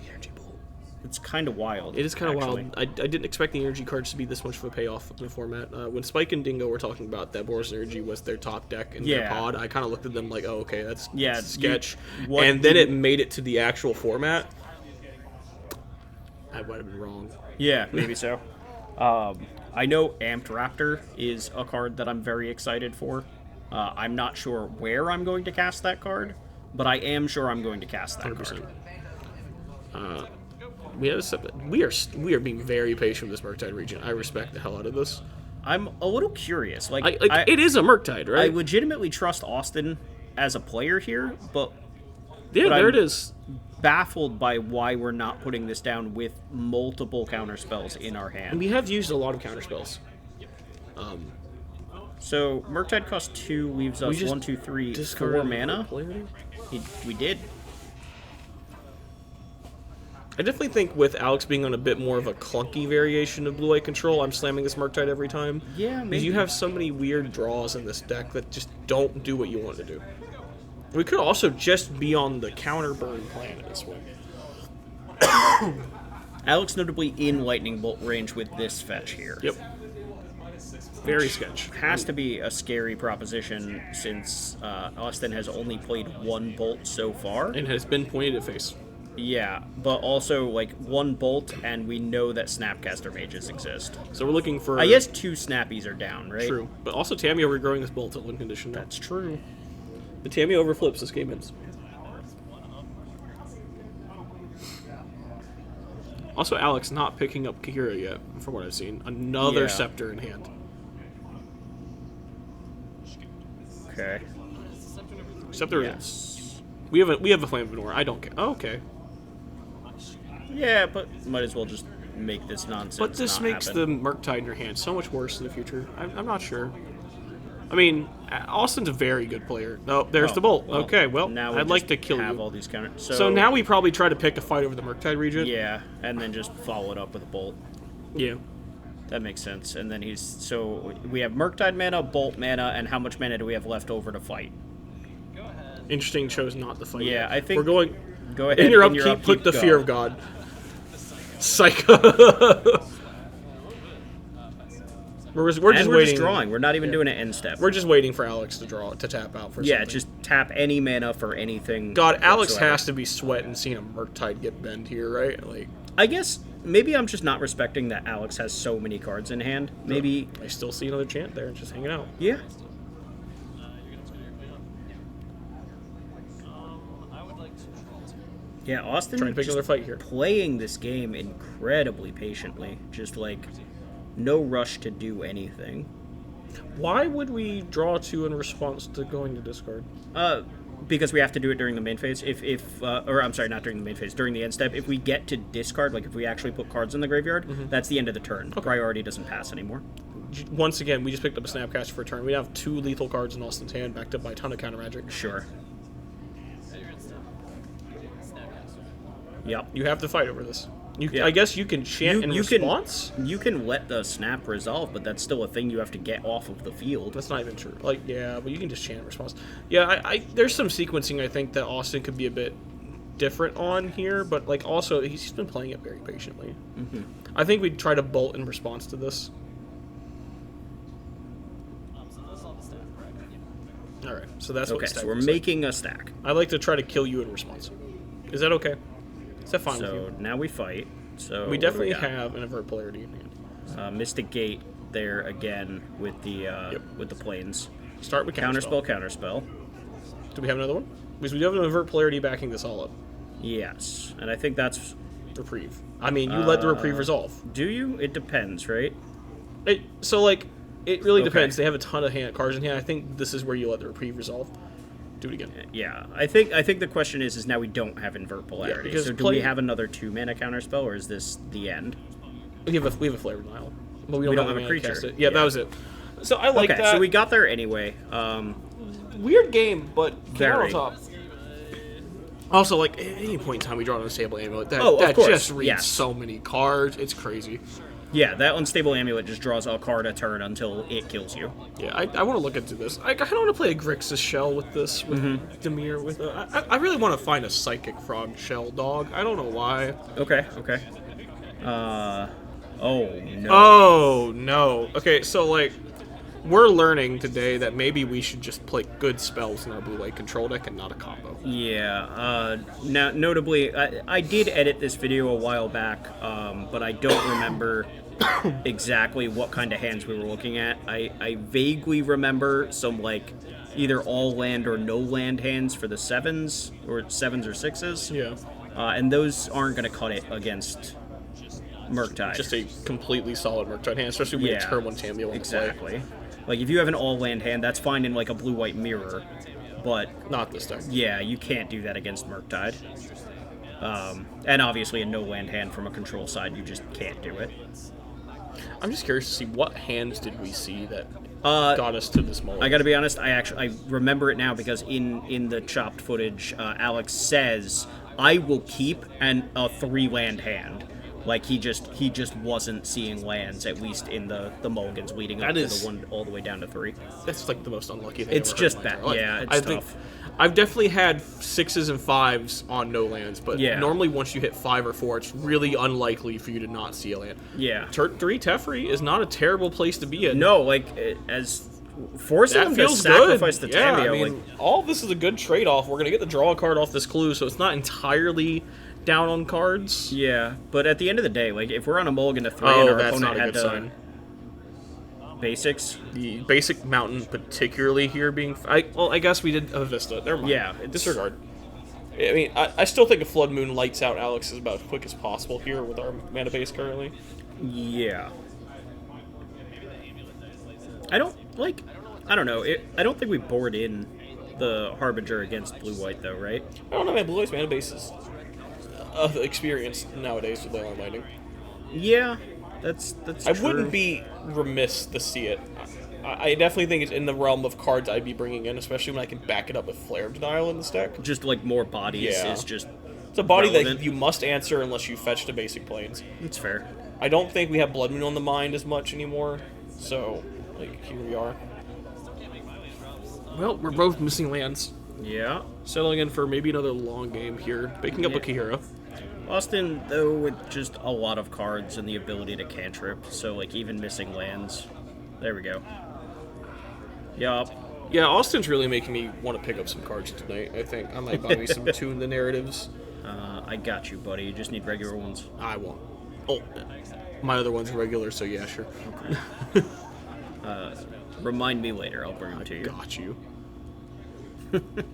the energy bolt. It's kind of wild. It is kind of wild. I didn't expect the energy cards to be this much of a payoff in the format. When Spike and Dingo were talking about that Boros Energy was their top deck in their pod, I kind of looked at them like, oh, okay, that's sketch. And then it made it to the actual format. I might have been wrong. Yeah, maybe so. I know Amped Raptor is a card that I'm very excited for. I'm not sure where I'm going to cast that card, but I am sure I'm going to cast that 100%. card. We are being very patient with this Murktide region. I respect the hell out of this. I'm a little curious. It is a Murktide, right? I legitimately trust Austin as a player here, but there it is. Baffled by why we're not putting this down with multiple counter spells in our hand. We have used a lot of counter spells. So Murktide costs 2, leaves us 1, 2, 3, 4 mana. We did. I definitely think with Alex being on a bit more of a clunky variation of blue-white control, I'm slamming this Murktide every time. Yeah, maybe. Because you have so many weird draws in this deck that just don't do what you want to do. We could also just be on the counter burn plan at this point. Alex notably in Lightning Bolt range with this fetch here. Yep. Very sketch. Has to be a scary proposition since Austin has only played 1 Bolt so far. And has been pointed at face. Yeah, but also 1 Bolt, and we know that Snapcaster Mages exist. So we're looking for... I guess 2 Snappies are down, right? True. But also Tammy overgrowing this Bolt at win condition. That's true. The Tammy overflips, this game ends. Also, Alex not picking up Kira yet, from what I've seen. Another Scepter in hand. Okay. Scepter is... We have a Flame of Venor. I don't care. Oh, okay. Yeah, but might as well just make this nonsense But this makes happen. the Murktide in your hand so much worse in the future. I'm not sure. I mean, Austin's a very good player. No, there's the Bolt. Well, okay, well, now I'd like to kill you. All these counters. So now we probably try to pick a fight over the Murktide region. Yeah, and then just follow it up with a Bolt. Yeah. That makes sense. And then so we have Murktide mana, Bolt mana, and how much mana do we have left over to fight? Interesting, chose not to fight. Yeah, yet. I think... We're going... Go ahead. In your upkeep, put the Fear of God. Psycho. We're just waiting. We're just drawing. We're not even doing an end step. We're just waiting for Alex to tap out for something. Just tap any mana for anything. God, Alex whatsoever. has to be sweating seeing a Murktide get bent here, right? Like, I guess maybe I'm just not respecting that Alex has so many cards in hand. Maybe I still see another chant there, just hanging out. Yeah. Yeah, Austin Trying to pick another fight here. Playing this game incredibly patiently. Just no rush to do anything. Why would we draw 2 in response to going to discard? Because we have to do it during the main phase. Or I'm sorry, not during the main phase, during the end step. If we get to discard, if we actually put cards in the graveyard, that's the end of the turn. Okay. Priority doesn't pass anymore. Once again, we just picked up a Snapcaster for a turn. We have 2 lethal cards in Austin's hand, backed up by a ton of counter magic. Sure. Yep. You have to fight over this. I guess you can chant in response? You can let the snap resolve, but that's still a thing you have to get off of the field. That's not even true. But you can just chant in response. Yeah, there's some sequencing I think that Austin could be a bit different on here, but also he's been playing it very patiently. Mm-hmm. I think we'd try to bolt in response to this. All right, so that's what so we're making a stack. I like to try to kill you in response. Is that okay? Is that fine with you? So now we fight. So we definitely have an avert polarity in hand. Mystic Gate there again with the planes. Start with counterspell. Do we have another one? Because we do have an avert polarity backing this all up. Yes, and I think that's reprieve. I mean, you let the reprieve resolve. Do you? It depends, right? It really depends. They have a ton of cards in hand. I think this is where you let the reprieve resolve. Do it again. Yeah, I think the question is now we don't have invert polarity. Yeah, so do we have another 2 mana counterspell, or is this the end? We have a Flare Denial, but we don't have a creature. Yeah, that was it. So I like that. So we got there anyway. Weird game, but very. top. Also, like, at any point in time we draw an unstable amulet, that, Oh, of that course, just reads yes. so many cards. It's crazy. Yeah, that unstable amulet just draws a card a turn until it kills you. Yeah, I want to look into this. I kind of want to play a Grixis shell with this, with Demir. With I really want to find a Psychic Frog shell dog. I don't know why. Okay, okay. Oh, no. Oh, no. Okay, so, like, we're learning today that maybe we should just play good spells in our blue-white control deck and not a combo. Yeah, now, notably, I did edit this video a while back, but I don't remember exactly what kind of hands we were looking at. I vaguely remember some, like, either all land or no land hands for the sevens or 6s. Yeah. And those aren't going to cut it against Murktide. Just a completely solid Murktide hand, especially when we have turn 1 Tamio on exactly. play. Like, if you have an all-land hand, that's fine in, like, a blue-white mirror, but... Not this deck. Yeah, you can't do that against Murktide. And obviously a no-land hand from a control side, you just can't do it. I'm just curious to see what hands did we see that got us to this moment. I gotta be honest, I remember it now because in the chopped footage, Alex says, I will keep a 3-land hand. Like, he just wasn't seeing lands, at least in the mulligans leading up to the one all the way down to 3. That's like the most unlucky thing It's I've ever just heard in bad. my entire Yeah, life. it's I tough. think I've definitely had 6s and 5s on no lands, but normally once you hit 5 or 4, it's really unlikely for you to not see a land. Yeah. 3 Teferi is not a terrible place to be in. No, like, as forcing That them to feels sacrifice good. the Yeah, Tamio, I mean, like, all of this is a good trade-off. We're going to get the draw card off this clue, so it's not entirely down on cards. yeah, but at the end of the day, like, if we're on a mulligan to 3 and Oh, our that's opponent not a had good to sign. basics, The basic mountain, particularly here being... I guess we did a Vista. Never mind. Yeah, Disregard. I mean, I still think a Flood Moon lights out Alex is about as quick as possible here with our mana base currently. yeah. I don't know. I don't think we board in the Harbinger against blue-white, though, right? I don't know, man. Blue White's mana base is of experience nowadays with Leyline Lightning. Yeah, that's I true. wouldn't be remiss to see it. I definitely think it's in the realm of cards I'd be bringing in, especially when I can back it up with Flare of Denial in this deck. Just, like, more bodies Yeah. is just It's a body relevant. that you must answer unless you fetch to basic planes. It's fair. I don't think we have Blood Moon on the mind as much anymore, so, like, here we are. Well, we're both missing lands. Yeah. Settling in for maybe another long game here, picking up a Kihira. Austin, though, with just a lot of cards and the ability to cantrip, so, like, even missing lands. There we go. Yup. Yeah, Austin's really making me want to pick up some cards tonight, I think. I might buy me some Tune the Narratives. I got you, buddy. You just need regular ones. I won't. Oh, my other one's regular, so yeah, sure. Remind me later. I'll bring them to you. Got you.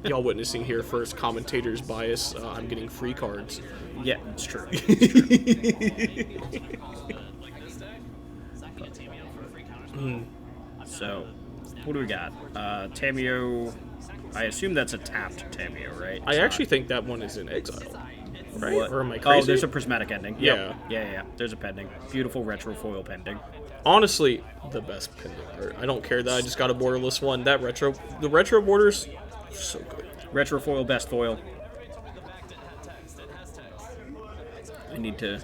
Y'all witnessing here first, commentator's bias. I'm getting free cards. Yeah, it's true. So, what do we got? Tamio. I assume that's a tapped Tamio, right? I actually think that one is in exile. Right? What? Or am I crazy? Oh, there's a prismatic ending. Yep. Yeah. Yeah. There's a pending. Beautiful retro foil pending. Honestly, the best pending art. I don't care that I just got a borderless one. The retro borders, so good. Retro foil, best foil. I need to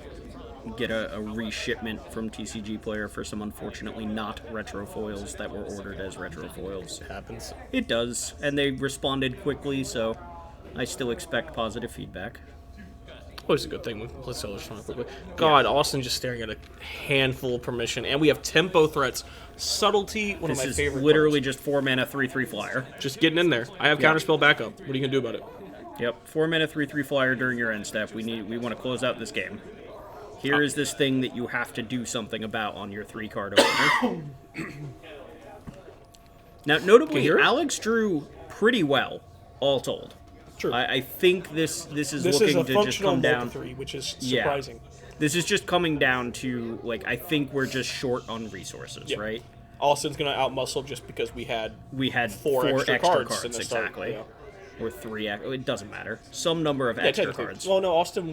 get a reshipment from TCG Player for some unfortunately not retro foils that were ordered as retro foils. It happens. It does, and they responded quickly, so I still expect positive feedback. Always a good thing. Let's sell this one quickly. God, Austin just staring at a handful of permission, and we have tempo threats. Subtlety, one of my This favorite is literally cards. just 4-mana 3/3 flyer. Just getting in there. I have counterspell backup. What are you gonna do about it? Yep, 4-mana 3/3 flyer during your end step. We want to close out this game. Here is this thing that you have to do something about on your 3-card opener. Now, notably, hear it? Alex drew pretty well, all told. True. I think this is This looking is a to just functional come down. multi-3, which is Yeah. surprising. This is just coming down to, like, I think we're just short on resources, Yeah. right? Austin's gonna outmuscle just because we had We had four four extra cards in the exactly. start, Or 3, it doesn't matter. Some number of yeah, extra technically. cards. Well, no, Austin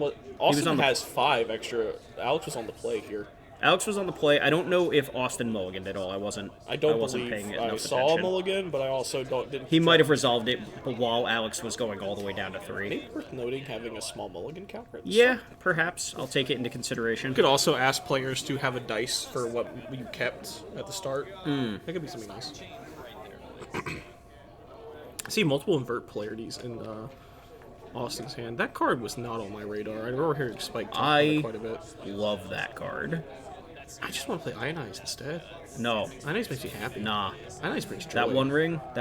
on the- has 5 extra. Alex was on the play here. Alex was on the play. I don't know if Austin mulliganed at all. I wasn't believe paying I enough saw attention. mulligan, but I also didn't. He might have resolved it while Alex was going all the way down to 3. Maybe worth noting having a small mulligan counter. At the Yeah, start. perhaps. I'll take it into consideration. You could also ask players to have a dice for what you kept at the start. That could be something nice. I see multiple invert polarities in Austin's hand. That card was not on my radar. I remember hearing Spike talk about it quite a bit. Love that card. I just want to play Ionize instead. No. Ionize makes me happy. Nah. Ionize brings joy. That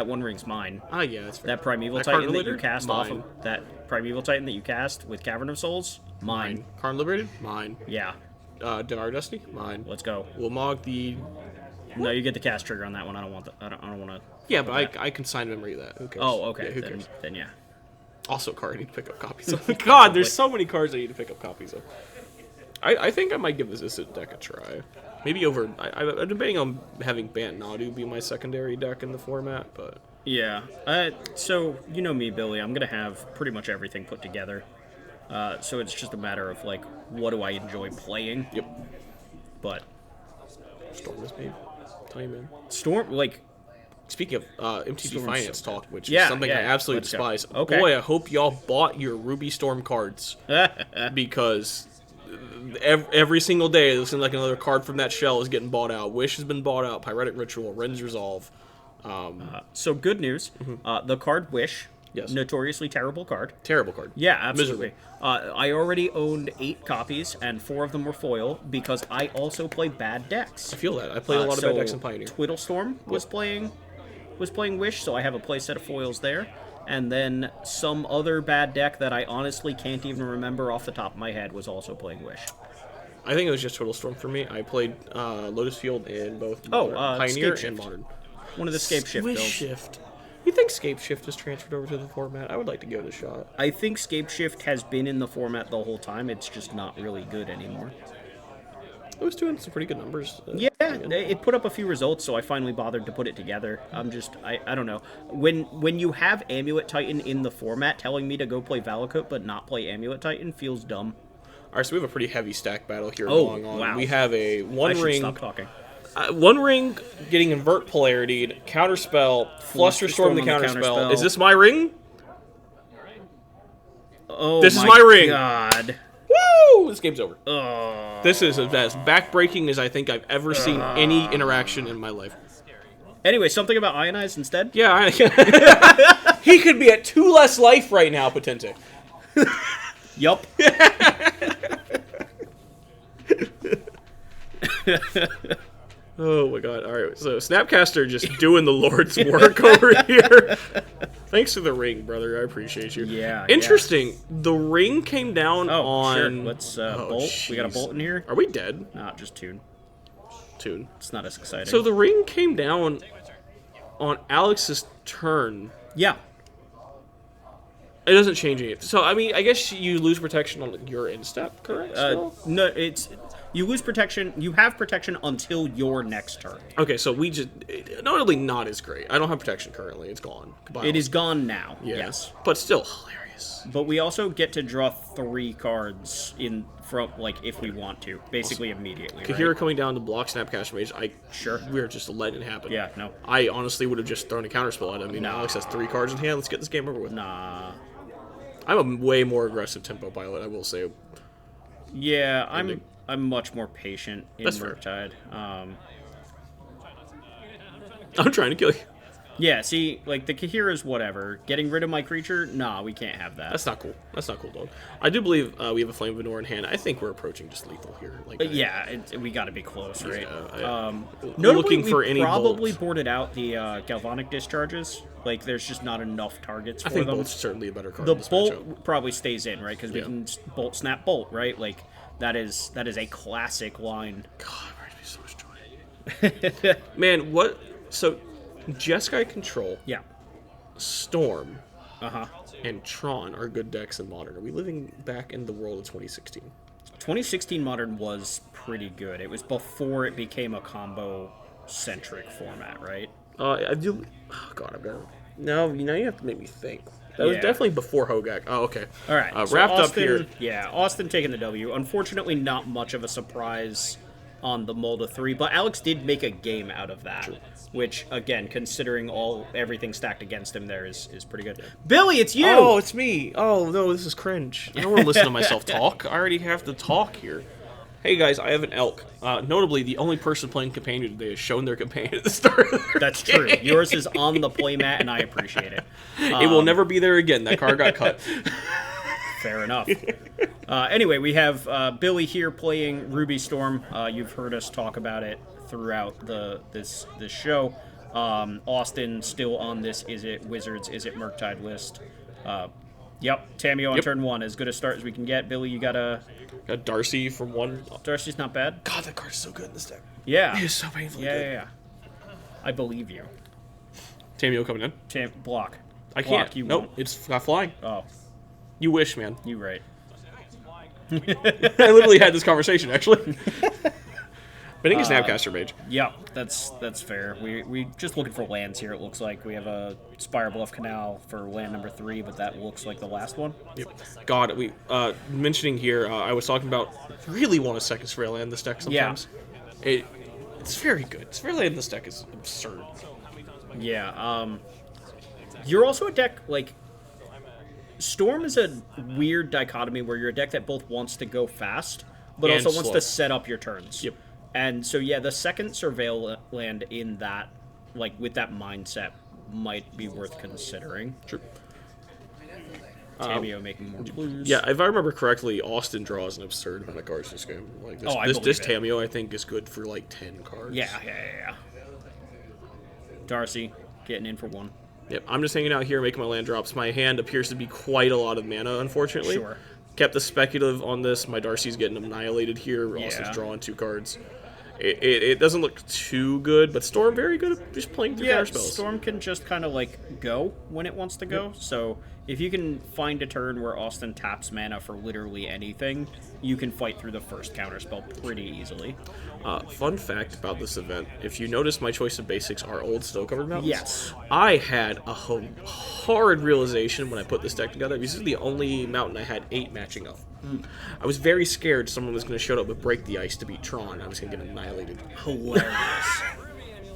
one ring's mine. Ah, yeah, that's fair. That Primeval That Titan card that you Liberator? cast Mine. off of that Primeval Titan that you cast with Cavern of Souls, mine. Karn Liberated? Mine. Yeah. Devar Destiny? Mine. Let's go. Wilmog the... No, you get the cast trigger on that one. I don't want I don't want to. Yeah, but I can sign memory of that. Who cares? Oh, okay. Yeah, who cares? Then yeah. Also a card I need to pick up copies of. God, there's so many cards I need to pick up copies of. I think I might give this deck a try. Maybe over... I'm debating on having Bant Nadu be my secondary deck in the format, but... Yeah. So, you know me, Billy. I'm going to have pretty much everything put together. So it's just a matter of, like, what do I enjoy playing? Yep. But... Storm is me. Tell you, man. Storm, like... Speaking of MTG Storm's Finance so talk, which Yeah, is something I yeah, absolutely let's go. despise. Okay. Boy, I hope y'all bought your Ruby Storm cards. Because every single day, it seems like another card from that shell is getting bought out. Wish has been bought out. Pyretic Ritual, Ren's Resolve. So good news. The card Wish. Yes. Notoriously terrible card. Terrible card. Yeah, absolutely. Miserable. I already owned 8 copies, and 4 of them were foil, because I also play bad decks. I feel that. I played a lot of bad decks in Pioneer. Twiddlestorm was playing Wish, so I have a play set of foils there. And then some other bad deck that I honestly can't even remember off the top of my head was also playing Wish. I think it was just Twiddlestorm for me. I played Lotus Field in both Pioneer Scape and Shift. Modern. One of the Scape Shift Swish builds. Shift. You think Scape Shift is transferred over to the format? I would like to give it a shot. I think Scape Shift has been in the format the whole time. It's just not really good anymore. It was doing some pretty good numbers. Yeah, it put up a few results, so I finally bothered to put it together. I don't know. When you have Amulet Titan in the format, telling me to go play Valakut but not play Amulet Titan feels dumb. All right, so we have a pretty heavy stack battle here going on. Wow. We have a I should ring. stop talking. One ring getting invert polarity, counterspell, Flusterstorm the on the counterspell. counterspell. Is this my ring? Oh, This is my ring. God. Woo! This game's over. This is as backbreaking as I think I've ever seen any interaction in my life. Anyway, something about Ionize instead? Yeah, he could be at 2 less life right now, Potente. Yup. Oh my god, alright, so Snapcaster just doing the Lord's work over here. Thanks for the ring, brother, I appreciate you. Yeah. Interesting, the ring came down Oh, on... sure. Let's bolt. We got a jeez. bolt in here? Are we dead? Nah, just tune. Tune. It's not as exciting. So the ring came down on Alex's turn. Yeah. It doesn't change anything. So, I mean, I guess you lose protection on your instep, correct? still? No, it's... You lose protection. You have protection until your next turn. Okay, so we just... Notably not as great. I don't have protection currently. It's gone. Goodbye. It is gone now. Yeah. Yes. But still hilarious. But we also get to draw 3 cards in from if we want to, basically immediately. Kahira Right? coming down to block Snapcaster Mage, Sure. we're just letting it happen. Yeah, no. I honestly would have just thrown a counterspell at him. I mean, Alex has 3 cards in hand. Let's get this game over with. Nah. I'm a way more aggressive tempo pilot, I will say. Yeah, Ending. I'm much more patient in That's fair. Murktide. I'm trying to kill you. Yeah, see, like, the Kahira's whatever. Getting rid of my creature? Nah, we can't have that. That's not cool. That's not cool, dog. I do believe we have a Flame Venor in hand. I think we're approaching just lethal here. Like, Yeah, we gotta be close, right? Notably, looking we for any probably bolts. boarded out the Galvanic Discharges. Like, there's just not enough targets for I think them. Bolt's certainly a better card The in this bolt matchup. probably stays in, right? Because we Yeah. can bolt, snap, bolt, right? Like, that is a classic line. God, it brings me so much joy. Man, what... So, Jeskai Control, Yeah. Storm, Uh-huh. and Tron are good decks in Modern. Are we living back in the world of 2016? 2016 Modern was pretty good. It was before it became a combo-centric format, right? I do... Oh, God, I've got... No, now you have to make me think. That was Yeah. definitely before Hogak. Oh, okay. All right. So wrapped Austin, up here. Yeah, Austin taking the W. Unfortunately, not much of a surprise on the Molda 3, but Alex did make a game out of that, which, again, considering everything stacked against him there is pretty good. Billy, it's you! Oh, it's me. Oh, no, this is cringe. I don't want to listen to myself talk. I already have to talk here. Hey, guys, I have an elk. Notably, the only person playing companion today has shown their companion at the start of their That's game. true. Yours is on the playmat, and I appreciate it. It will never be there again. That card got cut. Fair enough. Anyway, we have Billy here playing Ruby Storm. You've heard us talk about it throughout this show. Austin still on this Is It Wizards, Is It Murktide list. Yep, Tamio on turn 1. As good a start as we can get. Billy, you got Got Darcy from 1. Darcy's not bad. God, that card's so good in this deck. Yeah. It is so painfully good. Yeah. I believe you. Tamio coming in. Block. I Block, can't. you Nope, won't. it's not flying. Oh, You wish, man. you right. I literally had this conversation, actually. But I think it's Snapcaster Mage. Yeah, that's fair. We just looking for lands here. It looks like we have a Spire Bluff Canal for land number 3, but that looks like the last one. Yep. God, we mentioning here, I was talking about really want a second Sphere land in this deck sometimes. Yeah. It's very good. Sphere land in this deck is absurd. Yeah. You're also a deck like Storm is a weird dichotomy where you're a deck that both wants to go fast, but And also wants slow. to set up your turns. Yep. And so yeah, the second Surveil land in that, like with that mindset, might be worth considering. True. Tamio making more blues. Yeah, if I remember correctly, Austin draws an absurd amount of cards this game. Like this, I this believe it. Tamio, I think, is good for like 10 cards. Yeah. Darcy getting in for 1. Yep, I'm just hanging out here making my land drops. My hand appears to be quite a lot of mana, unfortunately. Sure. Kept the speculative on this. My Darcy's getting annihilated here. Austin's drawing 2 cards. It doesn't look too good, but Storm very good at just playing through counter spells. Storm can just kind of like go when it wants to go. Yep. So if you can find a turn where Austin taps mana for literally anything, you can fight through the first counter spell pretty easily. Fun fact about this event, if you notice my choice of basics are old snow-covered mountains. Yes. I had a hard realization when I put this deck together. This is the only mountain I had 8 matching up. I was very scared someone was going to show up with Break the Ice to beat Tron. I was going to get annihilated. Hilarious.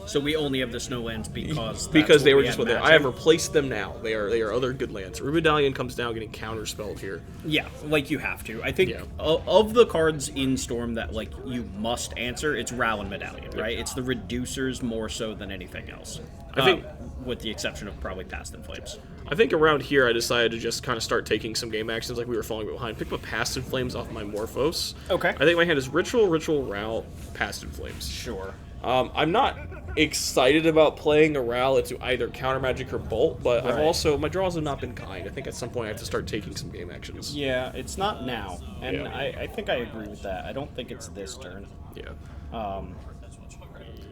So we only have the snowlands because they were just what they. I have replaced them now. They are other good lands. Rubidalion comes down getting counterspelled here. Yeah, like you have to. I think of the cards in Storm that like you must answer, it's Ral and Medallion, right? It's the reducers more so than anything else. I think, with the exception of probably Past in Flames. I think around here I decided to just kind of start taking some game actions like we were falling behind. Pick up Past in Flames off my Morphos. Okay. I think my hand is Ritual, Ral, Past in Flames. Sure. I'm not excited about playing a Ral into either Counter Magic or Bolt, but I've also, my draws have not been kind. I think at some point I have to start taking some game actions. Yeah, it's not now, and I think I agree with that. I don't think it's this turn. Yeah.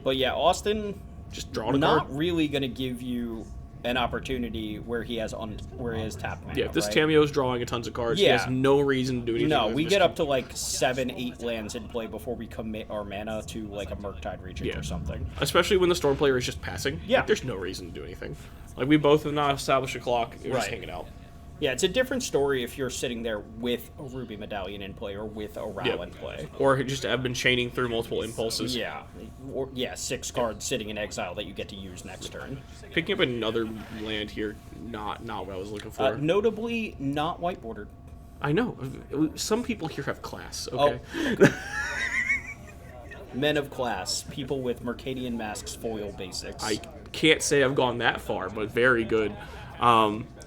But yeah, Austin just drawing a not card. really going to give you an opportunity where he has tapped mana. Yeah, if this right? Tamio's drawing a tons of cards, he has no reason to do anything. No, with we Mr. get up to like 7, 8 lands in play before we commit our mana to like a Murktide Regent or something. Especially when the Storm player is just passing. Yeah. Like, there's no reason to do anything. Like, we both have not established a clock. We're just hanging out. Yeah, it's a different story if you're sitting there with a Ruby Medallion in play or with a Ral in play. Or just have been chaining through multiple impulses. Yeah. Or 6 cards sitting in exile that you get to use next turn. Picking up another land here, not what I was looking for. Notably, not white bordered. I know. Some people here have class, okay? Okay. Men of class, people with Mercadian Masks foil basics. I can't say I've gone that far, but very good.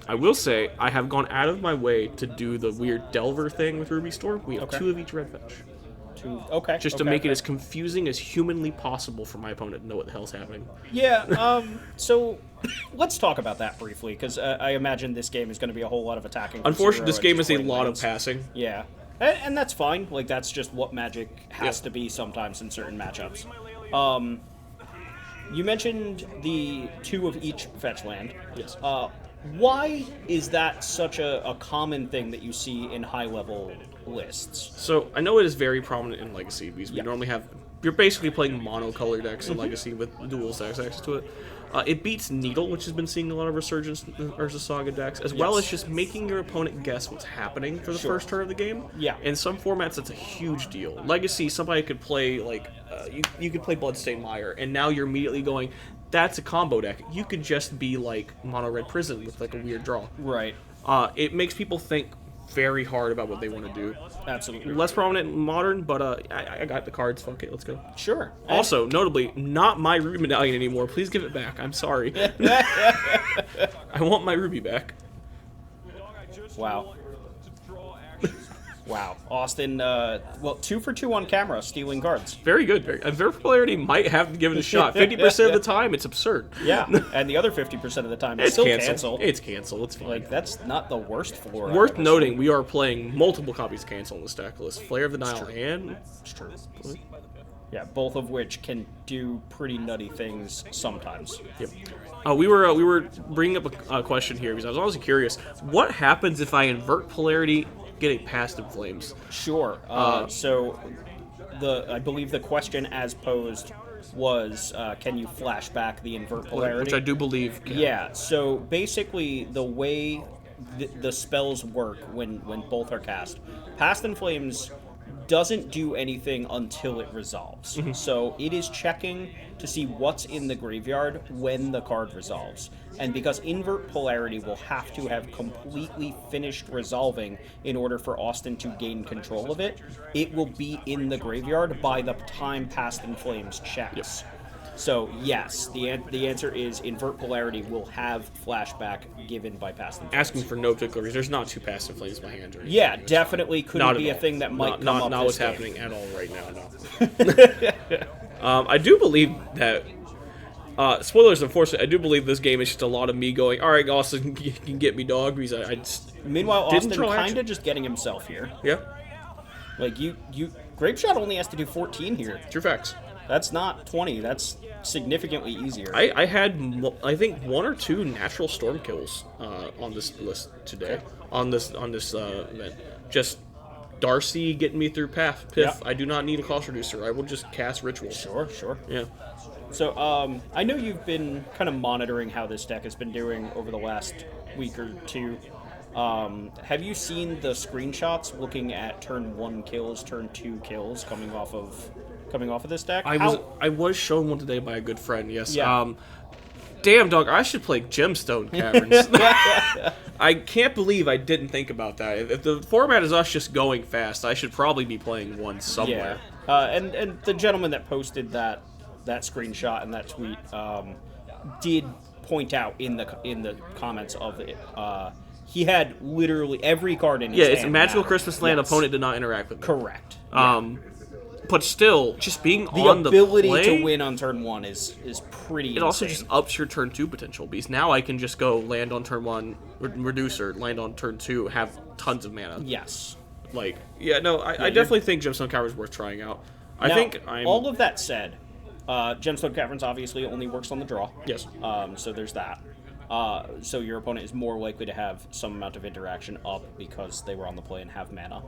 I will say I have gone out of my way to do the weird Delver thing with Ruby Storm. We have 2 of each red fetch. Just to make it as confusing as humanly possible for my opponent to know what the hell's happening. Yeah, so let's talk about that briefly, because I imagine this game is going to be a whole lot of attacking. Unfortunately, this game is a lot of passing. Yeah, and that's fine. Like, that's just what Magic has to be sometimes in certain matchups. You mentioned the 2 of each fetch land. Yes. Why is that such a common thing that you see in high-level lists. So I know it is very prominent in Legacy because we normally have. You're basically playing monocolor decks in Legacy with dual stacks access to it. It beats Needle, which has been seeing a lot of resurgence in Urza Saga decks, as well as just making your opponent guess what's happening for the first turn of the game. Yeah. In some formats, that's a huge deal. Legacy, somebody could play, like, you could play Bloodstained Mire, and now you're immediately going, that's a combo deck. You could just be, like, Mono Red Prison with, like, a weird draw. Right. It makes people think very hard about what they want to do. Absolutely. Less prominent in Modern, but I got the cards. Fuck it, let's go. Sure. Also, notably, not my Ruby Medallion anymore. Please give it back. I'm sorry. I want my Ruby back. Wow. Wow. Austin, 2 for 2 on camera, stealing cards. Very good. Invert Polarity might have to give it a shot. 50% of the time, it's absurd. Yeah, and the other 50% of the time, it's still cancel. It's cancel. It's fine. Like, that's not the worst floor. Worth noting, we are playing multiple copies of cancel on the stack list. Flare of the Nile and... It's true. Yeah, both of which can do pretty nutty things sometimes. Yep. We were bringing up a question here because I was honestly curious. What happens if I invert polarity, get a Past in Flames? Sure. So, I believe the question as posed was, can you flash back the invert polarity? Which I do believe. Yeah. So basically, the way the spells work when both are cast, Past in Flames doesn't do anything until it resolves. So it is checking to see what's in the graveyard when the card resolves. And because invert polarity will have to have completely finished resolving in order for Austin to gain control of it, it will be in the graveyard by the time Past in Flames checks. Yep. So yes, the answer is invert polarity will have flashback given by Past in Flames. Asking for no particular reason. There's not 2 Past in Flames in my hand. Or anything. Yeah, definitely couldn't be a all. thing that might come up. Not this what's game. happening at all right now. No. I do believe that. Spoilers, unfortunately, I do believe this game is just a lot of me going, all right, Austin, you can get me, dog. Because I just Meanwhile, didn't Austin draw kind action. of just getting himself here. Yeah, Like Grape Shot only has to do 14 here. true facts. That's not 20. That's significantly easier. I had, I think, 1 or 2 natural storm kills on this list today. On this event. Just Darcy getting me through Piff. Yeah. I do not need a cost reducer. I will just cast rituals. Sure. Yeah. So, I know you've been kind of monitoring how this deck has been doing over the last week or two. Have you seen the screenshots looking at turn 1 kills, turn 2 kills coming off of this deck? I was shown one today by a good friend. Yes. Yeah. Damn, dog, I should play Gemstone Caverns. I can't believe I didn't think about that. If the format is us just going fast, I should probably be playing one somewhere. Yeah. And the gentleman that posted that screenshot and that tweet did point out in the comments of it. He had literally every card in his hand. Yeah, it's a magical mattered. Christmas land. Yes. Opponent did not interact with me. Correct. But still, just being The on the ability play, to win on turn 1 is pretty it also insane. just ups your turn 2 potential, because now I can just go land on turn 1, reducer, land on turn 2, have tons of mana. Yes. Like, yeah, no, I definitely think Gemstone Caverns is worth trying out. I Now, think I'm... all of that said, Gemstone Caverns obviously only works on the draw. Yes. So there's that. So your opponent is more likely to have some amount of interaction up because they were on the play and have mana.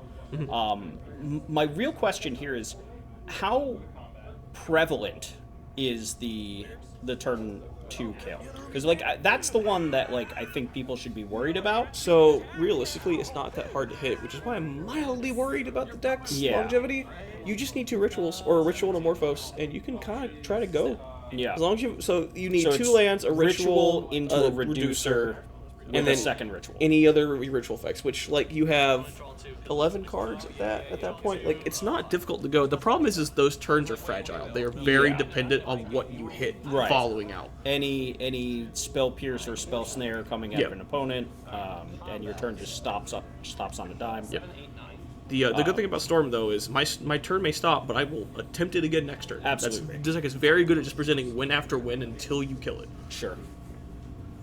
My real question here is, how prevalent is the turn 2 kill? Because that's the one that I think people should be worried about. So, realistically, it's not that hard to hit, which is why I'm mildly worried about the deck's longevity. You just need 2 rituals, or a ritual and a Morphos, and you can kind of try to go. Yeah. As long as you need So 2 it's rituals, a ritual, into a reducer, with and then a second ritual. Any other ritual effects, which you have 11 cards at that point. It's not difficult to go. The problem is those turns are fragile. They are very dependent on what you hit following out. Any spell pierce or spell snare coming at an opponent, and your turn just stops on a dime. Yep. The good thing about Storm, though, is my turn may stop, but I will attempt it again next turn. Absolutely. This deck is very good at just presenting win after win until you kill it. Sure.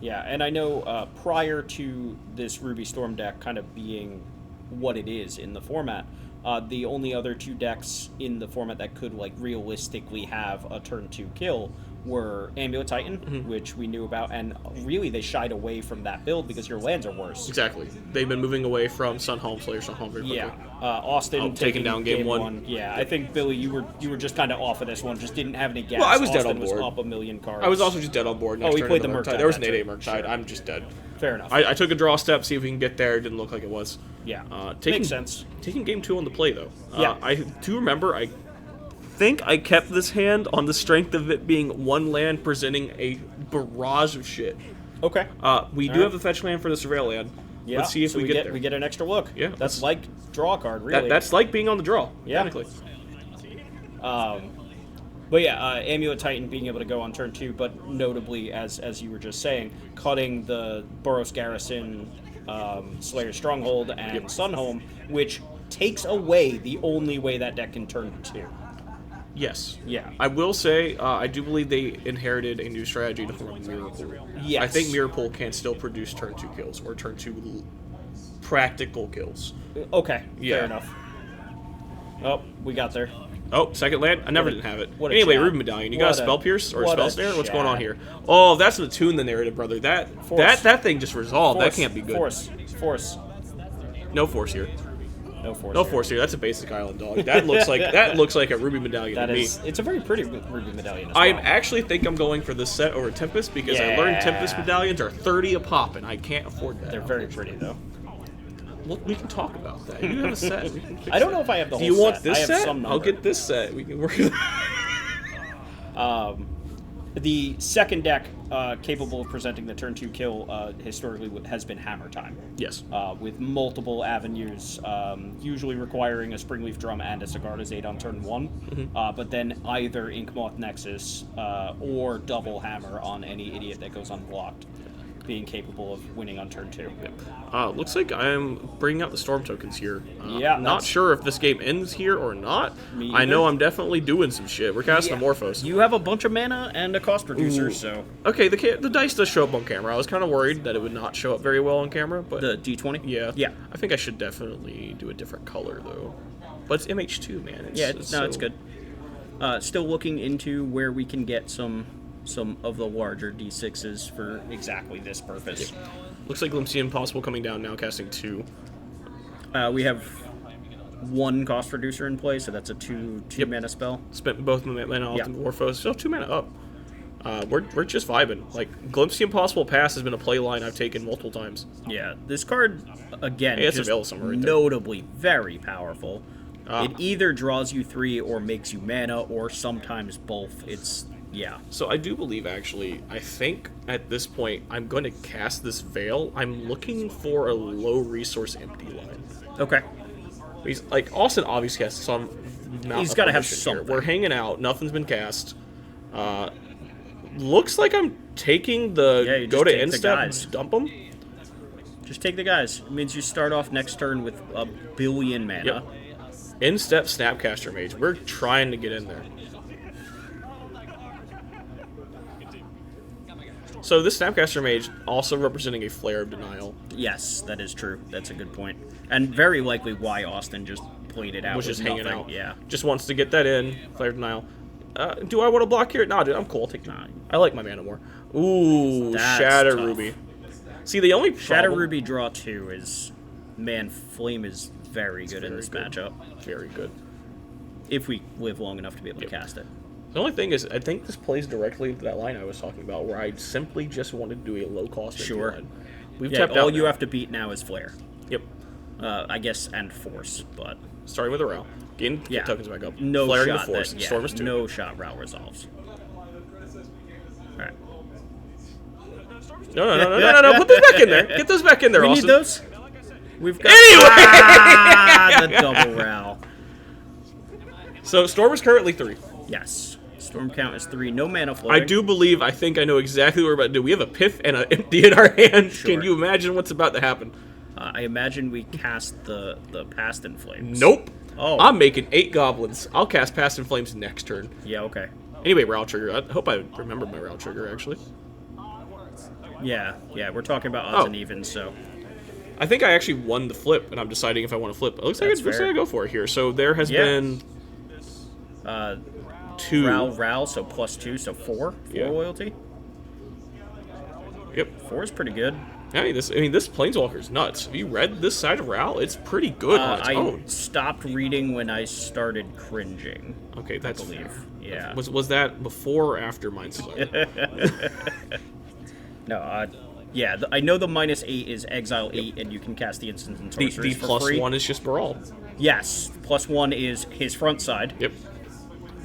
Yeah, and I know prior to this Ruby Storm deck kind of being what it is in the format, the only other 2 decks in the format that could realistically have a turn 2 kill were Amulet Titan, which we knew about, and really they shied away from that build because your lands are worse. Exactly. They've been moving away from Sun Home Slayer, Sun Home very quickly. Yeah. Austin taking down game one. Yeah, I think Billy, you were just kind of off of this one. Just didn't have any gas. Well, I was dead Austin on board. Was up a million cards. I was also just dead on board. Oh, he played the Murktide. There was an 8-8 Murktide. Sure. I'm just dead. Fair enough. I took a draw step, see if we can get there. It didn't look like it was. Yeah. Makes sense. Taking game 2 on the play, though. Yeah. I do remember, I think I kept this hand on the strength of it being one land presenting a barrage of shit. Okay. We do have a fetch land for the Surveil land. Yeah. Let's see if we get there. We get an extra look. Yeah. That's like draw card, really. That's like being on the draw, technically. But yeah, Amulet Titan being able to go on turn 2, but notably, as you were just saying, cutting the Boros Garrison, Slayer Stronghold, and Sunhome, which takes away the only way that deck can turn 2. Yes. Yeah. I will say, I do believe they inherited a new strategy in the form of Mirror Pool. Yes. I think Mirror Pool can still produce turn 2 kills, or turn 2 practical kills. Okay, Yeah. fair enough. Oh, we got there. Oh, second land? I never didn't have it. What a Anyway, chat. Ruby Medallion. You got a Spell Pierce or a what Spell a Snare? What's going chat. on here? Oh, that's the tune the narrative, brother. That thing just resolved. Force. That can't be good. Force. No force here. No force. No force here. That's a basic island dog. That looks like a Ruby Medallion That to me. is. It's a very pretty Ruby Medallion. As I well. actually think I'm going for this set over Tempest because I learned Tempest medallions are 30 a pop, and I can't afford that. They're very pretty though. Look, we can talk about that. You have a set. We can fix I don't that. know if I have the whole Do you want set. this I have set? some I'll number. get this set. We can work. The second deck capable of presenting the turn 2 kill historically has been Hammer Time. Yes. With multiple avenues, usually requiring a Springleaf Drum and a Sigarda's Aid on turn 1, but then either Inkmoth Nexus or double Hammer on any idiot that goes unblocked, being capable of winning on turn 2. Looks like I'm bringing out the Storm tokens here. Yeah, Not sure if this game ends here or not. Me I know either. I'm definitely doing some shit. We're casting a Morphos. You have a bunch of mana and a cost reducer, Ooh. so... Okay, the dice does show up on camera. I was kind of worried that it would not show up very well on camera, but... The D20? Yeah. Yeah. I think I should definitely do a different color, though. But it's MH2, man. It's good. Still looking into where we can get some of the larger D6s for exactly this purpose. Looks like Glimpsy Impossible coming down now, casting 2. We have 1 cost reducer in play, so that's a 2 mana spell. Spent both mana off the Morphos. Still 2 mana up. We're just vibing. Like, Glimpsy Impossible Pass has been a play line I've taken multiple times. Yeah, this card, again, Hey, it's just available somewhere right there. notably very powerful. It either draws you 3 or makes you mana, or sometimes both. Yeah. So I do believe, actually, I think at this point I'm going to cast this Veil. I'm looking for a low resource empty line. Okay. He's like Austin obviously has some amount He's of got to have permission something. here. We're hanging out. Nothing's been cast. Looks like I'm taking the you go just to take the instep, guys. dump them. Just take the guys. It means you start off next turn with a billion mana. Yep. Instep Snapcaster Mage. We're trying to get in there. So this Snapcaster Mage also representing a Flare of Denial. Yes, that is true. That's a good point. And very likely why Austin just played it out. Was with just hanging nothing. out. Yeah. Just wants to get that in. Flare of Denial. Do I want to block here? Nah, dude, I'm cool. I'll take 9. I like my mana more. Ooh, That's Shatter tough. Ruby. See, the only problem... Shatter Ruby draw 2 is... Man, Flame is very good in this matchup. Very good. If we live long enough to be able to cast it. The only thing is, I think this plays directly into that line I was talking about, where I simply just wanted to do a low-cost empty line. We've tapped all out you now. have to beat now is Flare. Yep. I guess, and Force, but... Starting with a Row. Getting tokens back up. No Flaring shot. the Force. That, yeah, Storm is 2. no shot Row resolves. Alright. No. Put those back in there. Get those back in there, We Austin. need those? We've got... Anyway! The double Row. So, Storm is currently 3. Yes. Storm count is 3. No mana floating. I think I know exactly what we're about to do. We have a Piff and an Empty in our hand. Sure. Can you imagine what's about to happen? I imagine we cast the Past in Flames. Nope. Oh. I'm making 8 goblins. I'll cast Past in Flames next turn. Yeah, okay. Anyway, Row Trigger. I hope I remember my Row Trigger, actually. Yeah, we're talking about odds Oh. and evens, so... I think I actually won the flip, and I'm deciding if I want to flip. It looks like That's it's looks fair. like I go for it here. So there has Yeah. been 2. Row, so +2, so 4. 4 Yeah. loyalty. Yep. 4 is pretty good. This Planeswalker's nuts. Have you read this side of Ral? It's pretty good on its I own. stopped reading when I started cringing. Okay, that's I believe. fair. Yeah. Was that before or after Mind's Desire? No, yeah, I know the -8 is Exile 8, and you can cast the instants and The sorceries for plus free. 1 is just Baral. Yes, +1 is his front side. Yep.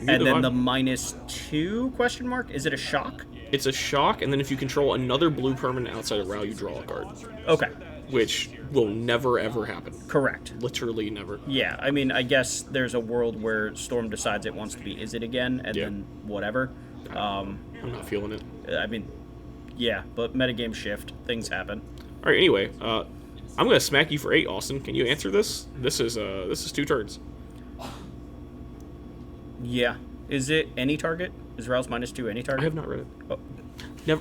And then the -2 question mark, is it a shock? It's a shock, and then if you control another blue permanent outside of Ral, you draw a card. Okay, Which will never, ever happen. correct. Literally never. Yeah, I mean, I guess there's a world where Storm decides it wants to be Is It again, and Yeah. then whatever. I'm not feeling it. I mean, yeah, but metagame shift, things happen. Alright, anyway, I'm gonna smack you for 8, Austin. Can you answer this? This is 2 turns. Yeah. Is it any target? Is Ral's -2 any target? I have not read it. Oh.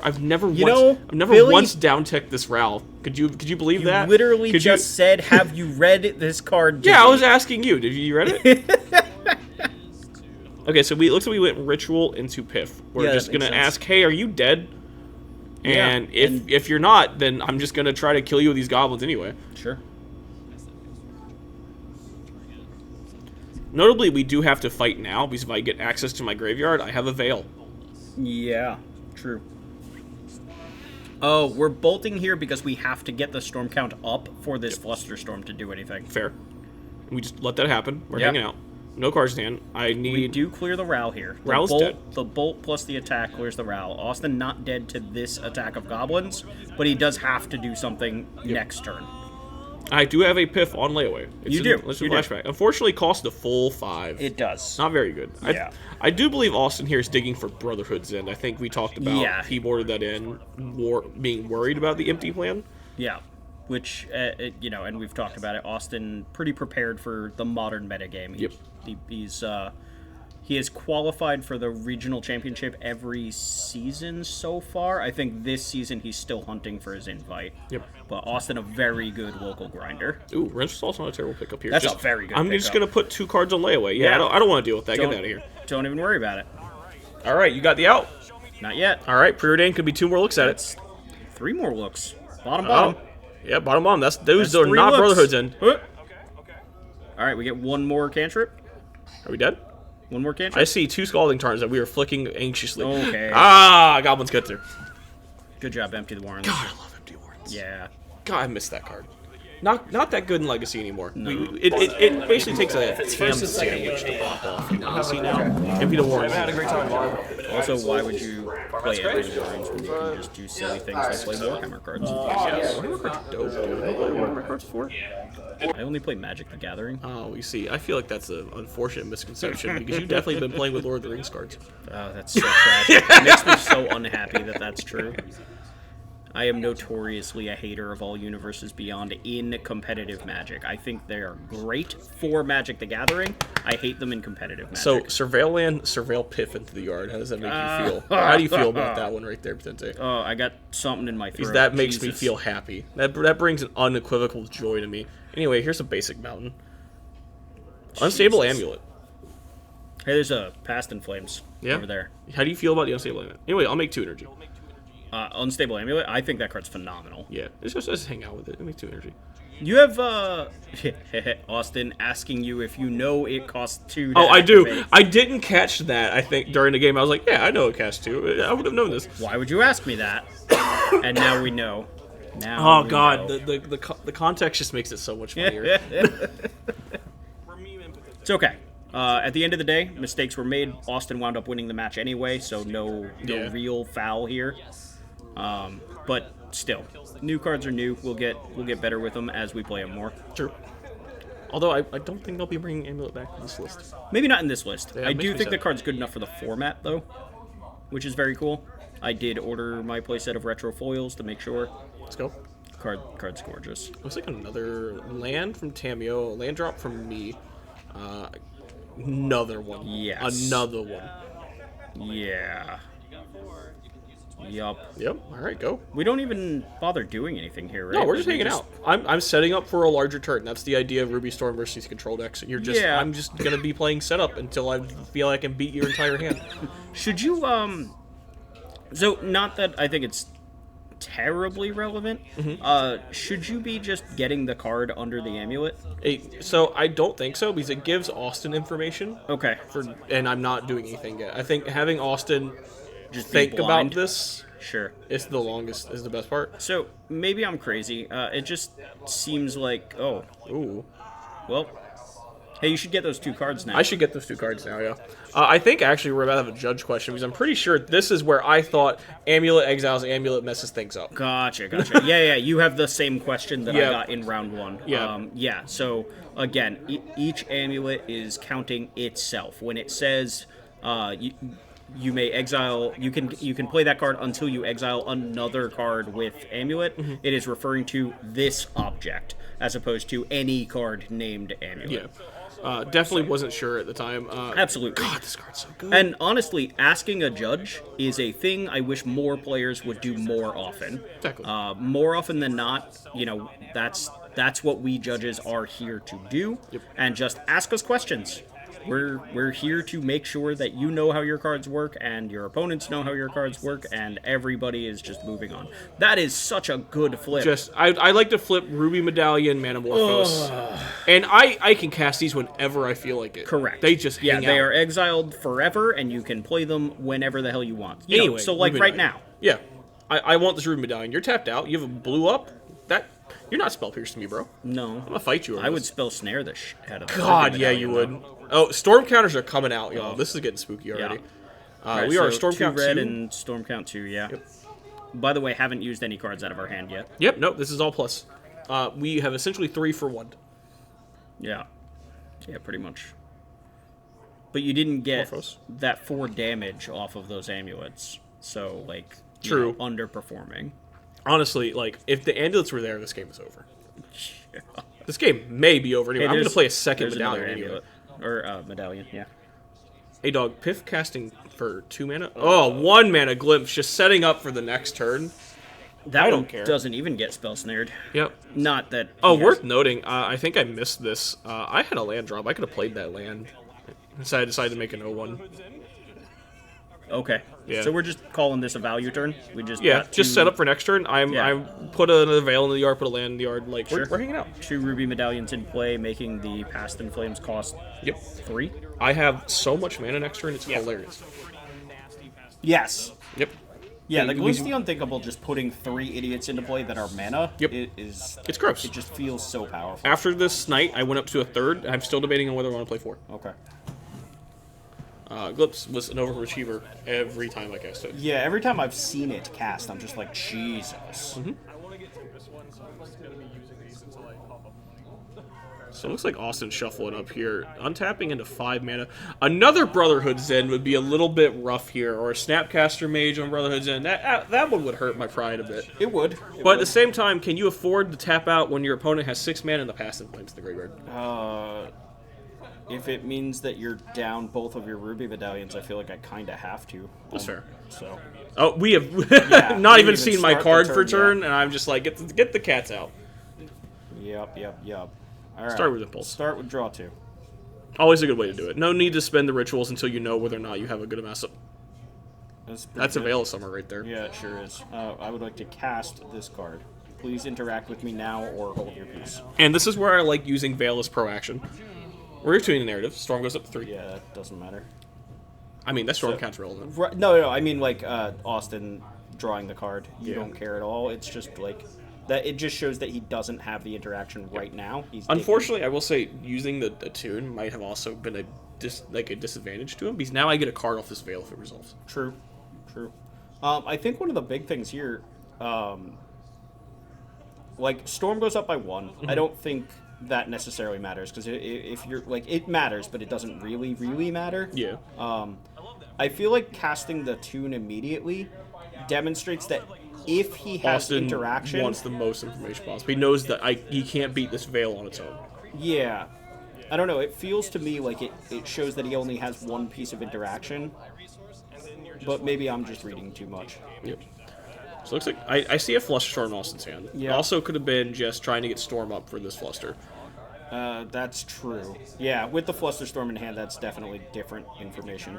I've never Billy, once down-ticked this Ral. Could you believe You that? literally Could just said, have you read this card? Yeah, I was asking you. Did you read it? Okay, so it looks like we went Ritual into Piff. We're Yeah, just that makes gonna sense. ask, hey, are you dead? Yeah, And if you're not, then I'm just gonna try to kill you with these goblins anyway. Sure. Notably, we do have to fight now, because if I get access to my graveyard, I have a Veil. Yeah, true. Oh, we're bolting here because we have to get the storm count up for this Flusterstorm to do anything. Fair. We just let that happen. We're Yep. hanging out. No card stand. I need... We do clear the Ral here. The Ral's bolt, dead. The bolt plus the attack clears the Ral. Austin not dead to this attack of goblins, but he does have to do something next turn. I do have a Piff on layaway. You do. Let's do You do. flashback. Unfortunately, cost the full 5. It does. Not very good. Yeah. I do believe Austin here is digging for Brotherhood's End. I think we talked about he boarded that in, being worried about the empty plan. Yeah. Which, and we've talked about it. Austin pretty prepared for the modern metagame. Yep. He has qualified for the regional championship every season so far. I think this season he's still hunting for his invite. Yep. But Austin, a very good local grinder. Ooh, Wrench also not a terrible pickup here. That's a very good I'm just pickup. going to put 2 cards on layaway. Yeah, Yeah. I don't want to deal with that. Get out of here. Don't even worry about it. All right, you got the out. Not yet. All right, preordained could be 2 more looks at it. 3 more looks. Bottom. Yeah, bottom. Those That's are 3 not looks. Brotherhood's End. All right, we get 1 more cantrip. Are we dead? 1 more I cantrip. see 2 Scalding Tarns that we are flicking anxiously. Okay. Goblin's Cutter. Good job, Empty the Warrens. God, I love Empty Warrens. Yeah. God, I missed that card. Not that good in Legacy anymore. It basically takes a ham sandwich to pop off in Legacy now. Empty the Warrens. Also, why would you play Empty the Warrens when you can just do silly things like play Warhammer cards? Warhammer cards are dope, dude. What are Warhammer cards for? I only play Magic the Gathering. Oh, you see, I feel like that's an unfortunate misconception because you've definitely been playing with Lord of the Rings cards. Oh, that's so tragic. It makes me so unhappy that that's true. I am notoriously a hater of all universes beyond in competitive Magic. I think they are great for Magic the Gathering. I hate them in competitive Magic. So, Surveil Land, Surveil Piff into the yard. How does that make you feel? How do you feel about that one right there, Potente? Oh, I got something in my throat. Because that makes me Jesus. feel happy. That brings an unequivocal joy to me. Anyway, here's a basic mountain. Unstable Amulet. Hey, there's a Past in Flames Yeah. over there. How do you feel about the Unstable Amulet? Anyway, I'll make 2 energy. Unstable Amulet, I think that card's phenomenal. Yeah, just hang out with it. I'll make 2 energy. You have, Austin asking you if you know it costs 2 to Oh, I do. activate. I didn't catch that, I think, during the game. I was like, yeah, I know it costs 2. I would have known this. Why would you ask me that? And now we know. Now Oh, we God. know. The context just makes it so much funnier. It's okay. At the end of the day, mistakes were made. Austin wound up winning the match anyway, so no Yeah. real foul here. But still, new cards are new. We'll get better with them as we play them more. True. Although I don't think they'll be bringing Amulet back to this list. Maybe not in this list. Yeah, I it makes do me think the sad. card's good enough for the format, though, which is very cool. I did order my playset of retro foils to make sure. Let's go. Card's gorgeous. Looks like another land from Tamio, land drop from me. Another one. Yes. Another one. Yeah. Yup. Yep. All right, go. We don't even bother doing anything here, right? No, we're just Like, we hanging out. I'm setting up for a larger turn. That's the idea of Ruby Storm versus control decks. You're just Yeah. I'm just gonna be playing setup until I feel I can beat your entire hand. Should you, so, not that I think it's terribly relevant. Should you be just getting the card under the amulet? So I don't think so, because it gives Austin information. Okay. And I'm not doing anything yet. I think having Austin Just be think about blind? this Sure. is the best part. So maybe I'm crazy. It just seems like, oh, Ooh. well, hey, you should get those 2 cards now. I should get those 2 cards now, yeah. I think actually we're about to have a judge question, because I'm pretty sure this is where I thought Amulet exiles, Amulet messes things up. Gotcha. Yeah. You have the same question that I got in round 1. Yeah. So again, each amulet is counting itself. When it says you may exile, you can play that card until you exile another card with amulet. It is referring to this object as opposed to any card named amulet. Yeah. Definitely wasn't sure at the time. Absolutely. God, this card's so good. And honestly, asking a judge is a thing I wish more players would do more often. Exactly. More often than not, that's what we judges are here to do. Yep. And just ask us questions. We're here to make sure that you know how your cards work and your opponents know how your cards work, and everybody is just moving on. That is such a good flip. I like to flip Ruby Medallion, Manamorphose. And I can cast these whenever I feel like it. Correct. They just hang out. They are exiled forever, and you can play them whenever the hell you want. Anyway, so like Ruby right Medallion. now. Yeah. I want this Ruby Medallion. You're tapped out. You have a blue up. You're not spell pierced to me, bro. No. I'm gonna fight you over I would this. spell snare the out of God, Ruby yeah, Medallion, you though. would. Oh, storm counters are coming out, y'all. This is getting spooky already. Alright, We are so storm 2 count red 2. and storm count 2, yeah. By the way, haven't used any cards out of our hand yet. Yep, nope, this is all plus. We have essentially 3 for 1. Yeah. Yeah, pretty much. But you didn't get Morphos. that 4 damage off of those amulets. So, like, True. Underperforming. Honestly, like, if the amulets were there, this game is over. This game may be over anyway. I'm going to play a second medallion anyway. Or medallion, yeah. Hey, dog, Piff casting for 2 mana? Oh, 1 mana glimpse, just setting up for the next turn. That I one don't care. doesn't even get spell snared. Yep. Not that. Oh, he has- worth noting, I think I missed this. I had a land drop. I could have played that land. So I decided to make an 0-1. Okay. Yeah. So we're just calling this a value turn? We just Yeah, got just two- set up for next turn. I put a veil in the yard, put a land in the yard. Like, Sure. we're hanging out. 2 ruby medallions in play, making the Past in Flames cost Yep. 3. I have so much mana next turn, it's hilarious. Yes. Yep. Yeah, And like we- Least the Unthinkable just putting 3 idiots into play that are mana. Yep. Is It's gross. It just feels so powerful. After this night, I went up to a 3rd. I'm still debating on whether I want to play 4. Okay. Glips was an overachiever every time I cast it. Yeah, every time I've seen it cast, I'm just like, Jesus. Mm-hmm. So it looks like Austin's shuffling up here. Untapping into 5 mana. Another Brotherhood Zen would be a little bit rough here, or a Snapcaster Mage on Brotherhood Zen. That one would hurt my pride a bit. It would. But at the same time, can you afford to tap out when your opponent has 6 mana and the Past in Flames in the graveyard? If it means that you're down both of your ruby medallions, I feel like I kind of have to. That's fair. So. Oh, we have Yeah, not we even even seen my start the card turn for yet. turn, and I'm just like, get the cats out. Yep. All right. Start with Impulse. Start with draw 2. Always a good way to do it. No need to spend the rituals until you know whether or not you have a good amount of... That's a good. Veil of Summer right there. Yeah, it sure is. I would like to cast this card. Please interact with me now or hold your peace. And this is where I like using Veil as pro action. We're tuning the narrative. Storm goes up to 3. Yeah, that doesn't matter. I mean, that Storm counts relevant. No. I mean, like, Austin drawing the card. You Yeah. don't care at all. It's just, like, that. It just shows that he doesn't have the interaction right now. He's Unfortunately, I will say, using the tune might have also been a disadvantage to him, because now I get a card off this Veil if it resolves. True. I think one of the big things here, like, Storm goes up by 1. I don't think that necessarily matters, because if you're, like, it matters, but it doesn't really matter. Yeah. I feel like casting the tune immediately demonstrates that if he has Austin interaction... wants the most information possible. He knows that he can't beat this Veil on its own. Yeah. I don't know, it feels to me like it shows that he only has one piece of interaction, but maybe I'm just reading too much. Yep. So it looks like I see a Flusterstorm in Austin's hand. Yeah. Also could have been just trying to get Storm up for this Fluster. That's true. Yeah, with the Flusterstorm in hand, that's definitely different information.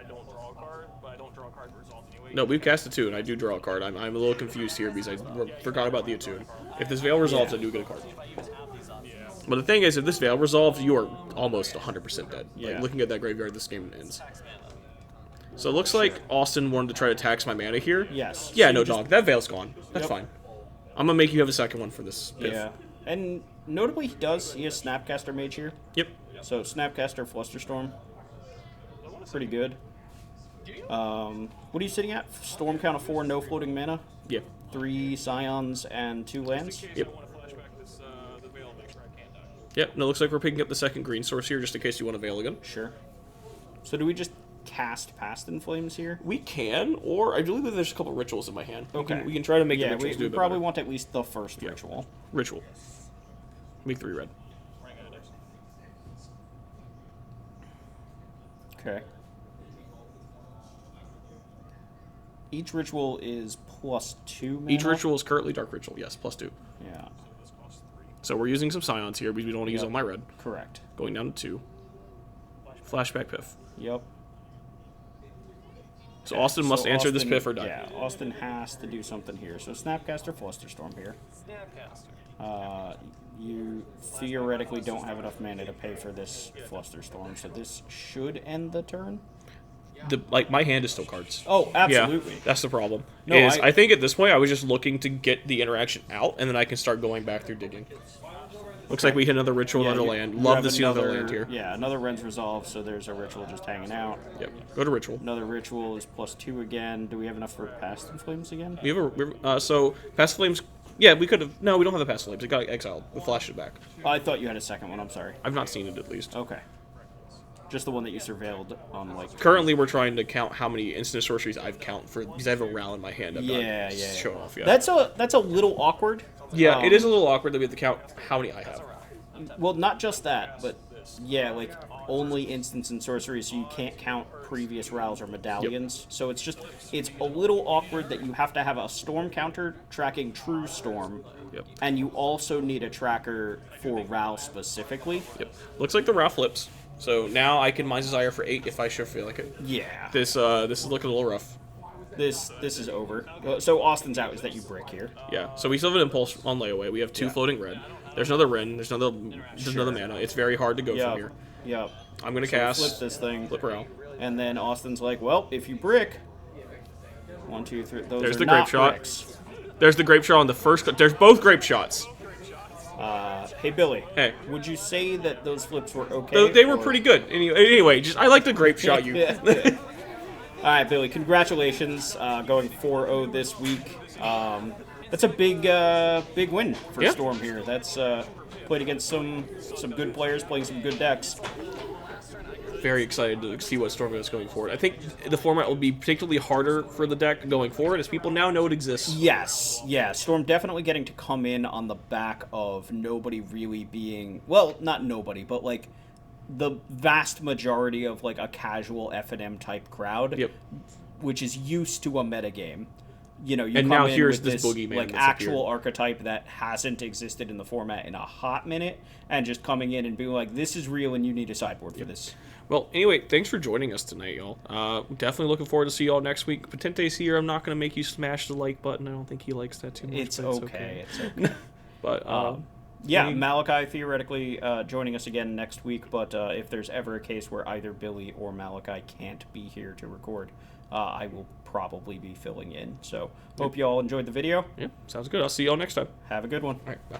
I don't draw a card, but I don't draw a card resolved anyway. No, we've cast Attune. I do draw a card. I'm a little confused here because I forgot about the Attune. If this Veil resolves, I do get a card. But the thing is, if this Veil resolves, you are almost 100% dead. Yeah. Like, looking at that graveyard, this game ends. So it looks like Austin wanted to try to tax my mana here. Yes. Yeah, So no, you just- dog. That Veil's gone. That's Yep. fine. I'm going to make you have a second one for this. Piff. Yeah. And notably, he has Snapcaster Mage here. Yep. So Snapcaster, Flusterstorm. Pretty good. What are you sitting at? Storm count of 4, no floating mana. Yep. 3 Scions and 2 lands. Yep. Yep. No, looks like we're picking up the second green source here just in case you want to Veil again. Sure. So do we just cast Past in Flames here? We can, or I believe there's a couple rituals in my hand. Okay. We can try to make the Yeah, rituals do we a bit probably better. want at least the first ritual. Ritual. Make 3 red. Okay. Each ritual is +2 mana. Each ritual is currently Dark Ritual, yes, +2. Yeah, So we're using some Scions here because we don't want to use Yep. all my red. correct. Going down to 2. Flashback Piff. Yep. So Austin must answer this Austin- Piff or die. Yeah, Austin has to do something here. So Snapcaster, Flusterstorm here. You theoretically don't have enough mana to pay for this Flusterstorm, so this should end the turn. My hand is still cards. Oh, absolutely. Yeah, that's the problem. No, I think at this point I was just looking to get the interaction out, and then I can start going back through digging. Looks like we hit another ritual, Yeah, another you- land. you Love have to see another land here. Yeah, another Ren's Resolve, so there's a ritual just hanging out. Yep. Go to ritual. Another ritual is +2 again. Do we have enough for Past in Flames again? We have so Past Flames. Yeah, we could have. No, we don't have the Past Flames. It got exiled. We flashed it back. I thought you had a second one. I'm sorry. I've not seen it at least. Okay. Just the one that you surveilled on, like... Currently, we're trying to count how many instant sorceries I've count for because I have a Ral in my hand. I've got Yeah. Show off. Yeah. That's a little awkward. Yeah, it is a little awkward that we have to count how many I have. Well, not just that, but yeah, like only instants and sorceries, so you can't count previous rows or medallions. So it's a little awkward that you have to have a storm counter tracking true storm, Yep. and you also need a tracker for Ral specifically. Yep. Looks like the Ral flips. So now I can Mind's Desire for 8 if I sure feel like it. Yeah. This is looking a little rough. This is over. So Austin's out. Is that you brick here? Yeah. So we still have an Impulse on layaway. We have 2 floating red. There's another Ren. There's another mana. It's very hard to go from here. Yep. I'm gonna So cast. flip this thing. Flip Ral. And then Austin's like, well, if you brick, 1, 2, 3. Those There's are the not grape shot. bricks. There's the grape shot on the first. There's both grape shots. Hey Billy. Hey. Would you say that those flips were okay? They were or- pretty good. Anyway, just I like the grape shot. You. Yeah. All right, Billy. Congratulations, going 4-0 this week. That's a big win for Yeah. Storm here. That's played against some good players, playing some good decks. Very excited to see what Storm is going forward. I think the format will be particularly harder for the deck going forward as people now know it exists. Yes, yeah. Storm definitely getting to come in on the back of nobody really being, well, not nobody, but like the vast majority of like a casual F&M type crowd, Yep. which is used to a metagame. You know, you And come now in here's with this this boogeyman like that's actual appeared. archetype that hasn't existed in the format in a hot minute, and just coming in and being like, "This is real, and you need a sideboard for this." Well, anyway, thanks for joining us tonight, y'all. Definitely looking forward to see y'all next week. Potente's here. I'm not going to make you smash the like button. I don't think he likes that too much. It's but okay. It's okay. But Yeah, we- Malachi theoretically joining us again next week, but if there's ever a case where either Billy or Malachi can't be here to record, I will probably be filling in. So hope you all enjoyed the video. yeah, sounds good. I'll see y'all next time. Have a good one. All right, bye.